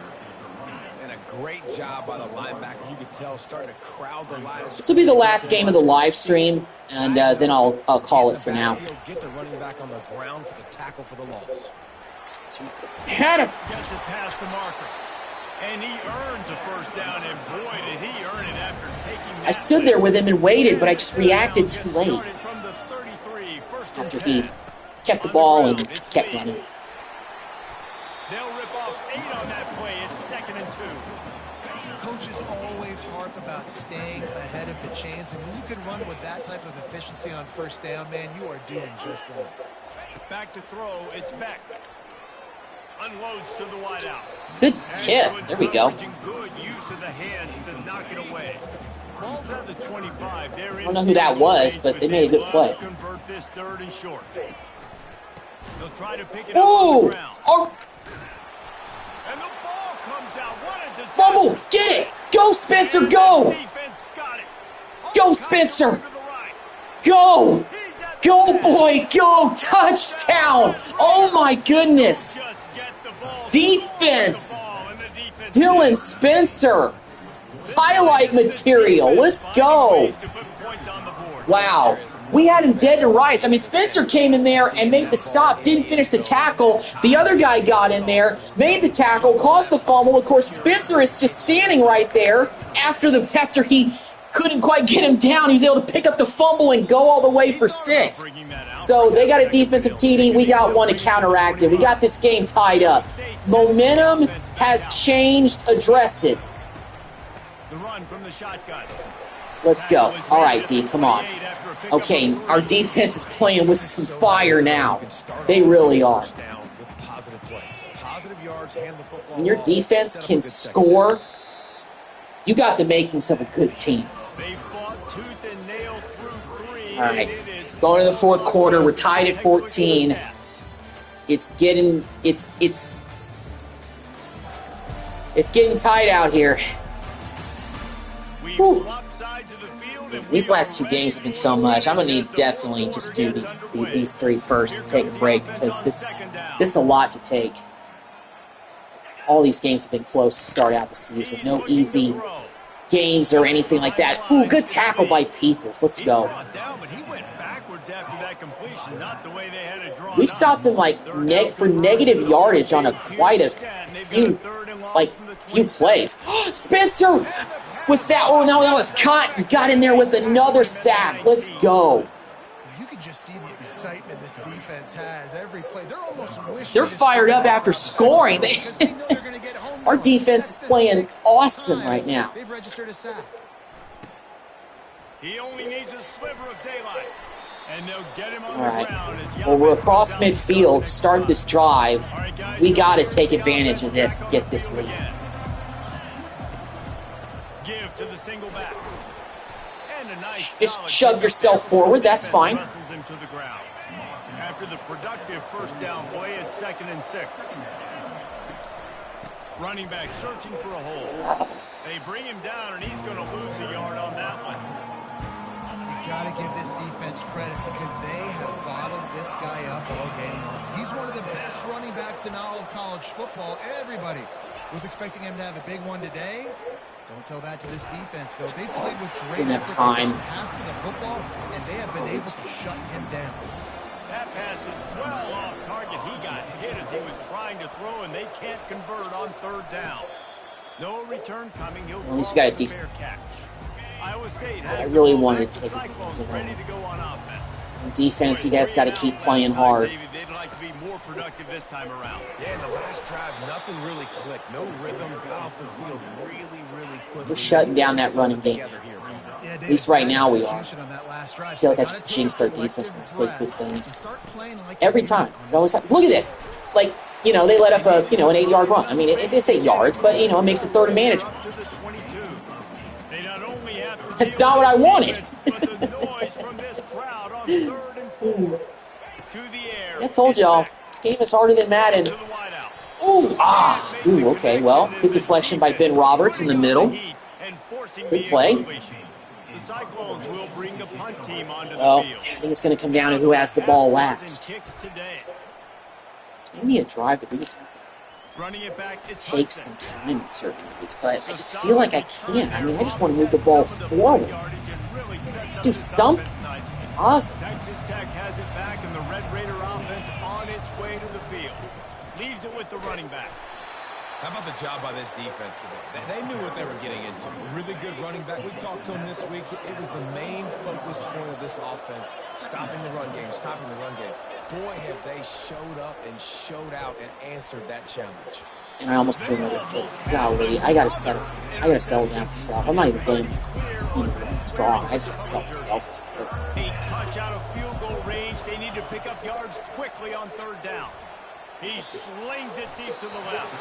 And a great job by the linebacker. You could tell starting to crowd the line. This will be the last game of the live stream, and then I'll call it for now. Get the running back on the ground for the tackle for the loss. Had him. Gets it past the marker. And he earns a first down, and boy, did he earn it after taking that. I stood there with him and waited, but I just reacted too late. From the 33, after he kept the ball and kept running. They'll rip off 8 on that play. It's 2nd and 2. Coaches always harp about staying ahead of the chains, and when you can run with that type of efficiency on first down, man, you are doing just that. Back to throw, it's Beck. Unloads to the wideout. Good tip. There we go. Good use of the hands to knock it away. Ball's at the 25. I don't know who that was, but they made a good play. Convert this 3rd and short. They'll try to pick it up on the ground. Oh! And the ball comes out. What a disaster. Fumble! Get it! Go, Spencer, go! Defense got it. Go, Spencer! Go! Go, boy, go! Touchdown! Oh, my goodness! Defense! Dylan Spencer! Highlight material. Let's go! Wow. We had him dead to rights. I mean, Spencer came in there and made the stop, didn't finish the tackle. The other guy got in there, made the tackle, caused the fumble. Of course, Spencer is just standing right there after he couldn't quite get him down. He was able to pick up the fumble and go all the way for 6. So they got a defensive TD. We got one to counteract it. We got this game tied up. Momentum has changed addresses. The run from the shotgun. Let's go. All right, D, come on. Okay, our defense is playing with some fire now. They really are. When your defense can score, you got the makings of a good team. All right, going to the 4th quarter. We're tied at 14. It's getting tight out here. Whew. These last 2 games have been so much. I'm going to need definitely just do these 3 first and take a break because this is a lot to take. All these games have been close to start out the season. No easy games or anything like that. Ooh, good tackle by Peoples. Let's go. We stopped them like for negative yardage on quite a few plays. Spencer was that? Oh no, that was caught. Got in there with another sack. Let's go. You can just see the excitement this defense has every play. They're almost wishing. They're fired up after scoring. Our defense is playing awesome right now. They've registered a sack. He only needs a sliver of daylight. And they'll get him on All right. the ground. Well, we're across midfield to start this drive. We got to take advantage of this and get this lead. to the single back. And a nice Just shove yourself forward. That's fine. Wrestles him to the ground. After the productive first down play, it's 2nd and 6. Running back searching for a hole. They bring him down, and he's going to lose a yard on that one. You got to give this defense credit because they have bottled this guy up all game long. He's one of the best running backs in all of college football. Everybody was expecting him to have a big one today. Don't tell that to this defense, though. They played with great effort to get pass to the football, and they have been able to shut him down. That pass is well off target. He got hit as he was trying to throw, and they can't convert on 3rd down. No return coming. He'll at least you got a decent catch. Iowa State I has really wanted to take Cyclones ready to go on offense. defense. You guys got to keep playing hard. They'd like to be more productive this time around. Yeah, in the last drive, nothing really clicked. No rhythm. Got off the field really quickly. We're shutting down that running game. At least right now we are. I feel like I just jinxed our defense when I say good things. Every time. Look at this. Like, you know, they let up a, an 8-yard run. I mean, it's 8 yards, but, it makes it 3rd and manageable. That's not what I wanted. I told y'all, this game is harder than Madden. Ooh, okay, well, good deflection by Ben Roberts in the middle. Good play. The Cyclones will bring the punt team onto the Well, field. I think it's going to come down to who has the ball last. It's maybe a drive that we just Running it back, it takes some time in certain ways, but I just feel like I can't. I mean, I just want to move the ball forward. Let's do something. Awesome. Texas Tech has it back, and the Red Raider offense on its way to the field. Leaves it with the running back. How about the job by this defense today? They knew what they were getting into. A really good running back. We talked to him this week. It was the main focus point of this offense. Stopping the run game, stopping the run game. Boy, have they showed up and showed out and answered that challenge. And I almost threw another pick. Golly, I gotta settle down myself. I'm not even blaming strong. I just gotta settle myself. A touch out of field goal range. They need to pick up yards quickly on 3rd down. He slings it deep to the left.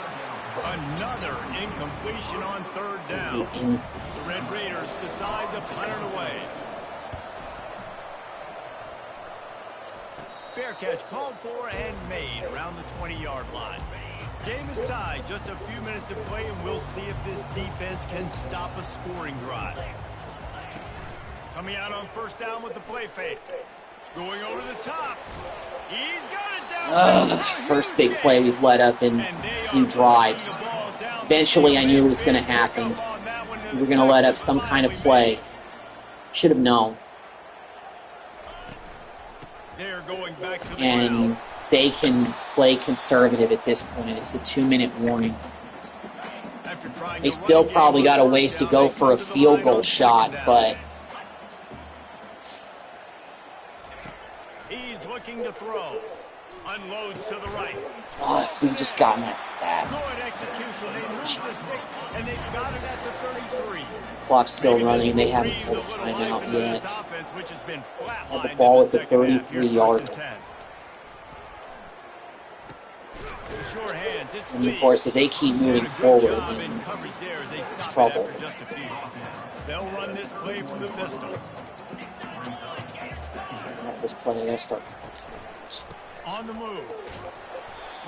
Another incompletion on 3rd down. The Red Raiders decide to punt it away. Fair catch called for and made around the 20-yard line. Game is tied. Just a few minutes to play, and we'll see if this defense can stop a scoring drive. Coming out on 1st down with the play fake. Going over the top. He's got it down. First big play we've let up in a few drives. Eventually, I knew it was going to happen. We were going to let up some kind of play. Should have known. And they can play conservative at this point. It's a 2-minute warning. They still probably got a ways to go for a field goal shot, but he's looking to throw. Unloads to the right. oh, if we just gotten that sack. Good execution. They moved the sticks, and they've got it at the 33. Clock's still running. They haven't pulled a timeout yet. Had the ball at the 33-yard line. And of course, if they keep moving forward, then it's trouble. They'll run this play from the pistol. This play, I gotta start. On the move.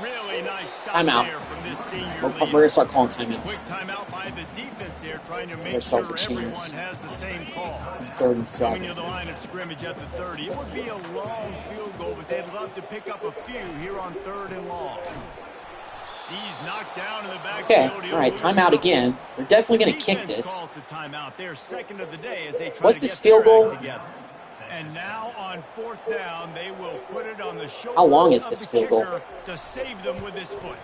Really nice stop Timeout. there from this senior We're leader. gonna start calling timeouts. Quick timeout by the defense there, trying to make Ourselves sure a everyone chance. has the same call. It's 3rd and Coming 7. to the line of scrimmage at the 30. It would be a long field goal, but they'd love to pick up a few here on 3rd and long. He's knocked down in the backfield. Okay, all right, timeout again. They're definitely going to kick Defense this. calls the timeout. They're second of the day as they try What's to this get field their goal? act together. And now on 4th down, they will put it on the shoulders How long is of this the field goal? kicker to save them with his foot.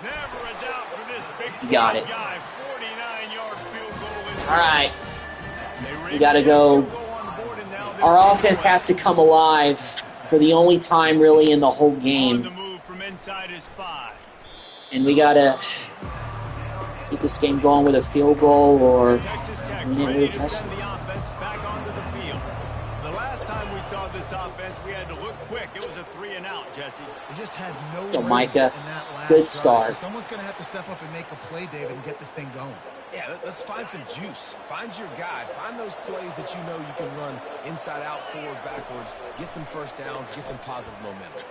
Never a doubt for this big You got it. guy. 49-yard field goal. All right, we got to go. Our offense has to come alive for the only time really in the whole On the game. move from inside his 5. And we got to keep this game going with a field goal or Texas Tech we need ready a to touchdown. send the offense back onto the field. The last time we saw this offense, we had to look quick. It was a 3-and-out, Jesse. They just had no Yo, rhythm Micah, in that last good drive. start. So someone's going to have to step up and make a play, David, and get this thing going. Yeah, let's find some juice. Find your guy. Find those plays that you know you can run inside out, forward, backwards. Get some first downs. Get some positive momentum.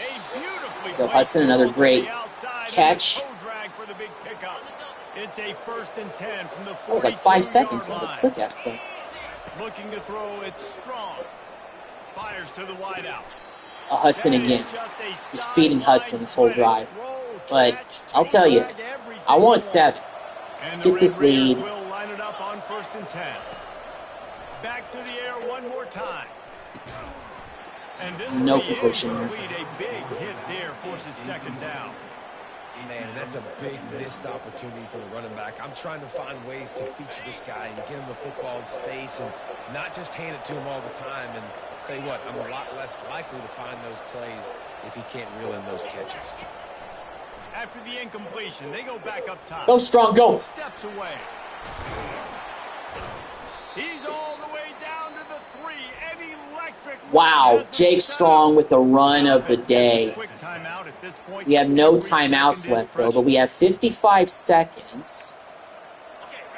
A beautifully Go Hudson, another great catch. For the big pickup. It's a 1st and 10 from the 42-yard line. That was like 5 seconds. That was a quick ass play. Looking to throw it strong. Fires to the wideout. Hudson again. Just feeding Hudson this whole drive. But I'll tell you, I want 7. Let's get this lead. Will line it up on 1st and 10. Back to the air one more time. And this No completion. A big hit there forces 2nd down. Man, and that's a big missed opportunity for the running back. I'm trying to find ways to feature this guy and get him the football in space and not just hand it to him all the time. And tell you what, I'm a lot less likely to find those plays if he can't reel in those catches. After the incompletion, they go back up top. Go Strong, go. Steps away. He's all the way down to the 3. An electric. Wow, Jake Strong with the run of the day. We have no timeouts left, though, but we have 55 seconds.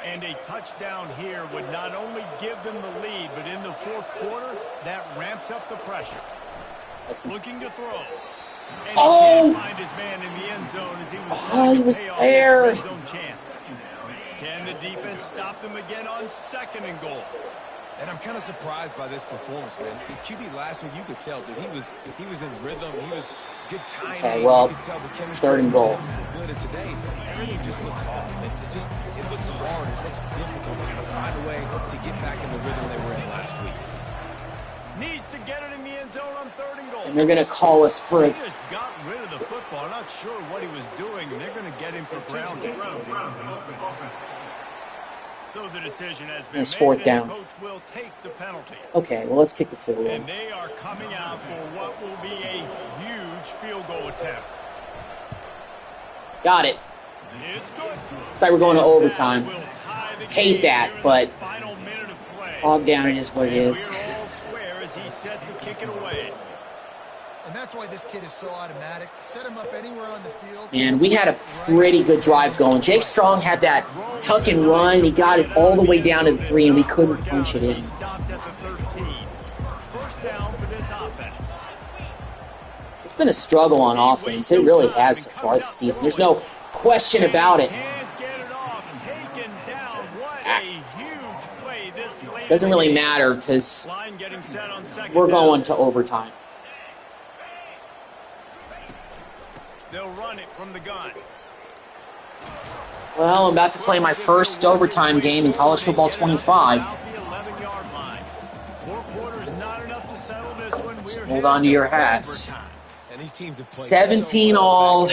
And a touchdown here would not only give them the lead, but in the 4th quarter, that ramps up the pressure. That's looking to throw. And oh! He can't find his man in the end zone as he was there. Red zone chance. Can the defense stop them again on 2nd and goal? And I'm kind of surprised by this performance, man. The QB last week, you could tell, dude, he was in rhythm. He was good timing. Okay, well, you could tell the chemistry 3rd and goal. Good. And today, everything just looks off. It looks hard. It looks difficult. They're going to find a way to get back in the rhythm they were in last week. Needs to get it in the end zone on 3rd and goal. And they're going to call us for He just got rid of the football. Not sure what he was doing, and they're going to get him for grounding. So the decision has been it's 4th made, down. and the coach will take the penalty. Okay, well, let's kick the field goal. And they are coming out for what will be a huge field goal attempt. Got it. It's good. Looks like we're going to overtime. Hate that, but hog down it is what it is. We're all square as he's set to kick it away. And that's why this kid is so automatic. Set him up anywhere on the field. And we had a pretty good drive going. Jake Strong had that tuck and run. He got it all the way down to the 3, and we couldn't punch it in. Stopped at the 13. 1st down for this offense. It's been a struggle on offense. It really has so far this season. There's no question about it. Can't get it off. Taken down. What a huge play this late. Doesn't really matter because Line getting set on 2nd we're down. going to overtime. They'll run it from the gun. Well, I'm about to play my first overtime game in college football 25. So hold on to your hats. And these teams have played 17 all.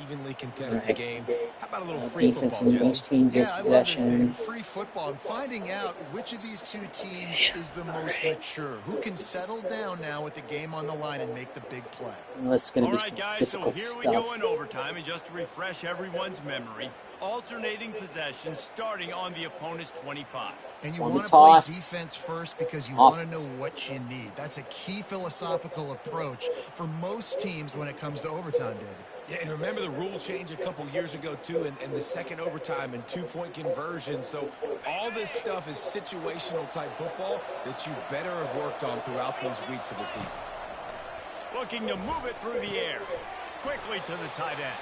Evenly contested game. How about a little free Defense football, and bench Jesse? team gets I love this game. possession. Free football and finding out which of these 2 teams is the most mature. Who can settle down now with the game on the line and make the big play. Well, this is going to be All right, some guys, difficult so here we go stuff. in overtime, and just to refresh everyone's memory, alternating possession starting on the opponent's 25. And you On the want to play toss. defense first because you Offense. want to know what you need. That's a key philosophical approach for most teams when it comes to overtime, David. Yeah, and remember the rule change a couple years ago, too, and the 2nd overtime and 2-point conversion. So all this stuff is situational type football that you better have worked on throughout these weeks of the season. Looking to move it through the air. Quickly to the tight end.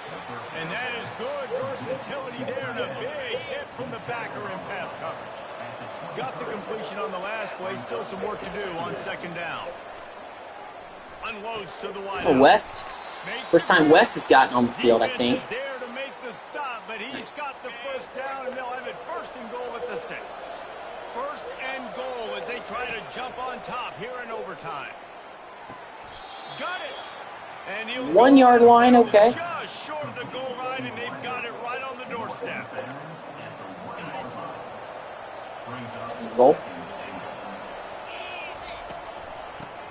And that is good versatility there and a big hit from the backer in pass coverage. Got the completion on the last play. Still some work to do on 2nd down. Unloads to the wide. For West, first time West has gotten on the field, I think. Defense is there to make the stop, but he's Nice. got the 1st down, and they'll have it 1st and goal at the 6. 1st and goal as they try to jump on top here in overtime. Got it. And he'll 1 yard line, okay. just short of the goal line, and they've got it right on the doorstep. Goal.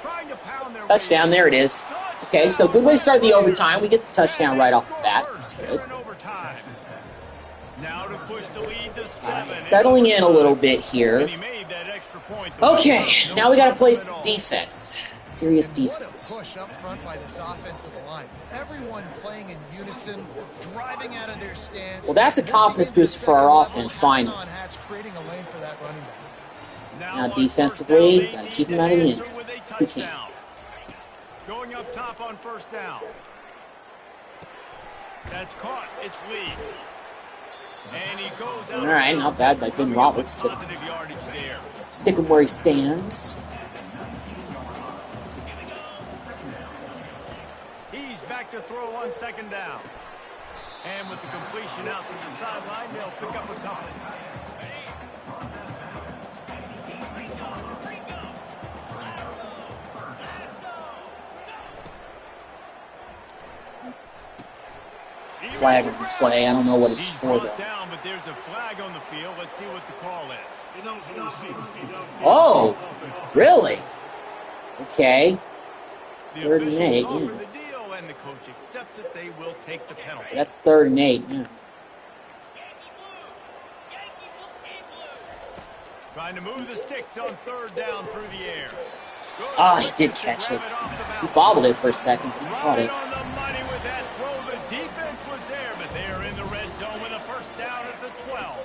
Trying to pound their Touchdown, there it is. Okay, so good way to start the overtime. We get the touchdown right off the bat. That's good. Now to push the lead to 7. Settling in a little bit here. And he made that extra point. Okay, now we got to play some defense. Serious defense. What a push up front by this offensive line. Everyone playing in unison, driving out of their stance. Well, that's a confidence boost for our offense, finally. Creating a lane for that running back. Now defensively, got to keep him out of the end zone if we can. Going up top on first down. That's caught. It's Lee. And he goes out. All right, not bad by Ben Roberts to stick him where he stands. He's back to throw on second down. And with the completion out to the sideline, they'll pick up a couple. Flag on the play. I don't know what it's for, though. Down, but there's a flag on the field. Let's see what the call is. Oh, really? Okay. The 3rd and 8. offer Yeah. the deal, and the coach accepts it. They will take the penalty. So that's 3rd and 8. Yeah. Trying to move the sticks on 3rd down through the air. Good Ah, he did quickness to catch grab it. off the He bounce. bobbled it for a second, but he caught Right it. on the money with that throw. The defense was there, but they are in the red zone with a first down at the 12.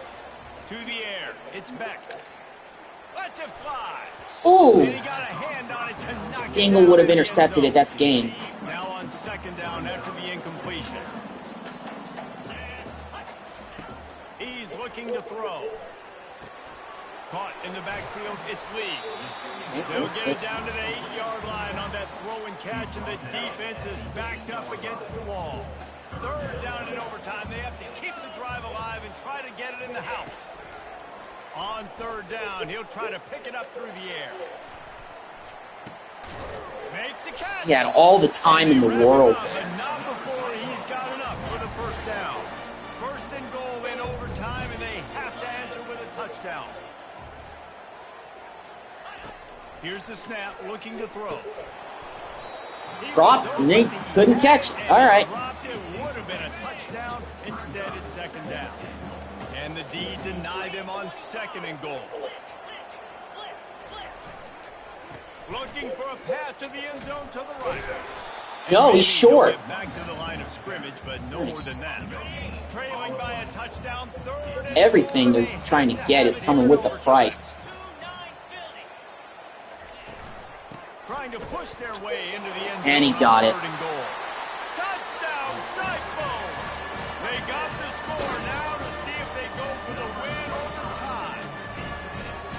To the air. It's Beck. Lets it fly. Ooh! And he got a hand on it to knock it Dingle down would in have the end intercepted zone. it. That's game. Now on second down after the incompletion. He's looking to throw. Caught in the backfield, it's Lee. They'll get it down to the 8-yard line on that throw and catch, and the defense is backed up against the wall. 3rd down in overtime. They have to keep the drive alive and try to get it in the house. On 3rd down, he'll try to pick it up through the air. Makes the catch. He had all the time in the world But there. not before he's got enough for the first down. 1st and goal in overtime, and they have to answer with a touchdown. Here's the snap, looking to throw. Dropped, and they couldn't catch it. All right. Dropped it, would have been a touchdown. Instead, it's 2nd down. And the D denied them on 2nd and goal. Looking for a path to the end zone to the right. No, he's short. Back to the line of scrimmage, but no more than that. Trailing by a touchdown, 3rd and Everything 4. they're trying to get is coming with a price. Trying to push their way into the end zone. And he got it. 3rd and goal. Touchdown, Cyclones! They got the score now to see if they go for the win or the tie.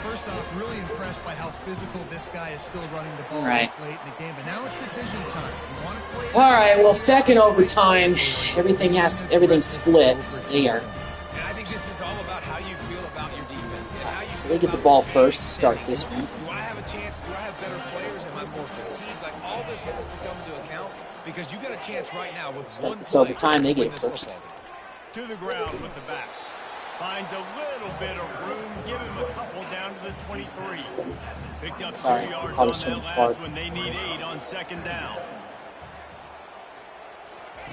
First off, really impressed by how physical this guy is still running the ball Right. this late in the game. But now it's decision time. You want to play it All right. Well, 2nd overtime, everything's flipped there. And I think this is all about how you feel about your defense. And how you So feel they get the about ball this first. game. Start this one. Do I have a chance? Do I have better players? Am I more fatigued? Like, all this has to come into account because you got a chance right now with one So play overtime, they to win get it this first. football game. To the ground with the back. Finds a little bit of room. Give him a couple down to the 23. Picked up 2 Sorry, yards I on was that so last far. one. They need 8 on 2nd down.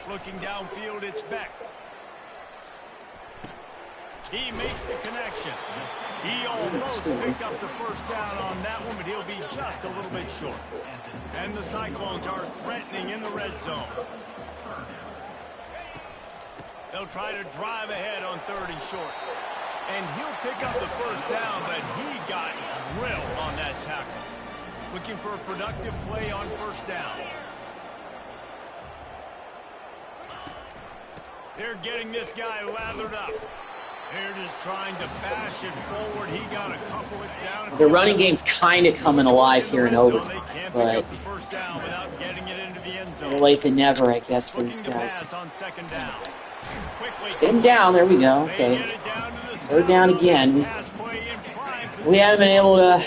Looking downfield, it's Beck. He makes the connection. He almost picked up the first down on that one, but he'll be just a little bit short. And the Cyclones are threatening in the red zone. They'll try to drive ahead on 3rd and short. And he'll pick up the first down, but he got drilled on that tackle. Looking for a productive play on 1st down. They're getting this guy lathered up. They're just trying to bash it forward. He got a couple. It's down. The running game's kind of coming alive here in overtime, They can't pick but up the first down without getting it into the end zone. better late than never, I guess, for Looking these to guys. pass on 2nd down. Quickly. Get him down. There we go. They Okay. get it down to the 3rd down side. again. Pass play in prime We haven't been able to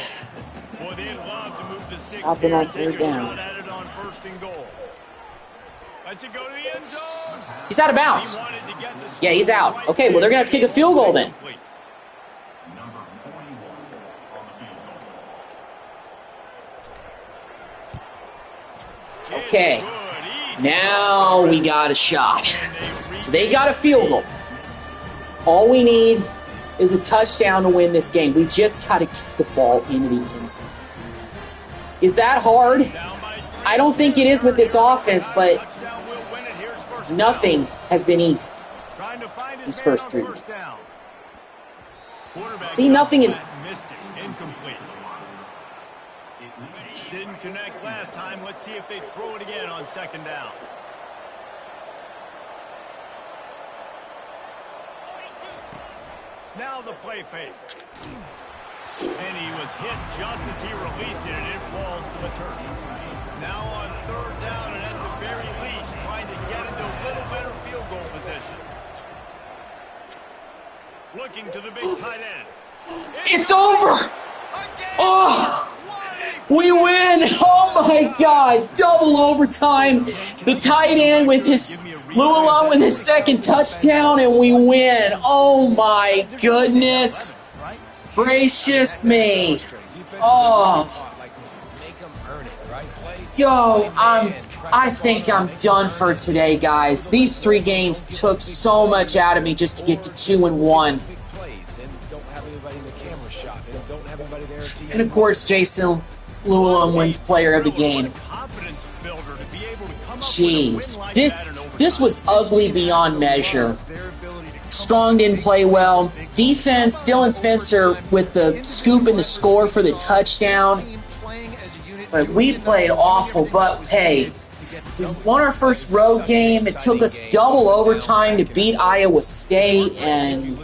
Boy, they'd love to move the sticks stop them here on and take 3rd a down. shot at it on 1st and goal. Let's it go to the end zone. He's out of He bounds. wanted to get the Yeah, he's score out. right Okay, well, they're going to have to kick a field goal then. Complete. Okay. It's good. Easy. Now we got a shot. And they So they got a field goal. All we need is a touchdown to win this game. We just got to get the ball into the end zone. Is that hard? I don't think it is with this offense, but nothing has been easy these first 3 weeks. See, nothing is... Incomplete. Didn't connect last time. Let's see if they throw it again on second down. Now the play fake. And he was hit just as he released it, and it falls to the turf. Now on third down, and at the very least, trying to get into a little better field goal position. Looking to the big tight end. It's over! Oh! We win! Oh my God! Double overtime. The tight end with his Llewellyn with his second touchdown, and we win. Oh my goodness! Gracious me! Oh, yo, I think I'm done for today, guys. These 3 games took so much out of me just to get to 2-1. And of course, Jason Llewellyn wins player of the game. Jeez, this was ugly beyond measure. Strong didn't play well. Defense, Dylan Spencer with the scoop and the score for the touchdown. But we played awful, but hey, we won our first road game. It took us double overtime to beat Iowa State, and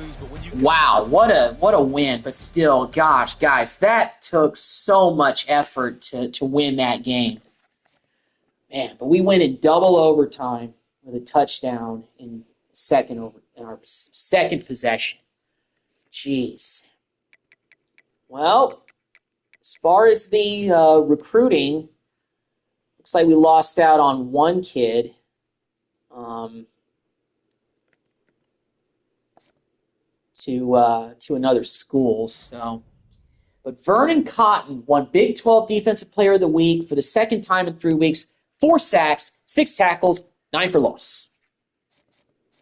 wow, what a win. But still, gosh, guys, that took so much effort to win that game. Man, but we went in double overtime with a touchdown in our second possession. Jeez. Well, as far as the recruiting, looks like we lost out on one kid. To another school. So, but Vernon Cotton won Big 12 Defensive Player of the Week for the second time in 3 weeks. 4 sacks, 6 tackles, 9 for loss.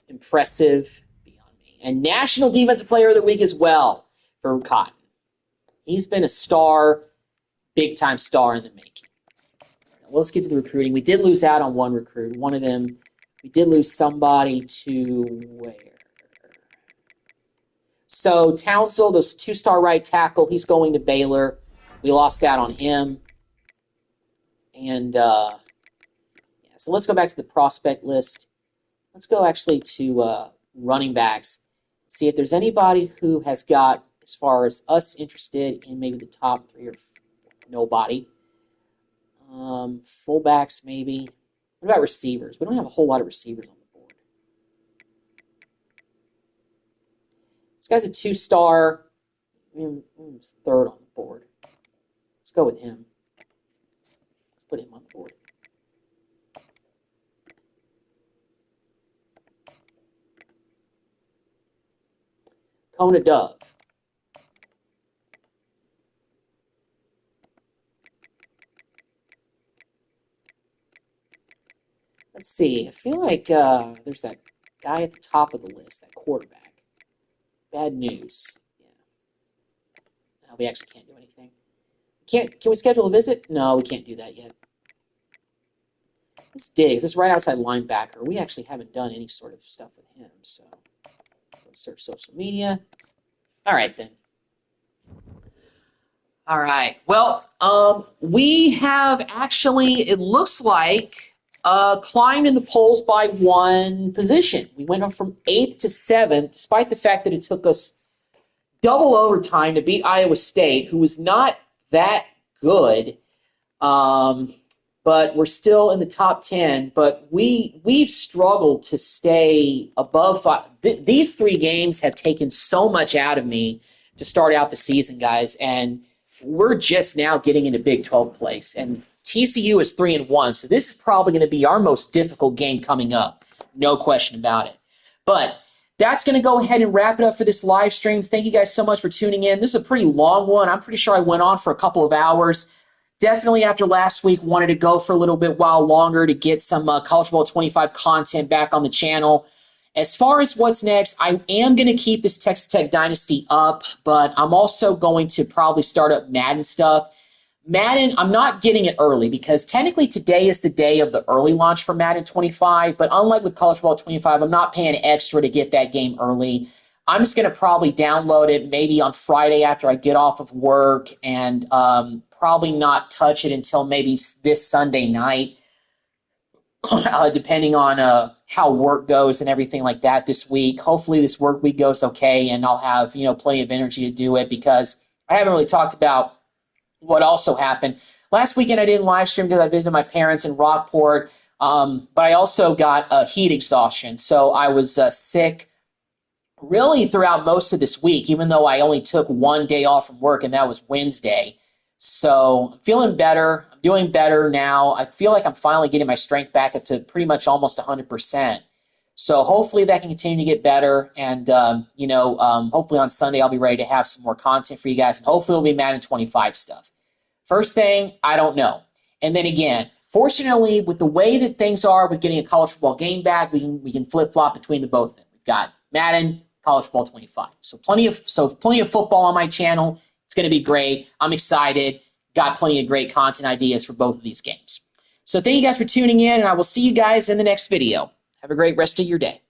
Impressive beyond me. And National Defensive Player of the Week as well for Cotton. He's been a star, big-time star in the making. Well, let's get to the recruiting. We did lose out on one recruit. One of them, we did lose somebody to where? So Townsville, those 2-star right tackle, he's going to Baylor. We lost out on him. And so let's go back to the prospect list. Let's go actually to running backs. See if there's anybody who has got, as far as us interested in maybe the top 3 or 4. Nobody. Fullbacks maybe. What about receivers? We don't have a whole lot of receivers on the board. This guy's a 2-star. He's 3rd on the board. Let's go with him. Let's put him on the board. Kona Dove. Let's see. I feel like there's that guy at the top of the list, that quarterback. Bad news. Yeah. No, we actually can't do anything. Can we schedule a visit? No, we can't do that yet. This Diggs, this right outside linebacker. We actually haven't done any sort of stuff with him, so search social media. All right, then. All right. Well, we have actually, it looks like, climbed in the polls by 1 position. We went up from 8th to 7th, despite the fact that it took us double overtime to beat Iowa State, who was not that good. But we're still in the top 10. But we've struggled to stay above 5. These 3 games have taken so much out of me to start out the season, guys. And we're just now getting into Big 12 place. And TCU is 3-1, so this is probably going to be our most difficult game coming up. No question about it. But that's going to go ahead and wrap it up for this live stream. Thank you guys so much for tuning in. This is a pretty long one. I'm pretty sure I went on for a couple of hours. Definitely after last week, wanted to go for a little bit while longer to get some College Ball 25 content back on the channel. As far as what's next, I am going to keep this Texas Tech Dynasty up, but I'm also going to probably start up Madden stuff. Madden, I'm not getting it early because technically today is the day of the early launch for Madden 25, but unlike with College Football 25, I'm not paying extra to get that game early. I'm just going to probably download it maybe on Friday after I get off of work and probably not touch it until maybe this Sunday night, depending on how work goes and everything like that this week. Hopefully this work week goes okay and I'll have, plenty of energy to do it because I haven't really talked about what also happened. Last weekend I didn't live stream because I visited my parents in Rockport, but I also got heat exhaustion. So I was sick really throughout most of this week, even though I only took one day off from work, and that was Wednesday. So I'm feeling better. I'm doing better now. I feel like I'm finally getting my strength back up to pretty much almost 100%. So hopefully that can continue to get better. And, hopefully on Sunday I'll be ready to have some more content for you guys. And hopefully it'll be Madden 25 stuff. First thing, I don't know. And then again, fortunately, with the way that things are with getting a college football game back, we can flip-flop between the both of them. We've got Madden, College Football 25. So plenty of football on my channel. It's going to be great. I'm excited. Got plenty of great content ideas for both of these games. So thank you guys for tuning in, and I will see you guys in the next video. Have a great rest of your day.